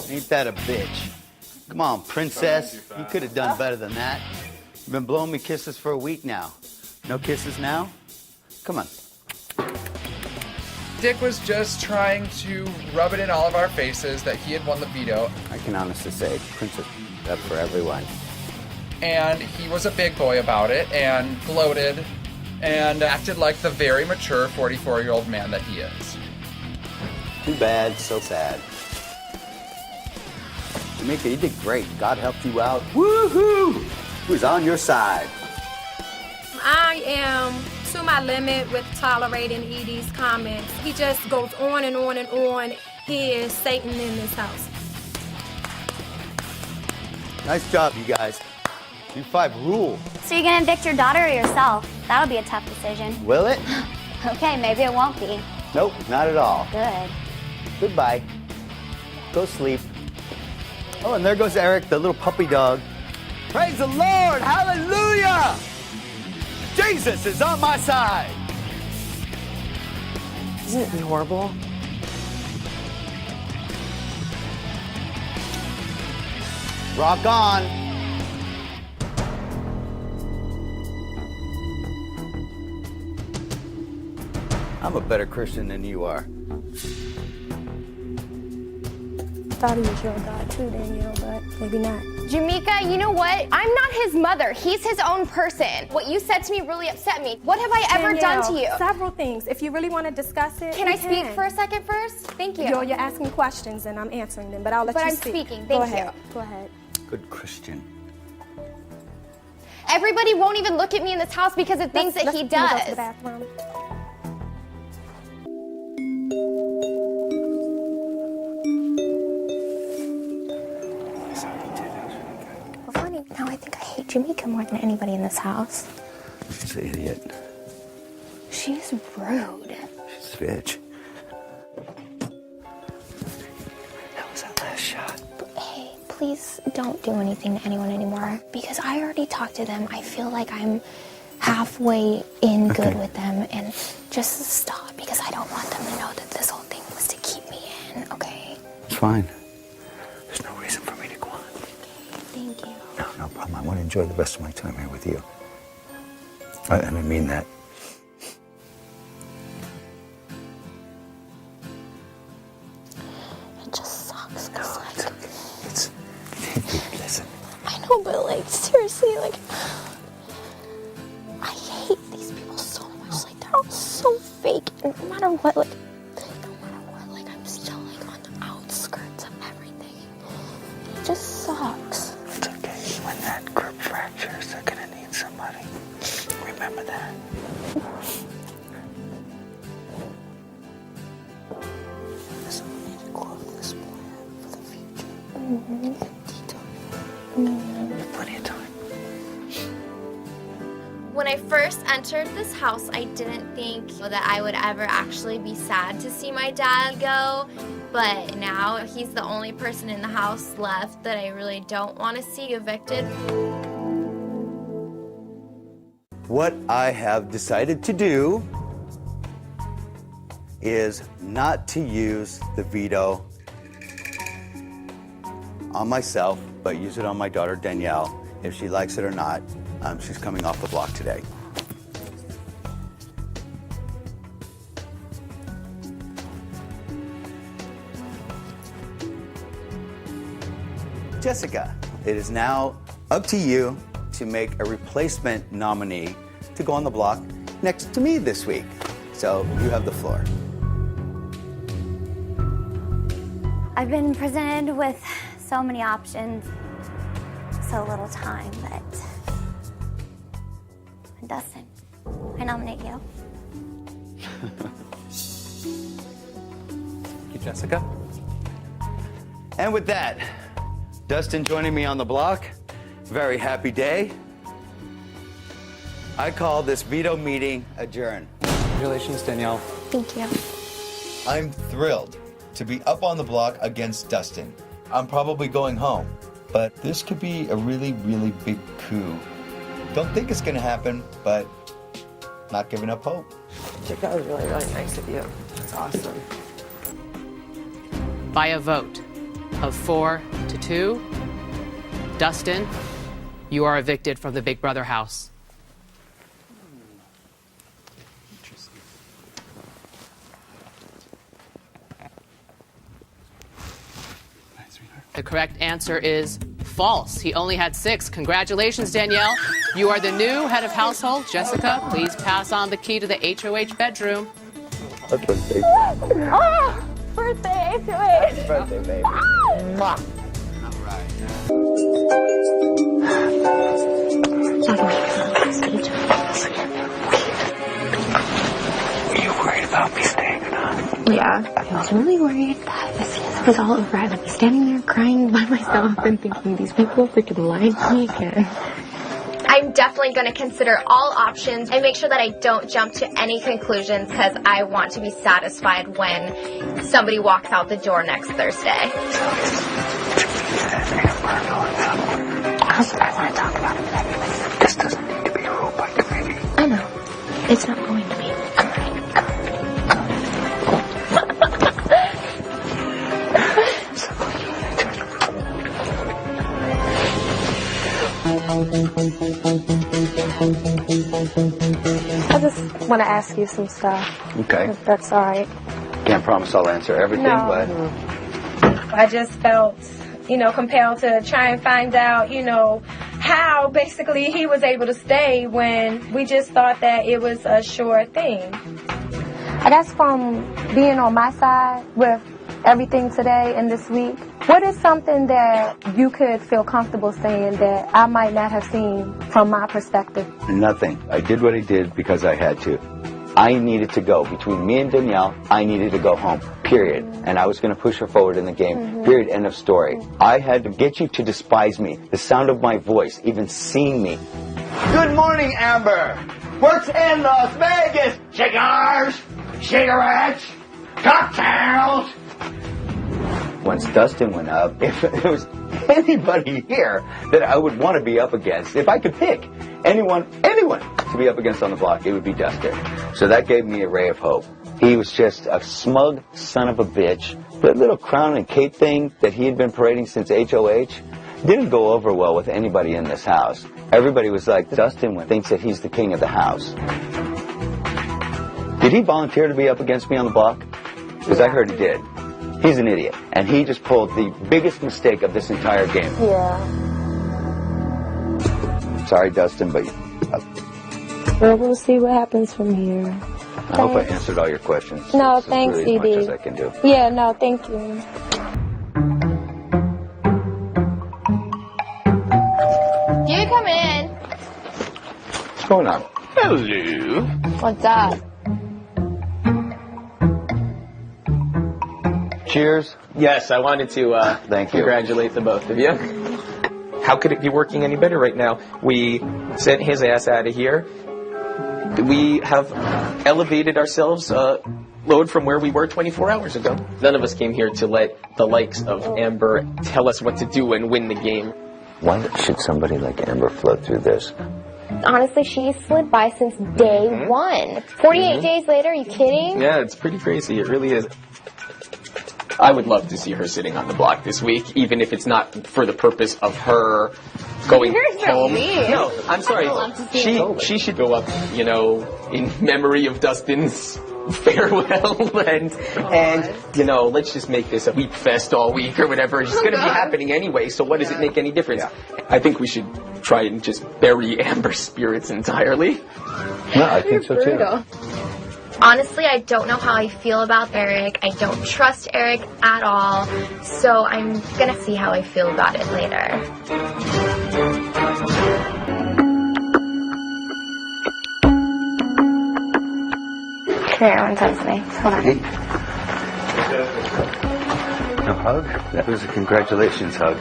Ain't that a bitch? Come on, princess. You could have done better than that. You've been blowing me kisses for a week now. No kisses now? Come on. Dick was just trying to rub it in all of our faces that he had won the veto. I can honestly say, Princess, that's for everyone. And he was a big boy about it and gloated and acted like the very mature 44-year-old man that he is. Too bad, so sad. Jamaica, you did great. God helped you out. Woohoo! Who's on your side? I am to my limit with tolerating Edie's comments. He just goes on and on and on. He is Satan in this house. Nice job, you guys. You 5 rule. So you're gonna evict your daughter or yourself? That'll be a tough decision. Will it? Okay, maybe it won't be. Nope, not at all. Good. Goodbye. Go sleep. Oh, and there goes Eric, the little puppy dog. Praise the Lord! Hallelujah! Jesus is on my side! Isn't it horrible? Rock on! I'm a better Christian than you are. Thought he was your God too, Danielle, but maybe not. Jamaica, you know what? I'm not his mother. He's his own person. What you said to me really upset me. What have I ever done to you? Several things. If you really want to discuss it, Can I speak for a second first? Thank you. You're asking questions and I'm answering them, but I'll let But you I'm speak. speaking. Go Thank ahead. you. Go ahead. Good Christian. Everybody won't even look at me in this house because of things that he Can we go to the does. bathroom? Well, funny, now I think I hate Jamaica more than anybody in this house. She's an idiot. She's rude. She's a bitch. That was that last shot. Hey, please don't do anything to anyone anymore because I already talked to them. I feel like I'm halfway in good with them, and just stop because I don't want them to know that this whole thing was to keep me in, okay? It's fine. There's no reason for me to go on. Thank you. No problem. I want to enjoy the rest of my time here with you. And I mean that. It just sucks. Listen. I know, but like seriously, like I hate these people so much. Like they're all so fake, and no matter what, like I'm still like on the outskirts of everything. It just sucks. It's okay. When that group fractures, they're gonna need somebody. Remember that. Listen, we need to grow up this plan for the future. Plenty of time. When I first entered this house, I didn't think that I would ever actually be sad to see my dad go. But now he's the only person in the house left that I really don't want to see evicted. What I have decided to do is not to use the veto on myself, but use it on my daughter Danielle. If she likes it or not, she's coming off the block today. Jessica, it is now up to you to make a replacement nominee to go on the block next to me this week. So you have the floor. I've been presented with so many options, so little time, but Dustin, I nominate you. Thank you, Jessica. And with that, Dustin joining me on the block. Very happy day. I call this veto meeting adjourned. Congratulations, Danielle. Thank you. I'm thrilled to be up on the block against Dustin. I'm probably going home, but this could be a really, really big coup. Don't think it's gonna happen, but not giving up hope. Chick, that was really, really nice of you. That's awesome. By a vote of 4-2, Dustin, you are evicted from the Big Brother house. The correct answer is false. He only had 6. Congratulations, Danielle. You are the new head of household. Jessica, please pass on the key to the HOH bedroom. Happy birthday. Oh, birthday, Happy birthday, baby. Mwah. Are you worried about me staying or not? Yeah, I was really worried that as soon as it was all over, I would be standing there crying by myself and thinking these people freaking lied to me again. I'm definitely going to consider all options and make sure that I don't jump to any conclusions because I want to be satisfied when somebody walks out the door next Thursday. Also, I want to talk about it with everybody. This doesn't need to be ruled by committee. I know. It's not going to be. I just want to ask you some stuff. Okay. If that's all right. Can't promise I'll answer everything, No. but I just felt, compelled to try and find out, how basically he was able to stay when we just thought that it was a sure thing. I guess from being on my side with everything today and this week, what is something that you could feel comfortable saying that I might not have seen from my perspective? nothing. I did what I did because I had to. I needed to go. Between me and Danielle, I needed to go home, period. And I was going to push her forward in the game, period, end of story. I had to get you to despise me, the sound of my voice, even seeing me. Good morning, Amber. Works in Las Vegas. Cigars, cigarettes, cocktails. Once Dustin went up, if there was anybody here that I would want to be up against, if I could pick anyone to be up against on the block, it would be Dustin. So that gave me a ray of hope. He was just a smug son of a bitch. That little crown and cape thing that he had been parading since HOH didn't go over well with anybody in this house. Everybody was like, Dustin thinks that he's the king of the house. Did he volunteer to be up against me on the block? Because I heard he did. He's an idiot. And he just pulled the biggest mistake of this entire game. Yeah. Sorry, Dustin, but Well, we'll see what happens from here. I hope I answered all your questions. No, This is thanks, really as much Edie. as I can do. Yeah, no, thank you. You can come in. What's going on? Hello. What's up? Cheers. Yes, I wanted to Thank you. congratulate the both of you. How could it be working any better right now? We sent his ass out of here. We have elevated ourselves a load from where we were 24 hours ago. None of us came here to let the likes of Amber tell us what to do and win the game. Why should somebody like Amber float through this? Honestly, she slid by since day one. 48 days later, are you kidding? Yeah, it's pretty crazy. It really is. I would love to see her sitting on the block this week, even if it's not for the purpose of her going You're so home. mean. No, I'm sorry. I'd love to see it. She should go up, in memory of Dustin's farewell and let's just make this a weep fest all week or whatever. It's going to be happening anyway, so what does it make any difference? I think we should try and just bury Amber's spirits entirely. No, I think so too. Honestly, I don't know how I feel about Eric. I don't trust Eric at all. So I'm gonna see how I feel about it later. Here, I want to talk to me. Hold on. No hug? That was a congratulations hug.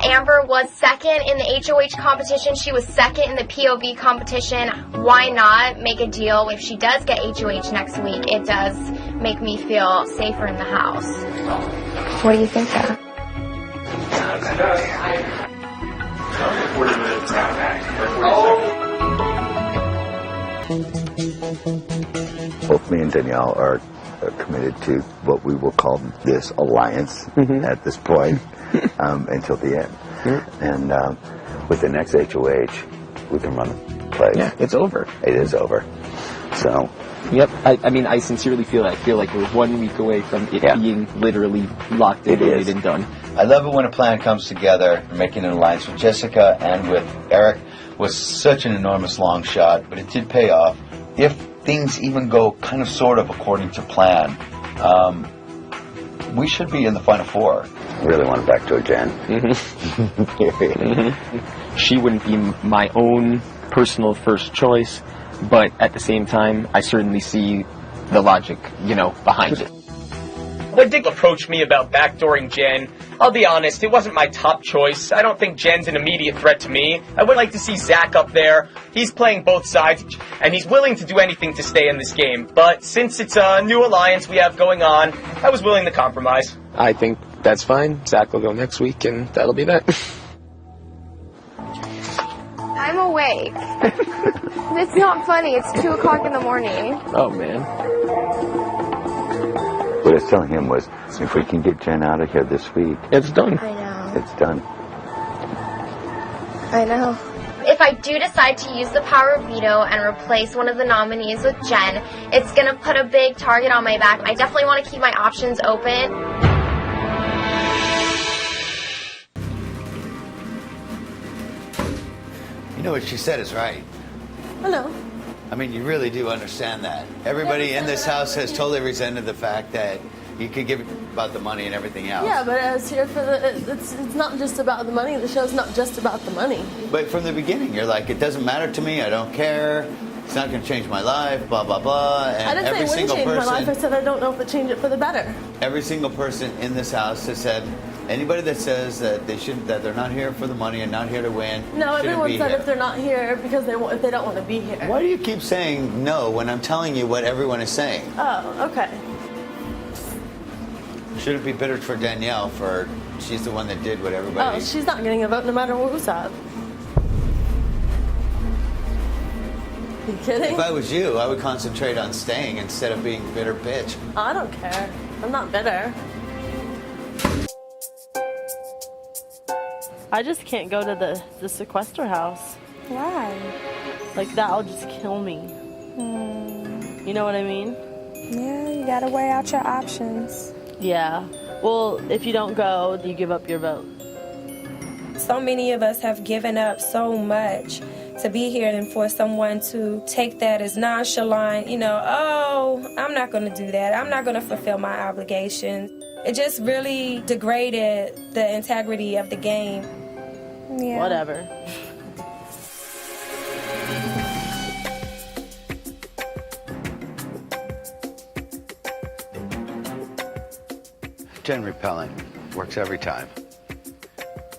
Amber was second in the HOH competition. She was second in the POV competition. Why not make a deal? If she does get HOH next week, it does make me feel safer in the house. What do you think, though? Both me and Danielle are committed to what we will call this alliance at this point until the end. And with the next HOH, we can run place. Yeah, it's over. It is over. So. Yep. I mean, I sincerely feel that. I feel like we're 1 week away from it being literally locked in and done. I love it when a plan comes together. Making an alliance with Jessica and with Eric was such an enormous long shot, but it did pay off. If things even go kind of sort of according to plan, we should be in the Final Four. I really want to backdoor Jen. She wouldn't be my own personal first choice, but at the same time, I certainly see the logic, behind it. When Dick approached me about backdooring Jen, I'll be honest, it wasn't my top choice. I don't think Jen's an immediate threat to me. I would like to see Zach up there. He's playing both sides, and he's willing to do anything to stay in this game. But since it's a new alliance we have going on, I was willing to compromise. I think that's fine. Zach will go next week, and that'll be that. I'm awake. It's not funny. It's 2 o'clock in the morning. Oh, man. What I was telling him was, if we can get Jen out of here this week, it's done. I know. It's done. I know. If I do decide to use the power of veto and replace one of the nominees with Jen, it's going to put a big target on my back. I definitely want to keep my options open. You know what she said is right. Hello. I mean, you really do understand that. Everybody in this house has totally resented the fact that you could give about the money and everything else. Yeah, but I was here for it's not just about the money. The show's not just about the money. But from the beginning, you're like, it doesn't matter to me. I don't care. It's not going to change my life. Blah blah blah. And I didn't say it wouldn't change my life. I said I don't know if it changed it for the better. Every single person in this house has said, anybody that says that that they're not here for the money and not here to win. No, shouldn't everyone be said here. if they're not here because if they don't want to be here. Why do you keep saying no when I'm telling you what everyone is saying? Oh, okay. Shouldn't be bitter for Danielle for she's the one that did what everybody. Oh, she's not getting a vote no matter who's up. You kidding? If I was you, I would concentrate on staying instead of being bitter bitch. Oh, I don't care. I'm not bitter. I just can't go to the sequester house. Why? Like, that'll just kill me. You know what I mean? Yeah, you gotta weigh out your options. Yeah. Well, if you don't go, do you give up your vote? So many of us have given up so much to be here, and for someone to take that as nonchalant, oh, I'm not going to do that. I'm not going to fulfill my obligations. It just really degraded the integrity of the game. Yeah. Whatever. Jen repellent works every time.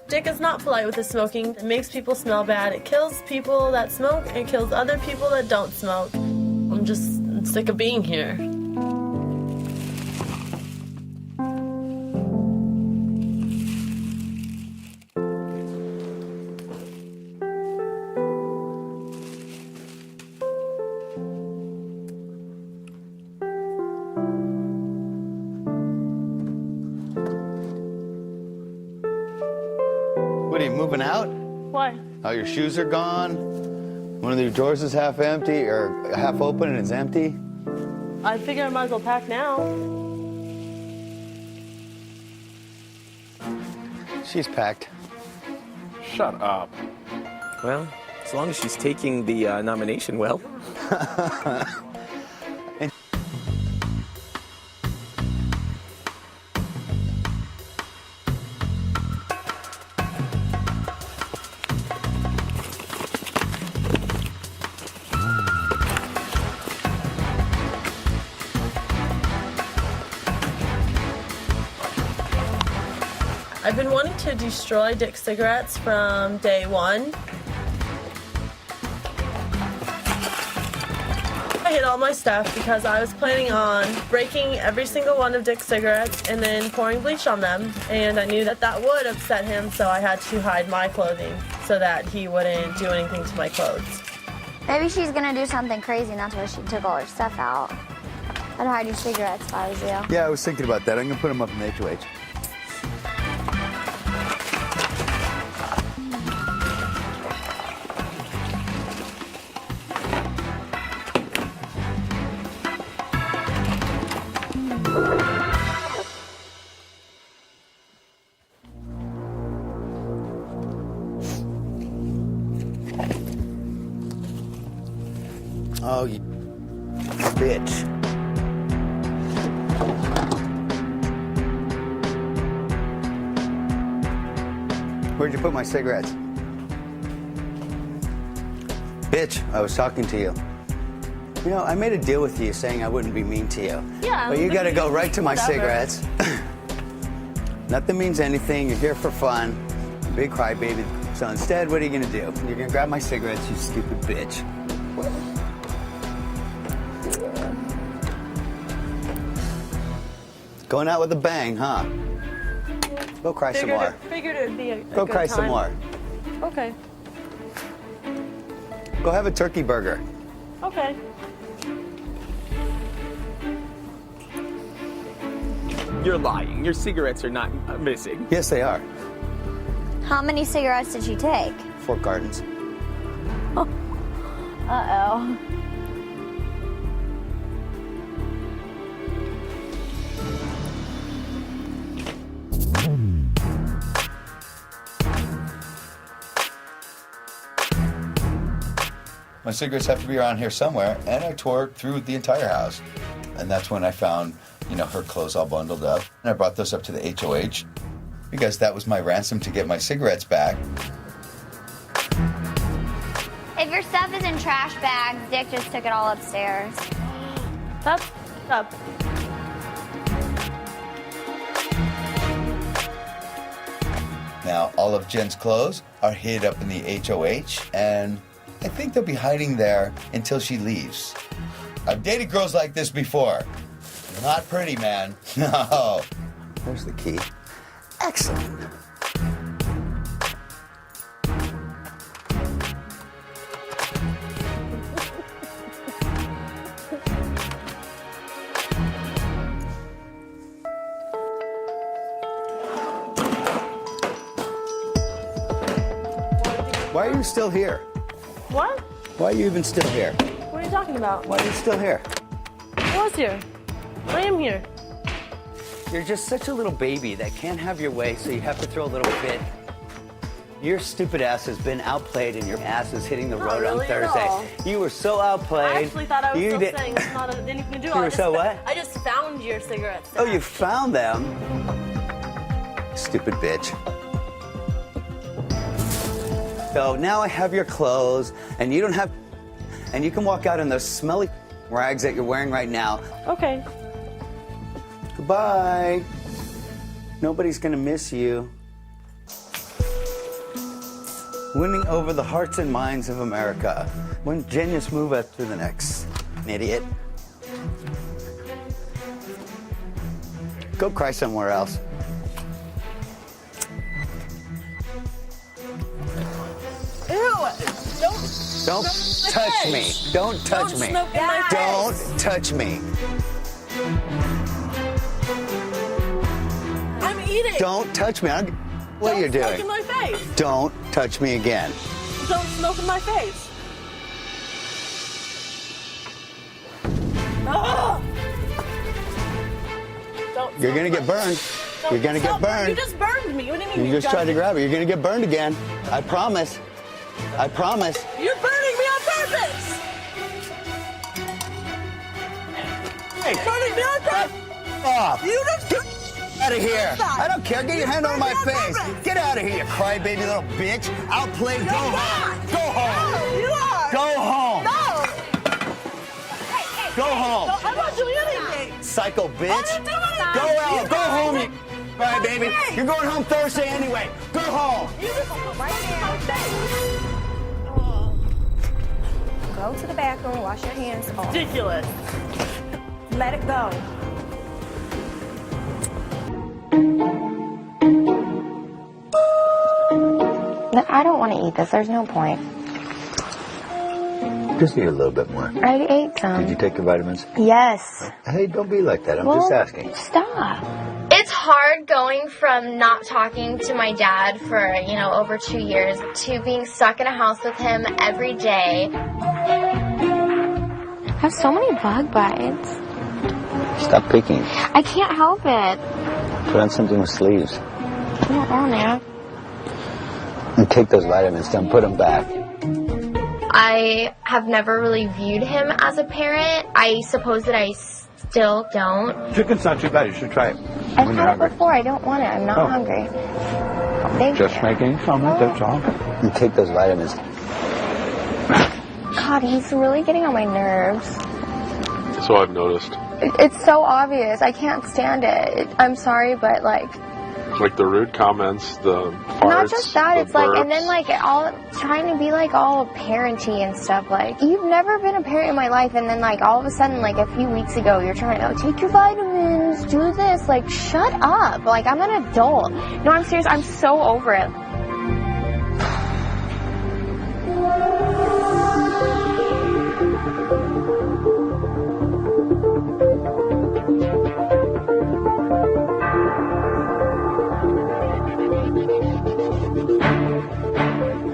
Dick is not polite with his smoking. It makes people smell bad. It kills people that smoke and kills other people that don't smoke. I'm just sick of being here. What are you moving out? Why? Oh, your shoes are gone. One of your drawers is half empty or half open and it's empty. I figure I might as well pack now. She's packed. Shut up. Well, as long as she's taking the nomination well. I've been wanting to destroy Dick's cigarettes from day one. I hid all my stuff because I was planning on breaking every single one of Dick's cigarettes and then pouring bleach on them. And I knew that that would upset him, so I had to hide my clothing so that he wouldn't do anything to my clothes. Maybe she's gonna do something crazy, and that's why she took all her stuff out. I'd hide your cigarettes if I was you. Yeah, I was thinking about that. I'm gonna put them up in the HOH. Oh, you bitch. Where'd you put my cigarettes? Bitch, I was talking to you. You know, I made a deal with you saying I wouldn't be mean to you. Yeah. But you gotta go right to my whatever. cigarettes. Nothing means anything. You're here for fun. Big crybaby. So instead, what are you gonna do? You're gonna grab my cigarettes, you stupid bitch. Going out with a bang, huh? Go cry some more. Figured it'd be a Go good cry time. some more. Okay. Go have a turkey burger. Okay. You're lying. Your cigarettes are not missing. Yes, they are. How many cigarettes did you take? 4 cartons. Uh-oh. My cigarettes have to be around here somewhere, and I tore through the entire house. And that's when I found, her clothes all bundled up. And I brought those up to the HOH because that was my ransom to get my cigarettes back. If your stuff is in trash bags, Dick just took it all upstairs. That's up. Now, all of Jen's clothes are hid up in the HOH, and I think they'll be hiding there until she leaves. I've dated girls like this before. Not pretty, man. No. There's the key. Excellent. Why are you still here? What? Why are you even still here? What are you talking about? Why are you still here? I was here. I am here. You're just such a little baby that can't have your way, so you have to throw a little fit. Your stupid ass has been outplayed, and your ass is hitting the Not road really on at Thursday. all. You were so outplayed. I actually thought I was You still did- saying it's not anything to do. You I were just so what? I just found your cigarettes. Oh, you found them? Stupid bitch. So now I have your clothes, and you don't have, and you can walk out in those smelly rags that you're wearing right now. Okay. Goodbye. Nobody's gonna miss you. Winning over the hearts and minds of America. When genius move up to the next. Idiot. Go cry somewhere else. Ew! Don't touch me. Don't touch me. smoke in my Don't face. touch me. I'm eating. Don't touch me. I don't what you're Don't smoke doing. in my face. Don't touch me again. Don't smoke in my face. Oh! Don't You're gonna get burned. Don't You're gonna get stop. burned. You just burned me. What do you mean? You just tried to grab it. You're gonna get burned again. I promise. I promise. You're burning me on purpose. Hey, Burning me on purpose. off. You just Get out of here. Stop. I don't care. Get your hand over my face. Get out of here, you crybaby little bitch. Outplayed. Go home. Go home. No, you are. Go home. No. Go home. No, I'm not doing anything. Psycho bitch. I didn't do anything. Go out. You Go did home, you it. crybaby. Hey. You're going home Thursday anyway. Go home. You just right in my face. Go to the bathroom, wash your hands off. Ridiculous. Let it go. I don't want to eat this. There's no point. Just need a little bit more. I ate some. Did you take your vitamins? Yes. Hey, don't be like that. I'm Well, just asking. Stop. It's hard going from not talking to my dad for, over 2 years to being stuck in a house with him every day. I have so many bug bites. Stop picking. I can't help it. Put on something with sleeves. I don't want to. And take those vitamins. Don't put them back. I have never really viewed him as a parent. I suppose that I still don't. Chicken's not too bad. You should try it. I've had it before. I don't want it. I'm not hungry. Thank Just you. making a comment, that's all. You take those vitamins. God, he's really getting on my nerves. So I've noticed. It's so obvious. I can't stand it. I'm sorry, but like The rude comments, the farts, not just that. the It's like, and burps. then like all trying to be like all parenty and stuff. Like you've never been a parent in my life, and then like all of a sudden, like a few weeks ago, you're trying to take your vitamins, do this. Like shut up. Like I'm an adult. No, I'm serious. I'm so over it.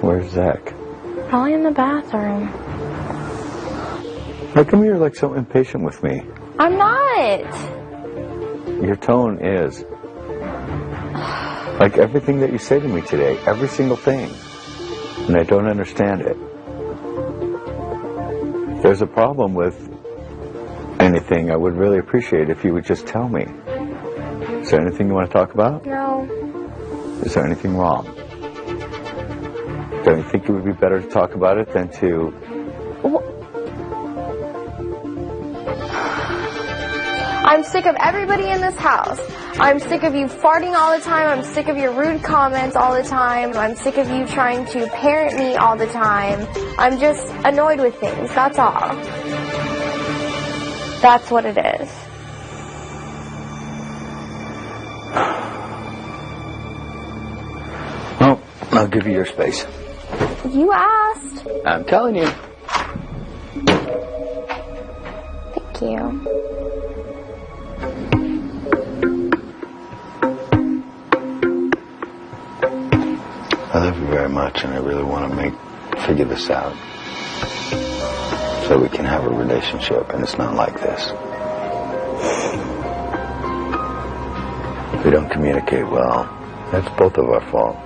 Where's Zach? Probably in the bathroom. How come you're like so impatient with me? I'm not. Your tone is. Like everything that you say to me today, every single thing. And I don't understand it. If there's a problem with anything, I would really appreciate if you would just tell me. Is there anything you want to talk about? No. Is there anything wrong? Don't you think it would be better to talk about it than to... I'm sick of everybody in this house. I'm sick of you farting all the time. I'm sick of your rude comments all the time. I'm sick of you trying to parent me all the time. I'm just annoyed with things. That's all. That's what it is. Well, I'll give you your space. You asked. I'm telling you. Thank you. I love you very much, and I really want to figure this out so we can have a relationship, and it's not like this. If we don't communicate well, that's both of our fault.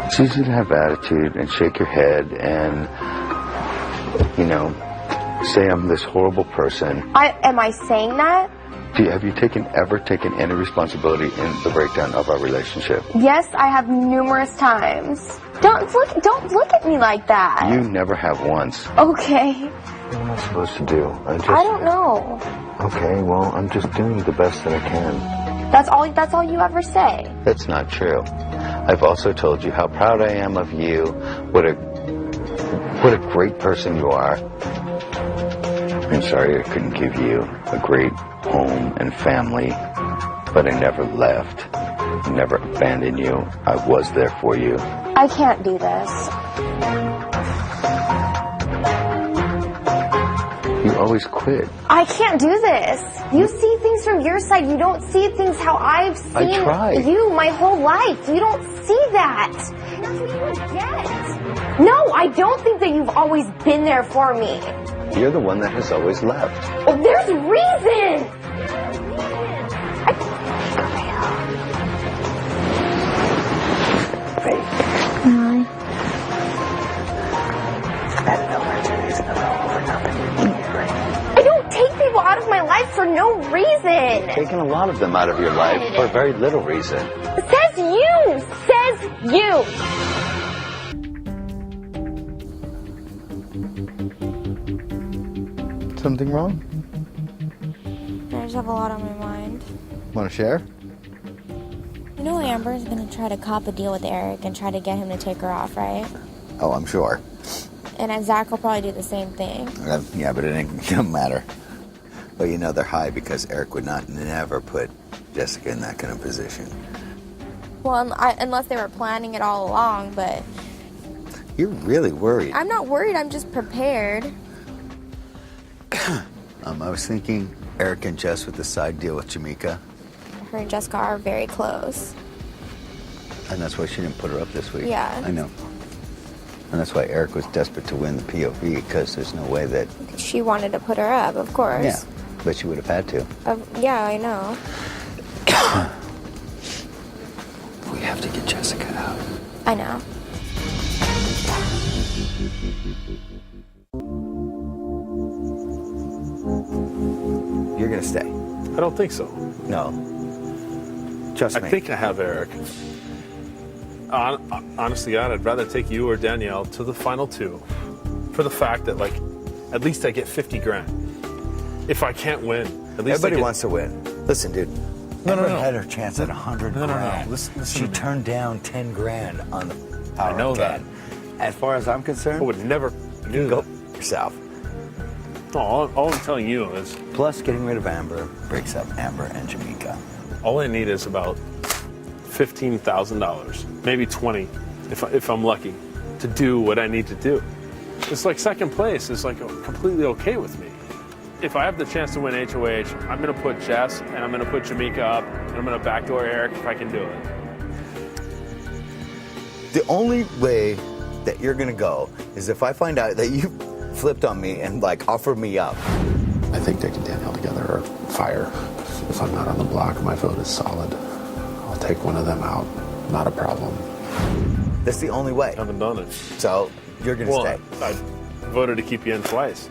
It's easy to have attitude and shake your head and, say I'm this horrible person. Am I saying that? Have you ever taken any responsibility in the breakdown of our relationship? Yes, I have numerous times. Don't look at me like that. You never have once. Okay. What am I supposed to do? I don't know. Okay, well, I'm just doing the best that I can. That's all you ever say. That's not true. I've also told you how proud I am of you, what a great person you are. I'm sorry I couldn't give you a great home and family, but I never left. I never abandoned you. I was there for you. I can't do this. You always quit. I can't do this. You see things from your side. You don't see things how I've seen I tried. you my whole life. You don't see that. And that's what you would get. No, I don't think that you've always been there for me. You're the one that has always left. Oh, there's reason. I don't take people out of my life for no reason. Taking a lot of them out of your life for very little reason. Says you. Says you. Something wrong? I just have a lot on my mind. Want to share? You know Amber's gonna try to cop a deal with Eric and try to get him to take her off, right? Oh, I'm sure. And then Zach will probably do the same thing. Yeah, but it ain't gonna matter. But they're high because Eric would never put Jessica in that kind of position. Well, unless they were planning it all along, but You're really worried. I'm not worried, I'm just prepared. I was thinking Eric and Jess with the side deal with Jamaica, Her and Jessica are very close. and that's why she didn't put her up this week. Yeah. I know. And that's why Eric was desperate to win the POV, because there's no way that... She wanted to put her up, of course. Yeah, but she would have had to. Yeah, I know. We have to get Jessica out. I know. You're gonna stay. I don't think so. No. Trust me. I think I have Eric. Honestly, God, I'd rather take you or Danielle to the final two for the fact that, like, at least I get 50 grand. If I can't win, at least everybody wants to win. Listen, dude. No, had her chance at 100 No. grand. Listen She to me. turned down 10 grand on the power I know of that. 10. As far as I'm concerned, I would never do go that. yourself. No, all I'm telling you is, Plus, getting rid of Amber breaks up Amber and Jamaica. all I need is about $15,000, maybe 20, if I'm lucky, to do what I need to do. It's like second place is like completely okay with me. If I have the chance to win HOH, I'm gonna put Jess and I'm gonna put Jamaica up and I'm gonna backdoor Eric if I can do it. The only way that you're gonna go is if I find out that you flipped on me and like offered me up. I think Dick and Danielle together are fire. If I'm not on the block, my vote is solid. I'll take one of them out. Not a problem. That's the only way. I haven't done it. So you're gonna stay. I voted to keep you in twice.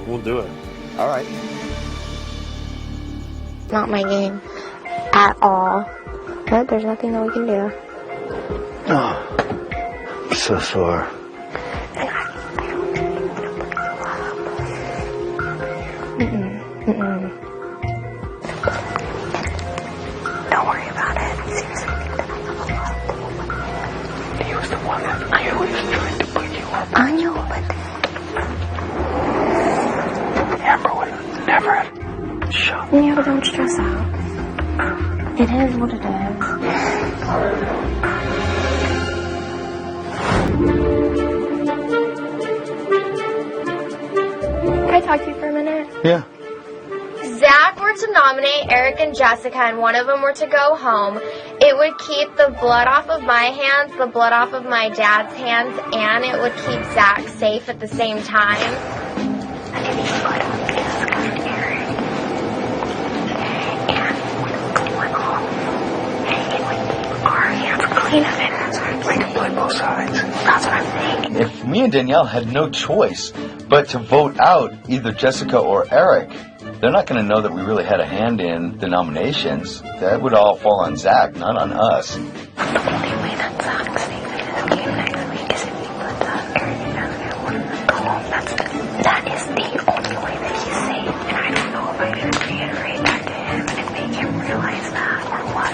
We'll do it. All right. Not my game at all. But there's nothing that we can do. Oh, I'm so sore. Don't worry about it. Seriously, I think that I have a lot. He was the one that I always tried to put you up. I know, but Amber would never have shot. yeah, but don't stress out. It is what it is. Can I talk to you for a minute? Yeah. Zach were to nominate Eric and Jessica and one of them were to go home, it would keep the blood off of my hands, the blood off of my dad's hands, and it would keep Zach safe at the same time. Our hands clean of it. We can play both sides. That's what I'm thinking. If me and Danielle had no choice but to vote out either Jessica or Eric, they're not going to know that we really had a hand in the nominations. That would all fall on Zach, not on us. The only way that Zach's safe in this game next week is if he puts Eric and Jessica one of them go home. That is the only way that he's safe. And I don't know if I can reiterate that to him and make him realize that or what.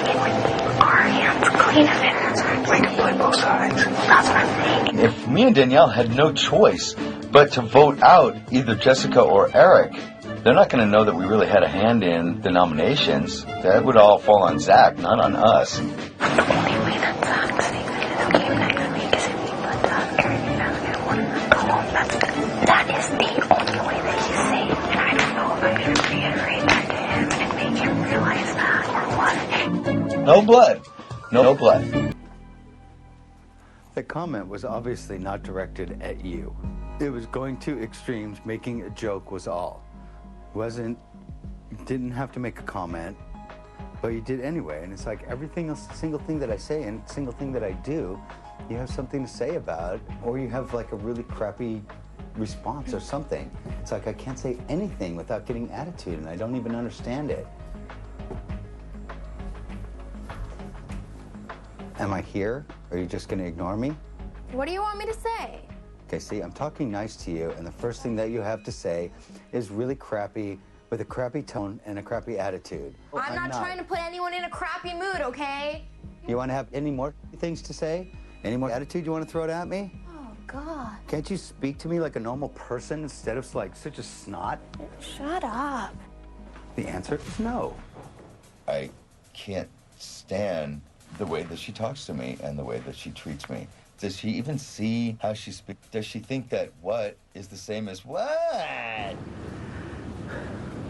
It would keep our hands clean of it. We can play both sides. That's what I'm thinking. If me and Danielle had no choice but to vote out either Jessica or Eric, they're not going to know that we really had a hand in the nominations. That would all fall on Zach, not on us. The only way that Zach's safe in this game next week is if he puts Eric and Jessica one of them go home. That is the only way that he's safe. And I don't know if I can reiterate that to him and make him realize that or what. No blood. No blood. The comment was obviously not directed at you. It was going to extremes. Making a joke was all. Didn't have to make a comment, but you did anyway. And it's like everything else, single thing that I say and single thing that I do, you have something to say about, or you have like a really crappy response or something. It's like I can't say anything without getting attitude, and I don't even understand it. Am I here? Or are you just going to ignore me? What do you want me to say? Okay, see, I'm talking nice to you, and the first thing that you have to say is really crappy, with a crappy tone and a crappy attitude. I'm not trying to put anyone in a crappy mood, okay? You want to have any more things to say? Any more attitude you want to throw it at me? Oh, God. Can't you speak to me like a normal person instead of like such a snot? Shut up. The answer is no. I can't stand the way that she talks to me and the way that she treats me. Does she even see how she speaks? Does she think that what is the same as what?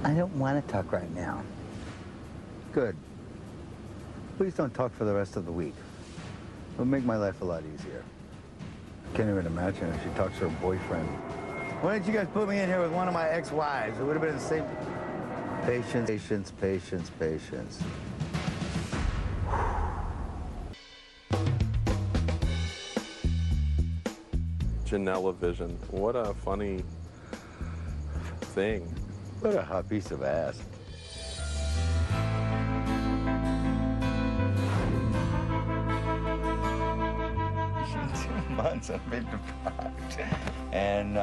I don't want to talk right now. Good. Please don't talk for the rest of the week. It'll make my life a lot easier. I can't even imagine if she talks to her boyfriend. Why didn't you guys put me in here with one of my ex-wives? It would have been the same. Patience, patience, patience, patience. Janela Vision. What a funny thing. What a hot piece of ass. Months I've been deprived. And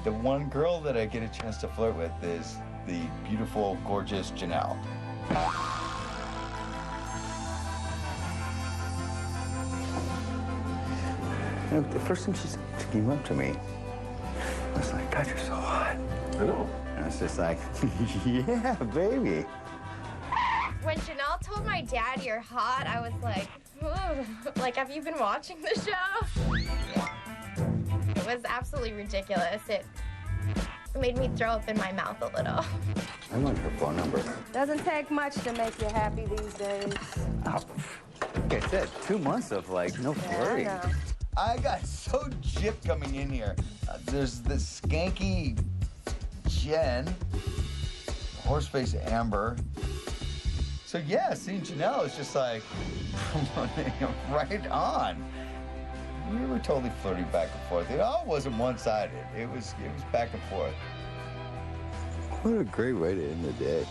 the one girl that I get a chance to flirt with is the beautiful, gorgeous Janelle. You know, the first time she came up to me, I was like, God, you're so hot. I know. And I was just like, yeah, baby. When Janelle told my dad you're hot, I was like, ooh. Like, have you been watching the show? It was absolutely ridiculous. It made me throw up in my mouth a little. I want her phone number. Doesn't take much to make you happy these days. Oh, like I said, 2 months of like no flirting. Yeah, I know. I got so gypped coming in here. There's this skanky Jen, horseface Amber. So yeah, seeing Janelle is just like right on. We were totally flirting back and forth. It all wasn't one-sided. It was back and forth. What a great way to end the day.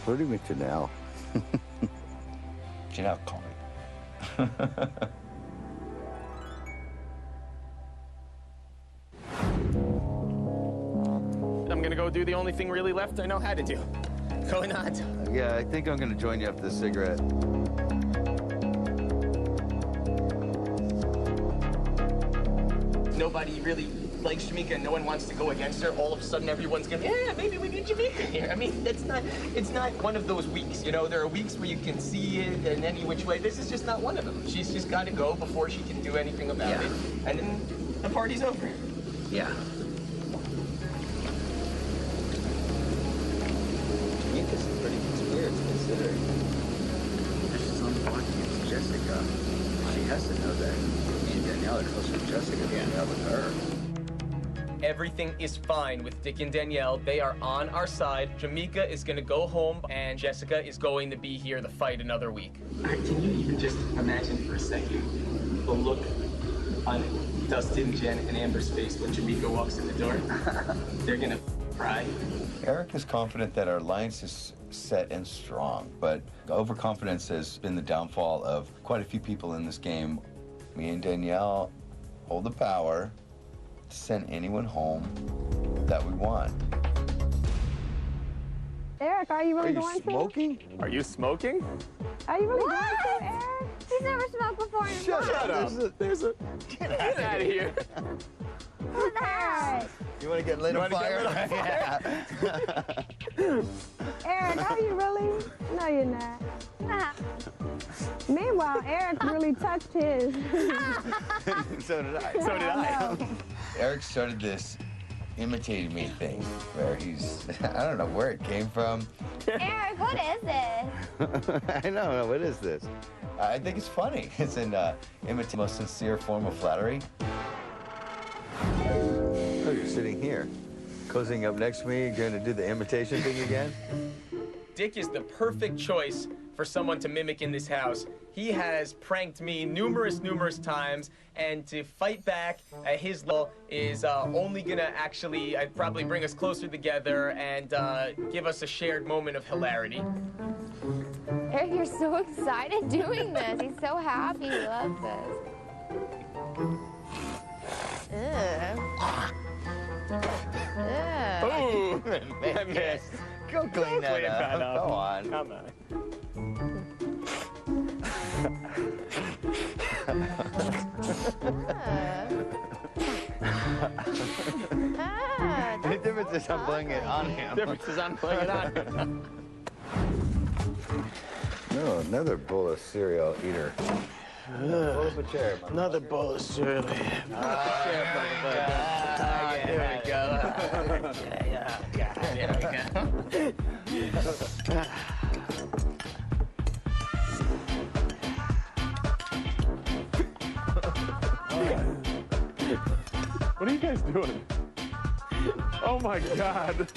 Flirting with Janelle. Janelle, call me. I'm gonna go do the only thing really left I know how to do. Going on. Yeah, I think I'm gonna join you after the cigarette. Nobody really likes Jamaica and no one wants to go against her. All of a sudden everyone's gonna, yeah, maybe we need Jamaica here. I mean, it's not one of those weeks, you know? There are weeks where you can see it in any which way. This is just not one of them. She's just gotta go before she can do anything about it. And then the party's over. Yeah. Jamaica's a pretty good spirit, considering she's on the block against Jessica. She has to know that me and Danielle are closer to Jessica than we are with her. Everything is fine with Dick and Danielle. They are on our side. Jamaica is gonna go home and Jessica is going to be here to fight another week. Can you even just imagine for a second the look on Dustin, Jen, and Amber's face when Jamaica walks in the door? They're gonna cry. Eric is confident that our alliance is set and strong, but overconfidence has been the downfall of quite a few people in this game. Me and Danielle hold the power to send anyone home that we want. Eric, are you really going smoking? Are you smoking? Are you really going to, Eric? He's never smoked before in his life. Shut up. Get out of here. Who's that? You want to get lit on fire? Eric, are you really? No, you're not. Meanwhile, Eric really touched his. So did I. So did I. Eric started this imitating me thing where he's, I don't know where it came from. Eric, what is this? I don't know, what is this? I think it's funny. It's an imitate most sincere form of flattery. Oh, you're sitting here, cozying up next to me, going to do the imitation thing again? Dick is the perfect choice for someone to mimic in this house. He has pranked me numerous times, and to fight back at his level is only gonna actually probably bring us closer together and give us a shared moment of hilarity. Eric, you're so excited doing this. He's so happy. He loves this. Ooh, I missed. Go clean that up. Go on. Come on. The difference is I'm playing it on him. Difference is I'm playing it on him. No, another bowl of cereal eater. Pull up a chair. Another bowl of cereal. There we go. There we go. What are you guys doing? Oh my god.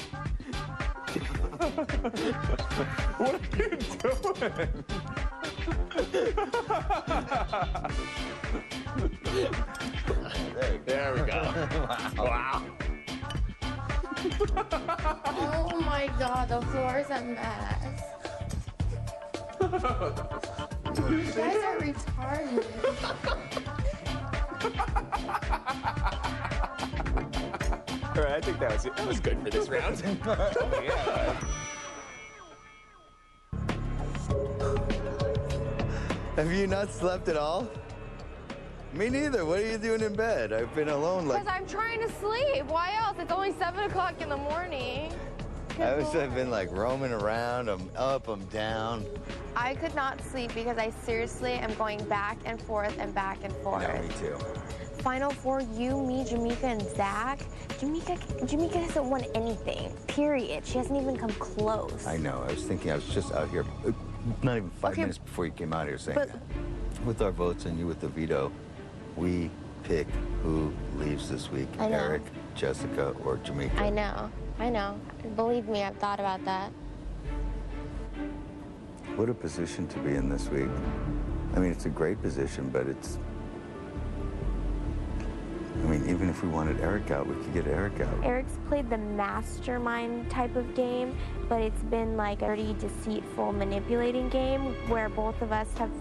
What are you doing? There we go. Wow. Oh my god, the floor is a mess. You guys are retarded. All right, I think that was good for this round. Yeah. Have you not slept at all? Me neither. What are you doing in bed? I've been alone like... Because I'm trying to sleep. Why else? It's only 7 o'clock in the morning. I've been like roaming around. I'm up, I'm down. I could not sleep because I seriously am going back and forth and back and forth. No, me too. Final four, you, me, Jamaica, and Zach. Jamaica hasn't won anything, period. She hasn't even come close. I know. I was thinking, I was just out here, not even 5 minutes before you came out here saying that. With our votes and you with the veto, we pick who leaves this week. I know. Eric, Jessica, or Jamaica. I know. Believe me, I've thought about that. What a position to be in this week. I mean, it's a great position, but it's... I mean, even if we wanted Eric out, we could get Eric out. Eric's played the mastermind type of game, but it's been like a pretty deceitful, manipulating game where both of us have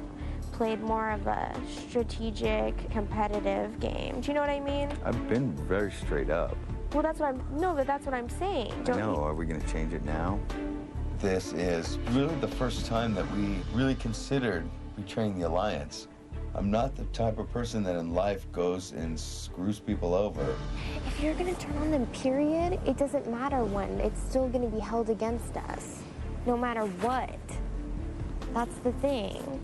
played more of a strategic, competitive game. Do you know what I mean? I've been very straight up. Well, that's what I'm saying. I know. Are we going to change it now? This is really the first time that we really considered betraying the alliance. I'm not the type of person that in life goes and screws people over. If you're gonna turn on them, period, it doesn't matter when. It's still gonna be held against us, no matter what. That's the thing.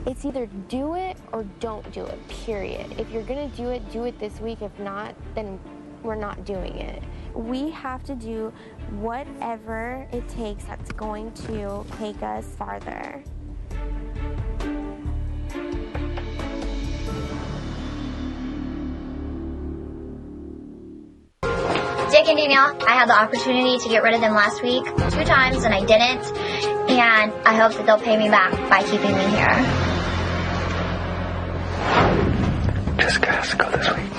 It's either do it or don't do it, period. If you're gonna do it this week. If not, then we're not doing it. We have to do whatever it takes that's going to take us farther. Dick and Danielle, I had the opportunity to get rid of them last week 2 times and I didn't. And I hope that they'll pay me back by keeping me here. Jessica has to go this week.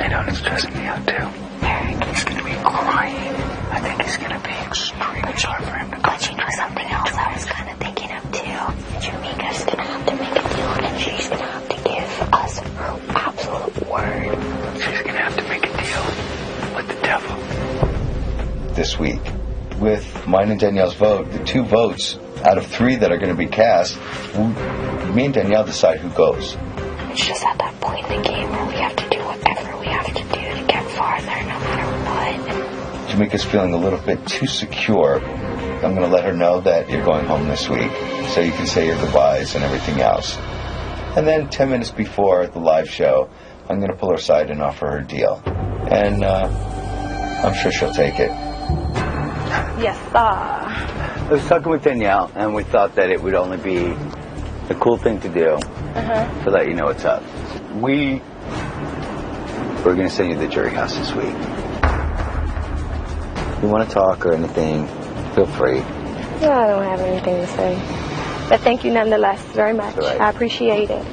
I know it's stressing me out too. Eric is gonna be crying. I think it's gonna be extremely hard for him to concentrate. But something else I was kind of thinking of too. Jamaica's gonna have to make a deal and she's gonna have to give us her absolute word. She's gonna have to make a deal with the devil. This week, with mine and Danielle's vote, the 2 votes out of 3 that are going to be cast, me and Danielle decide who goes. It's just at that point in the game where we have to do whatever we have to do to get farther, no matter what. Jamaica's feeling a little bit too secure. I'm going to let her know that you're going home this week, so you can say your goodbyes and everything else. And then 10 minutes before the live show, I'm going to pull her aside and offer her a deal. And I'm sure she'll take it. Yes, I was talking with Danielle, and we thought that it would only be a cool thing to do to let you know what's up. We're going to send you to the jury house this week. If you want to talk or anything, feel free. No, I don't have anything to say. But thank you nonetheless very much. All right. I appreciate it.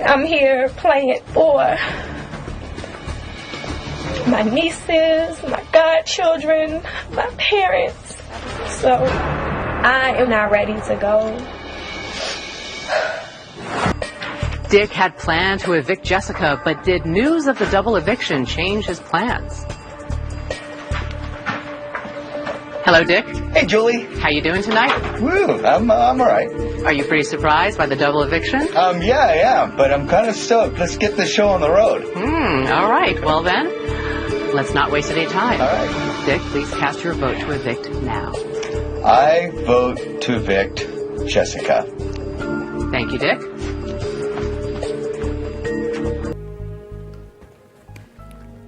I'm here playing for my nieces, my godchildren, my parents. So I am not ready to go. Dick had planned to evict Jessica, but did news of the double eviction change his plans? Hello, Dick. Hey, Julie. How you doing tonight? Woo, I'm all right. Are you pretty surprised by the double eviction? Yeah, I am, but I'm kind of stoked. Let's get this show on the road. All right. Well, then, let's not waste any time. All right. Dick, please cast your vote to evict now. I vote to evict Jessica. Thank you, Dick.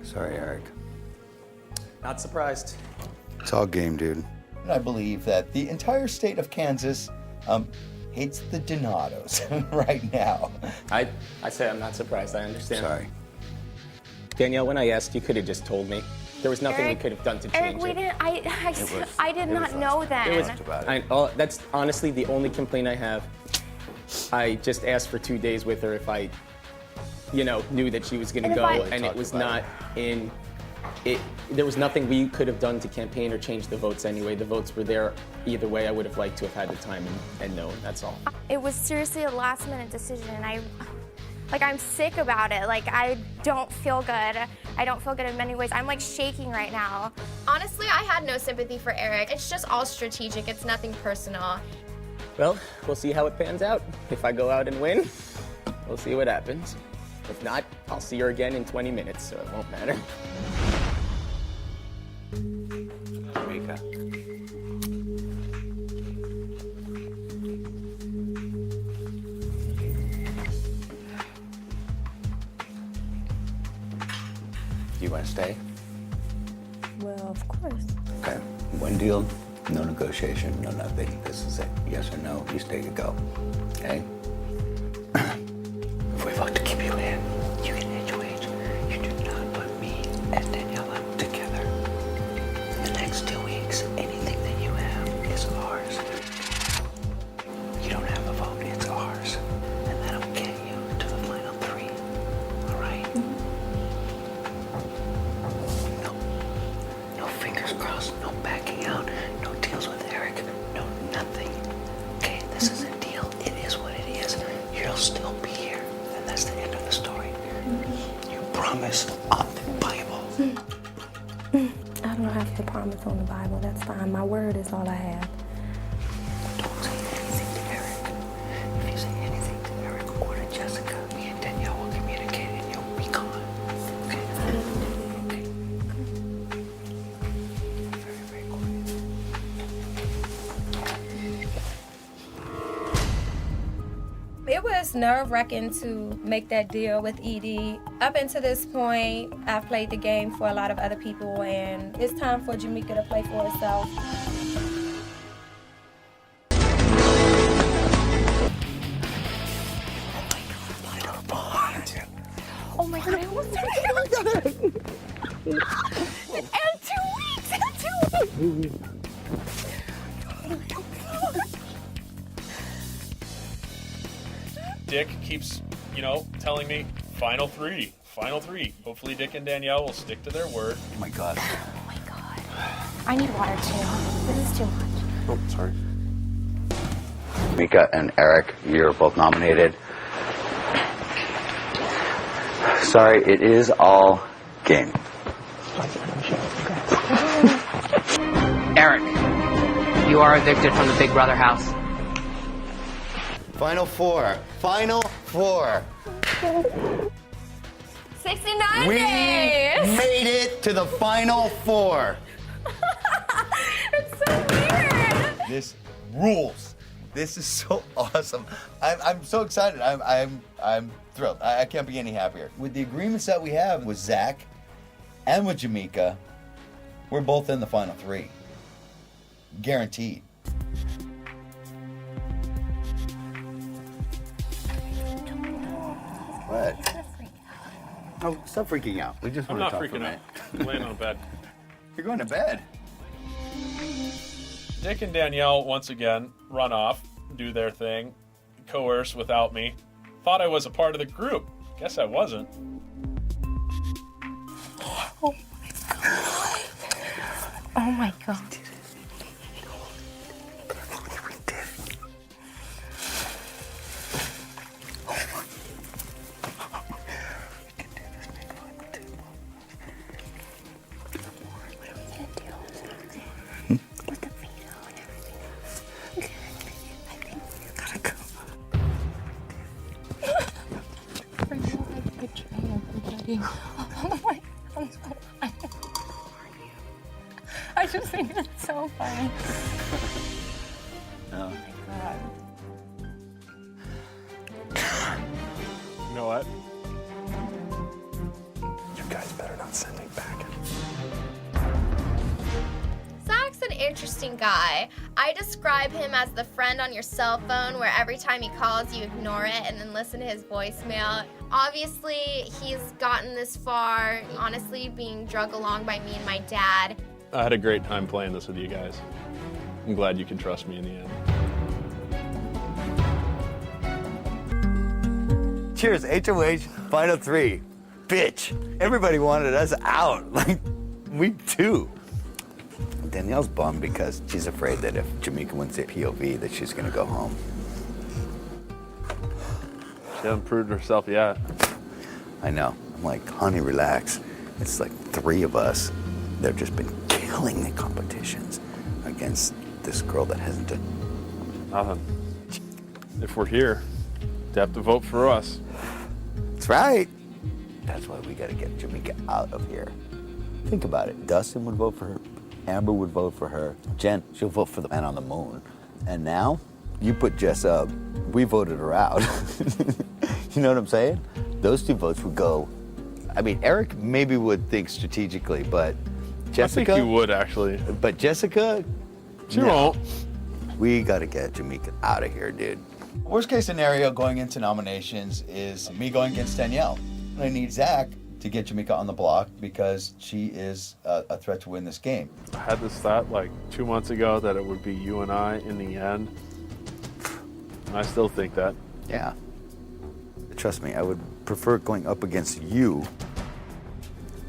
Sorry, Eric. Not surprised. It's all game, dude. And I believe that the entire state of Kansas hates the Donatos right now. I say I'm not surprised. I understand. Sorry. Danielle, when I asked, you could have just told me. There was nothing Eric, we could have done to Eric, change we it. didn't. I did not know that. That's honestly the only complaint I have. I just asked for 2 days with her if I, knew that she was going to go, and it was not in. There was nothing we could have done to campaign or change the votes anyway. The votes were there either way. I would have liked to have had the time and known. That's all. It was seriously a last-minute decision, and I'm sick about it. Like, I don't feel good. I don't feel good in many ways. I'm like shaking right now. Honestly, I had no sympathy for Eric. It's just all strategic. It's nothing personal. Well, we'll see how it pans out. If I go out and win, we'll see what happens. If not, I'll see her again in 20 minutes, so it won't matter. Mika. You want to stay? Well, of course. Okay. One deal, no negotiation, no nothing. This is it. Yes or no, you stay, you go. Okay? If we vote to keep you in, you get HOH. You do not put me and Daniela together. In the next 2 weeks, anything that you have is ours. You don't have a vote, it's ours. And that'll get you to the final 3. All right? No fingers crossed, no backing out, no deals with Eric, no nothing. Okay, this is a deal. It is what it is. You'll still be here, and that's the end of the story. You promise on the Bible. I don't have to promise on the Bible. That's fine. My word is all I have. Don't say anything to Eric. If you say anything to Eric or to Jessica, me and Danielle will communicate and you'll be gone. Okay? Okay. Very, very quiet. It was nerve-wracking to make that deal with Edie. Up until this point, I've played the game for a lot of other people, and it's time for Jamaica to play for herself. Oh my god, I almost started. And 2 weeks! Dick keeps, telling me, final 3. Hopefully Dick and Danielle will stick to their word. Oh my God. I need water too. This is too much. Oh, sorry. Mika and Eric, you're both nominated. Sorry, it is all game. Eric, you are evicted from the Big Brother house. Final 4. Final 4. 69 We days! made it to the final 4. It's so weird! This rules. This is so awesome. I'm so excited. I'm thrilled. I can't be any happier. With the agreements that we have with Zach and with Jamaica, we're both in the final 3. Guaranteed. What? Oh, stop freaking out. We just I'm want to not talk for a freaking minute. out. I'm laying on bed. You're going to bed. Dick and Danielle, once again, run off, do their thing, coerce without me. Thought I was a part of the group. Guess I wasn't. Oh my god. Oh my, I'm so funny. I just think it's so funny. Oh my god. You know what? You guys better not send me back. Zach's an interesting guy. I describe him as the friend on your cell phone where every time he calls you ignore it and then listen to his voicemail. Obviously, he's gotten this far, honestly, being drug along by me and my dad. I had a great time playing this with you guys. I'm glad you can trust me in the end. cheers, HOH, final 3. Bitch, everybody wanted us out. Like, we too. Danielle's bummed because she's afraid that if Jamaica wins the POV, that she's gonna go home. She hasn't proved herself yet. I know. I'm like, honey, relax. It's like 3 of us that have just been killing the competitions against this girl that hasn't done nothing. If we're here, they have to vote for us. That's right. That's why we gotta get Jamaica out of here. Think about it. Dustin would vote for her. Amber would vote for her. Jen, she'll vote for the man on the moon. And now, you put Jess up. We voted her out. You know what I'm saying? Those 2 votes would go. I mean, Eric maybe would think strategically, but Jessica. I think he would, actually. But Jessica, she won't. We gotta get Jamaica out of here, dude. Worst case scenario going into nominations is me going against Danielle. I need Zach to get Jamaica on the block because she is a threat to win this game. I had this thought like 2 months ago that it would be you and I in the end. And I still think that. Yeah. Trust me, I would prefer going up against you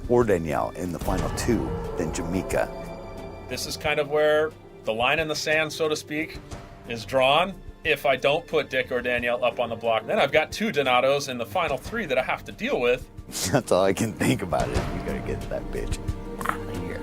or Danielle in the final 2 than Jamaica. This is kind of where the line in the sand, so to speak, is drawn. If I don't put Dick or Danielle up on the block, then I've got 2 Donatos in the final 3 that I have to deal with. That's all I can think about it. We gotta get that bitch out of here.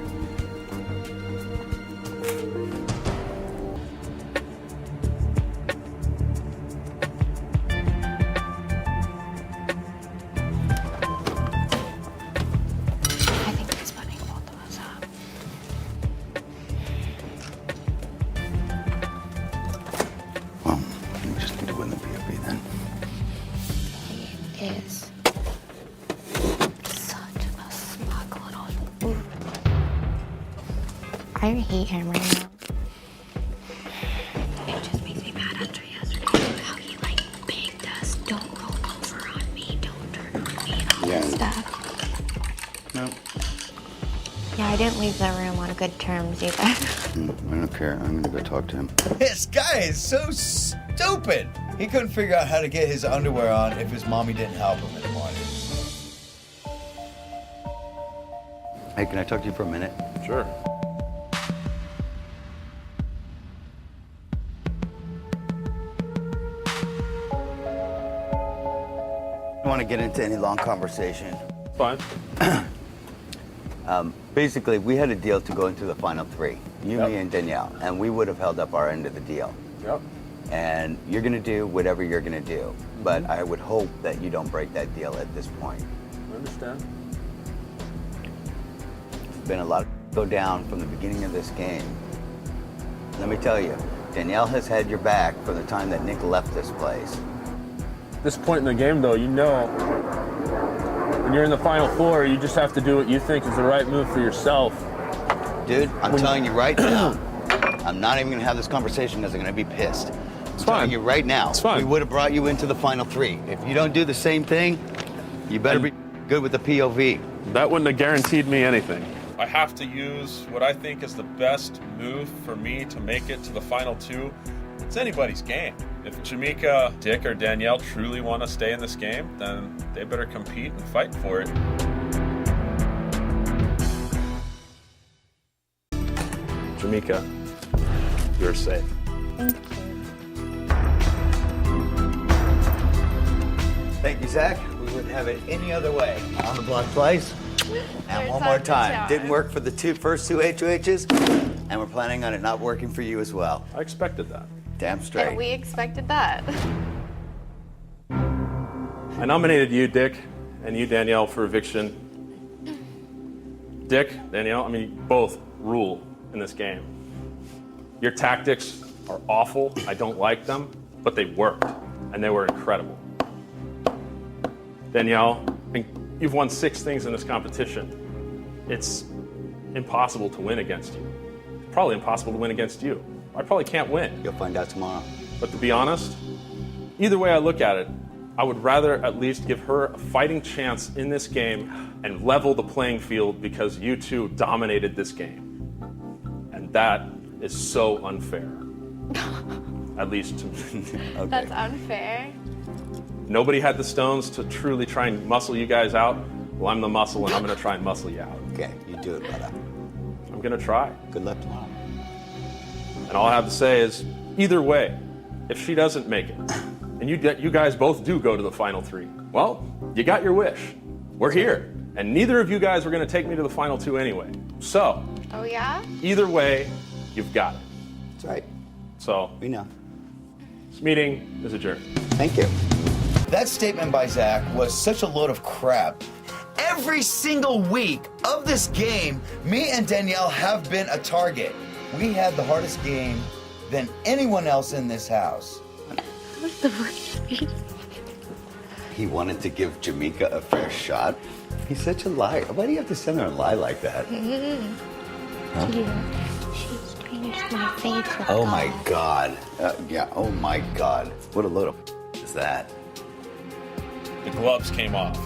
I think he's putting both of us up. Well, we just need to win the POV then. He is such a smug little. I hate him right now. It just makes me mad after yesterday how he like begged us, don't roll over on me, don't turn on me, and all this stuff. No. Yeah, I didn't leave the room on good terms either. I don't care. I'm gonna go talk to him. This guy is so stupid. He couldn't figure out how to get his underwear on if his mommy didn't help him in the morning. Hey, can I talk to you for a minute? Sure. I don't want to get into any long conversation. Fine. Basically, we had a deal to go into the final 3. You, me, and Danielle. And we would have held up our end of the deal. Yep. And you're going to do whatever you're going to do. But I would hope that you don't break that deal at this point. I understand. There's been a lot of go down from the beginning of this game. Let me tell you, Danielle has had your back from the time that Nick left this place. At this point in the game, though, you know, when you're in the final 4, you just have to do what you think is the right move for yourself. Dude, I'm telling you right now, I'm not even gonna have this conversation because I'm gonna be pissed. I'm telling you right now, It's fine. we would have brought you into the final 3. If you don't do the same thing, you better be good with the POV. That wouldn't have guaranteed me anything. I have to use what I think is the best move for me to make it to the final 2. It's anybody's game. If Jamaica, Dick, or Danielle truly want to stay in this game, then they better compete and fight for it. Jamaica, you're safe. Thank you. Thank you, Zach. We wouldn't have it any other way. On the block twice, and one more time. Didn't work for the first two HOHs, and we're planning on it not working for you as well. I expected that. Damn straight. And we expected that. I nominated you, Dick, and you, Danielle, for eviction. Dick, Danielle, I mean, both rule in this game. Your tactics are awful. I don't like them, but they worked, and they were incredible. Danielle, you've won 6 things in this competition. It's impossible to win against you. It's probably impossible to win against you. I probably can't win. You'll find out tomorrow. But to be honest, either way I look at it, I would rather at least give her a fighting chance in this game and level the playing field because you two dominated this game. And that is so unfair. At least. Okay. That's unfair. Nobody had the stones to truly try and muscle you guys out. Well, I'm the muscle, and I'm going to try and muscle you out. Okay, you do it, brother. I'm going to try. Good luck tomorrow. And all I have to say is, either way, if she doesn't make it, and you guys both do go to the final 3, well, you got your wish. We're here. And neither of you guys were going to take me to the final 2 anyway. So, Oh, yeah? either way, you've got it. That's right. So, We know. this meeting is adjourned. Thank you. That statement by Zach was such a load of crap. Every single week of this game, me and Danielle have been a target. We had the hardest game than anyone else in this house. What's the worst? He wanted to give Jamaica a fair shot. He's such a liar. Why do you have to sit there and lie like that? Huh? She changed my face with Oh my God. Yeah, oh my God. What a load of is that? The gloves came off.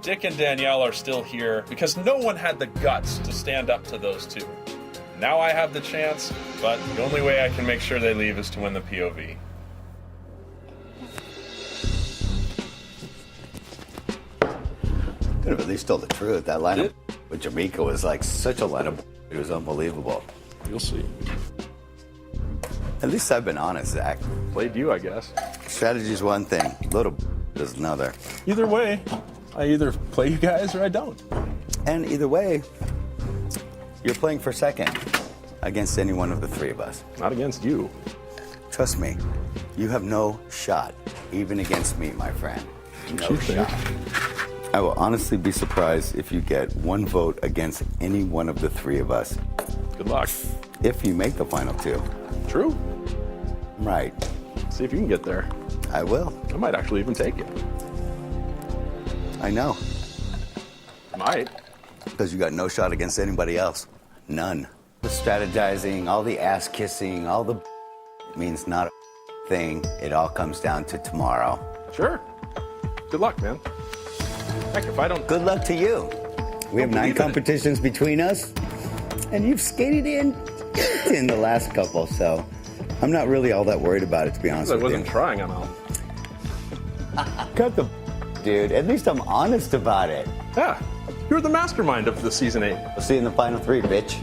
Dick and Danielle are still here because no one had the guts to stand up to those two. Now I have the chance, but the only way I can make sure they leave is to win the POV. Could have at least told the truth. That lineup with Jamaica was like such a lineup. It was unbelievable. You'll see. At least I've been honest, Zach. Played you, I guess. Strategy's one thing. Little is another. Either way, I either play you guys or I don't. And either way, you're playing for second against any one of the 3 of us. Not against you. Trust me, you have no shot, even against me, my friend. No shot. I will honestly be surprised if you get 1 vote against any one of the 3 of us. Good luck. If you make the final 2. True. Right. See if you can get there. I will. I might actually even take it. I know. Might. Because you got no shot against anybody else. None. The strategizing, all the ass kissing, all the means not a thing. It all comes down to tomorrow. Sure. Good luck, man. Heck, if I don't... Good luck to you. We have 9 competitions between us, and you've skated in the last couple, so I'm not really all that worried about it, to be honest with you. I wasn't trying, I'm out. Cut the dude. At least I'm honest about it. Yeah. You're the mastermind of the season 8. We'll see you in the final 3, bitch.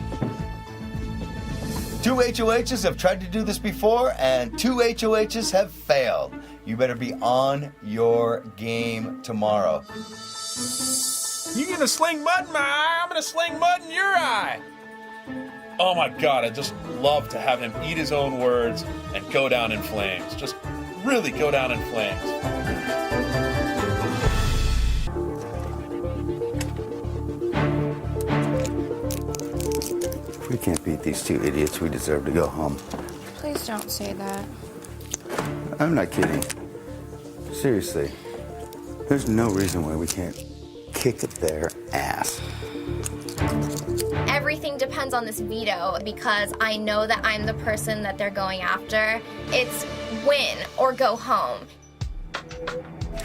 2 HOHs have tried to do this before, and 2 HOHs have failed. You better be on your game tomorrow. You gonna sling mud in my eye? I'm gonna sling mud in your eye. Oh my God, I just love to have him eat his own words and go down in flames. Just really go down in flames. If we can't beat these 2 idiots, we deserve to go home. Please don't say that. I'm not kidding. Seriously. There's no reason why we can't kick their ass. Everything depends on this veto because I know that I'm the person that they're going after. It's win or go home.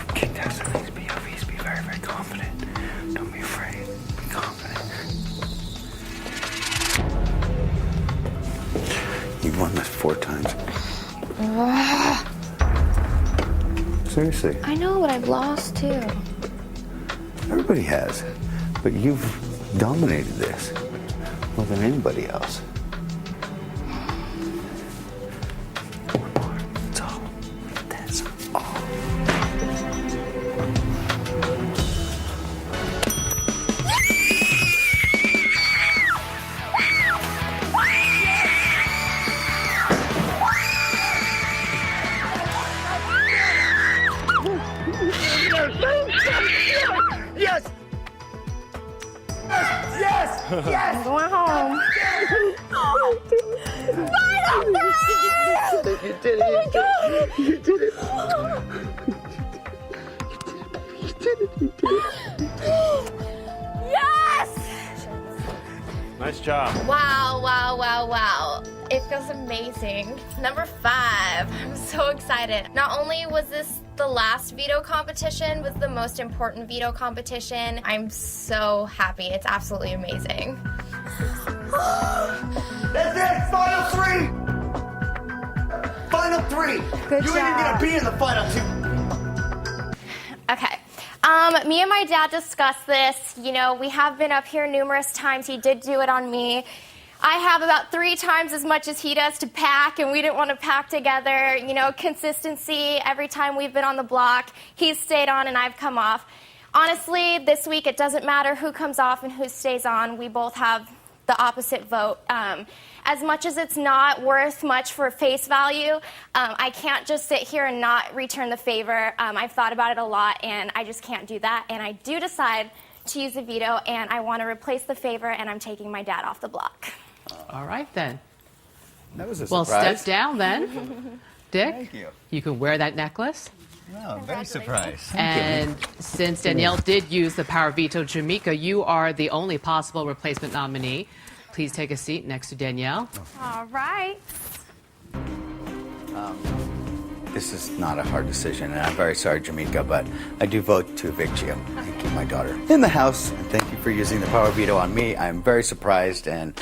Contest these POVs, be very, very confident. Don't be afraid. Be confident. You've won this 4 times. Seriously. I know, but I've lost too. Everybody has. But you've dominated this more than anybody else. That's all. That's all. Yes! Yes! Yes! I'm going home. You did it. You did it. Yes! Nice job. Wow, wow, wow, wow. It feels amazing. Number 5. I'm so excited. Not only was this the last veto competition, was the most important veto competition. I'm so happy. It's absolutely amazing. That's it! Final 3! 3. Good You ain't job. gonna be in the final 2. Okay. Me and my dad discussed this. You know, we have been up here numerous times. He did do it on me. I have about 3 times as much as he does to pack, and we didn't want to pack together. You know, consistency. Every time we've been on the block, he's stayed on and I've come off. Honestly, this week it doesn't matter who comes off and who stays on. We both have the opposite vote. As much as it's not worth much for face value, I can't just sit here and not return the favor. I've thought about it a lot, and I just can't do that. And I do decide to use a veto, and I want to replace the favor, and I'm taking my dad off the block. All right, then. That was a Well, surprise. step down, then. Dick, Thank you. you can wear that necklace. No, I'm very surprised. And since Danielle did use the power veto, Jamaica, you are the only possible replacement nominee. Please take a seat next to Danielle. All right. This is not a hard decision, and I'm very sorry, Jamaica, but I do vote to evict you and keep my daughter in the house. And thank you for using the power veto on me. I'm very surprised, and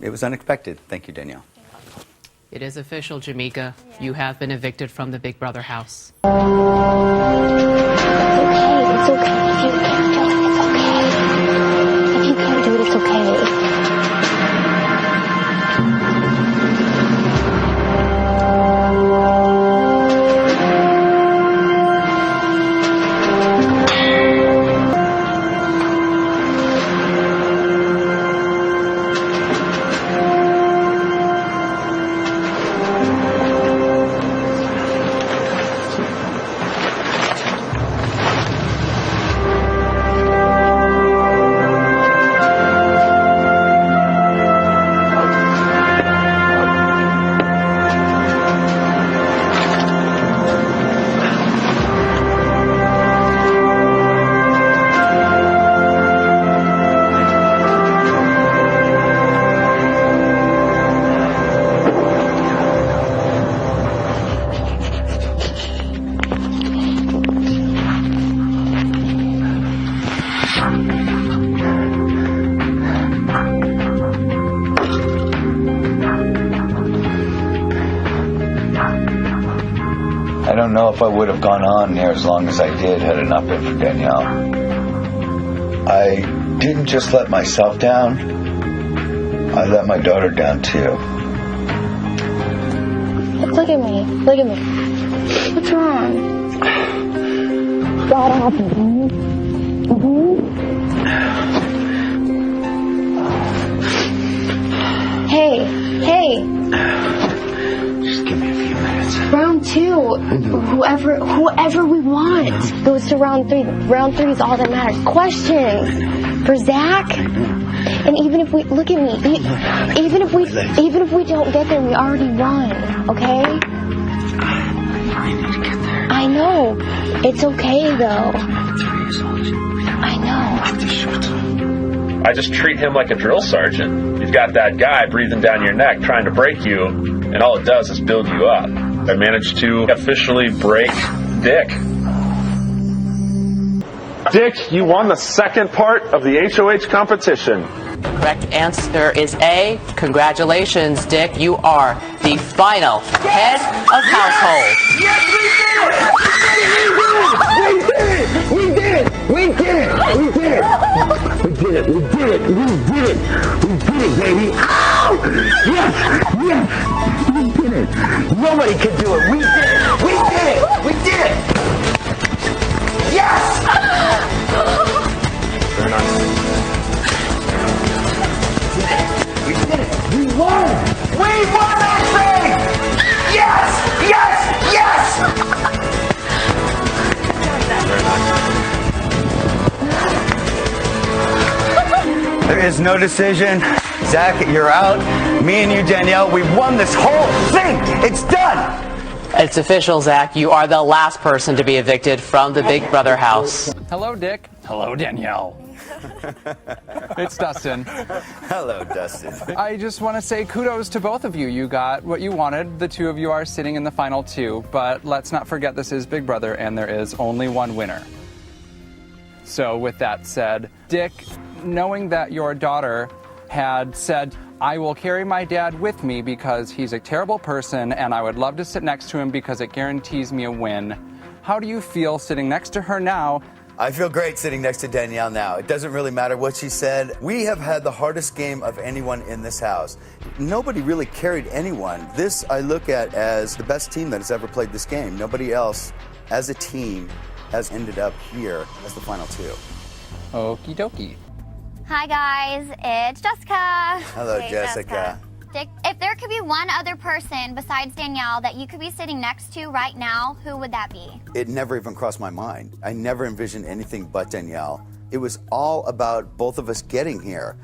it was unexpected. Thank you, Danielle. It is official, Jamaica. You have been evicted from the Big Brother house. It's okay. If you can't do it, it's okay. If you can't do it, it's okay. I don't know if I would have gone on near as long as I did had it not been for Danielle. I didn't just let myself down, I let my daughter down too. Look at me. Look at me. What's wrong? What happened? Hey. Just give me a few minutes. Round 2. Whoever we want goes to round 3. Round 3 is all that matters. Questions for Zach. And even if we look at me, even if we don't get there, we already won. Okay? I need to get there. I know. It's okay though. I know. I just treat him like a drill sergeant. You've got that guy breathing down your neck trying to break you, and all it does is build you up. I managed to officially break Dick. Dick, you won the second part of the HOH competition. Correct answer is A. Congratulations, Dick. You are the final head of household. Yes, we did it! We did it! We did it! We did it! We did it! We did it! We did it, baby! Ow! Yes! Yes! We did it! Nobody could do it! We did it! We did it! We did it! Yes! Very nice. We did it! We won! We won that thing! Yes! Yes! Yes! There is no decision. Zach, you're out. Me and you, Danielle, we won this whole thing. It's done. It's official, Zach. You are the last person to be evicted from the Big Brother house. Hello, Dick. Hello, Danielle. It's Dustin. Hello, Dustin. I just want to say kudos to both of you. You got what you wanted. The two of you are sitting in the final 2, but let's not forget this is Big Brother and there is only one winner. So with that said, Dick, knowing that your daughter had said, I will carry my dad with me because he's a terrible person and I would love to sit next to him because it guarantees me a win. How do you feel sitting next to her now? I feel great sitting next to Danielle now. It doesn't really matter what she said. We have had the hardest game of anyone in this house. Nobody really carried anyone. This I look at as the best team that has ever played this game. Nobody else as a team has ended up here as the final two. Okie dokie. Hi guys, it's Jessica. Hello, Hey, Jessica. Dick, if there could be one other person besides Danielle that you could be sitting next to right now, who would that be? It never even crossed my mind. I never envisioned anything but Danielle. It was all about both of us getting here.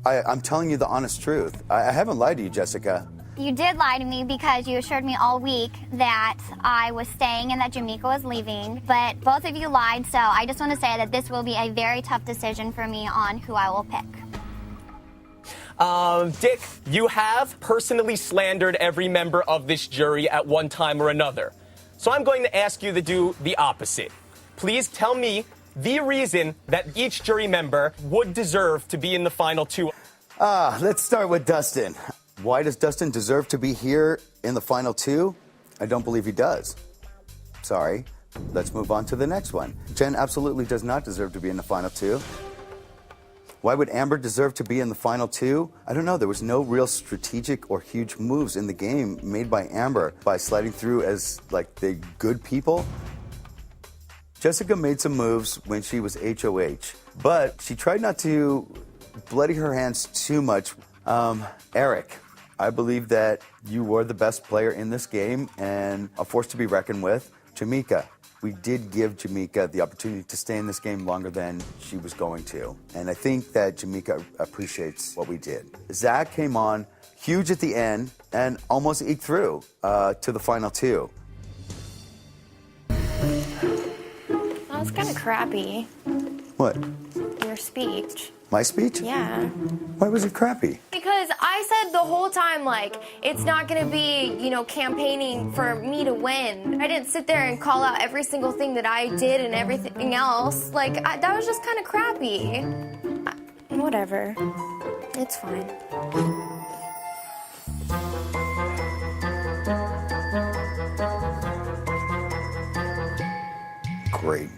I'm telling you the honest truth. I haven't lied to you, Jessica. You did lie to me because you assured me all week that I was staying and that Jamaica was leaving, but both of you lied, so I just want to say that this will be a very tough decision for me on who I will pick. Dick, you have personally slandered every member of this jury at one time or another. So I'm going to ask you to do the opposite. Please tell me the reason that each jury member would deserve to be in the final two. Let's start with Dustin. Why does Dustin deserve to be here in the final two? I don't believe he does. Sorry. Let's move on to the next one. Jen absolutely does not deserve to be in the final two. Why would Amber deserve to be in the final two? I don't know. There was no real strategic or huge moves in the game made by Amber by sliding through as like the good people. Jessica made some moves when she was HOH, but she tried not to bloody her hands too much. Eric, I believe that you were the best player in this game and a force to be reckoned with. Jamaica, we did give Jamaica the opportunity to stay in this game longer than she was going to. And I think that Jamaica appreciates what we did. Zach came on huge at the end and almost eked through to the final two. That was kind of crappy, What? your speech. My speech? Yeah. Why was it crappy? Because I said the whole time, like, it's not gonna be, campaigning for me to win. I didn't sit there and call out every single thing that I did and everything else. Like, that was just kind of crappy. Whatever. It's fine. Great.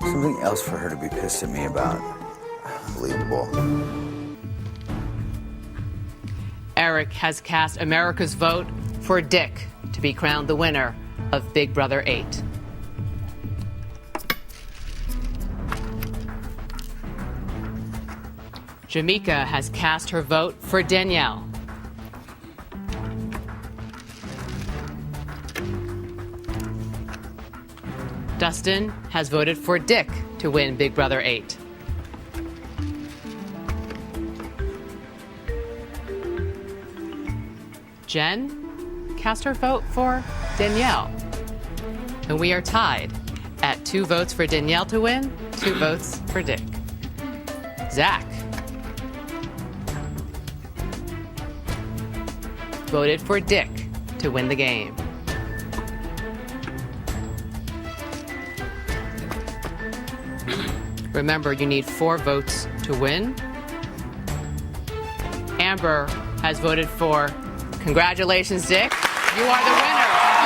Something else for her to be pissed at me about. Unbelievable. Eric has cast America's vote for Dick to be crowned the winner of Big Brother 8. Jamaica has cast her vote for Danielle. Dustin has voted for Dick to win Big Brother 8. Jen cast her vote for Danielle. And we are tied at 2 votes for Danielle to win, 2 votes for Dick. Zach voted for Dick to win the game. Remember, you need 4 votes to win. Amber has voted for, congratulations, Dick. You are the winner.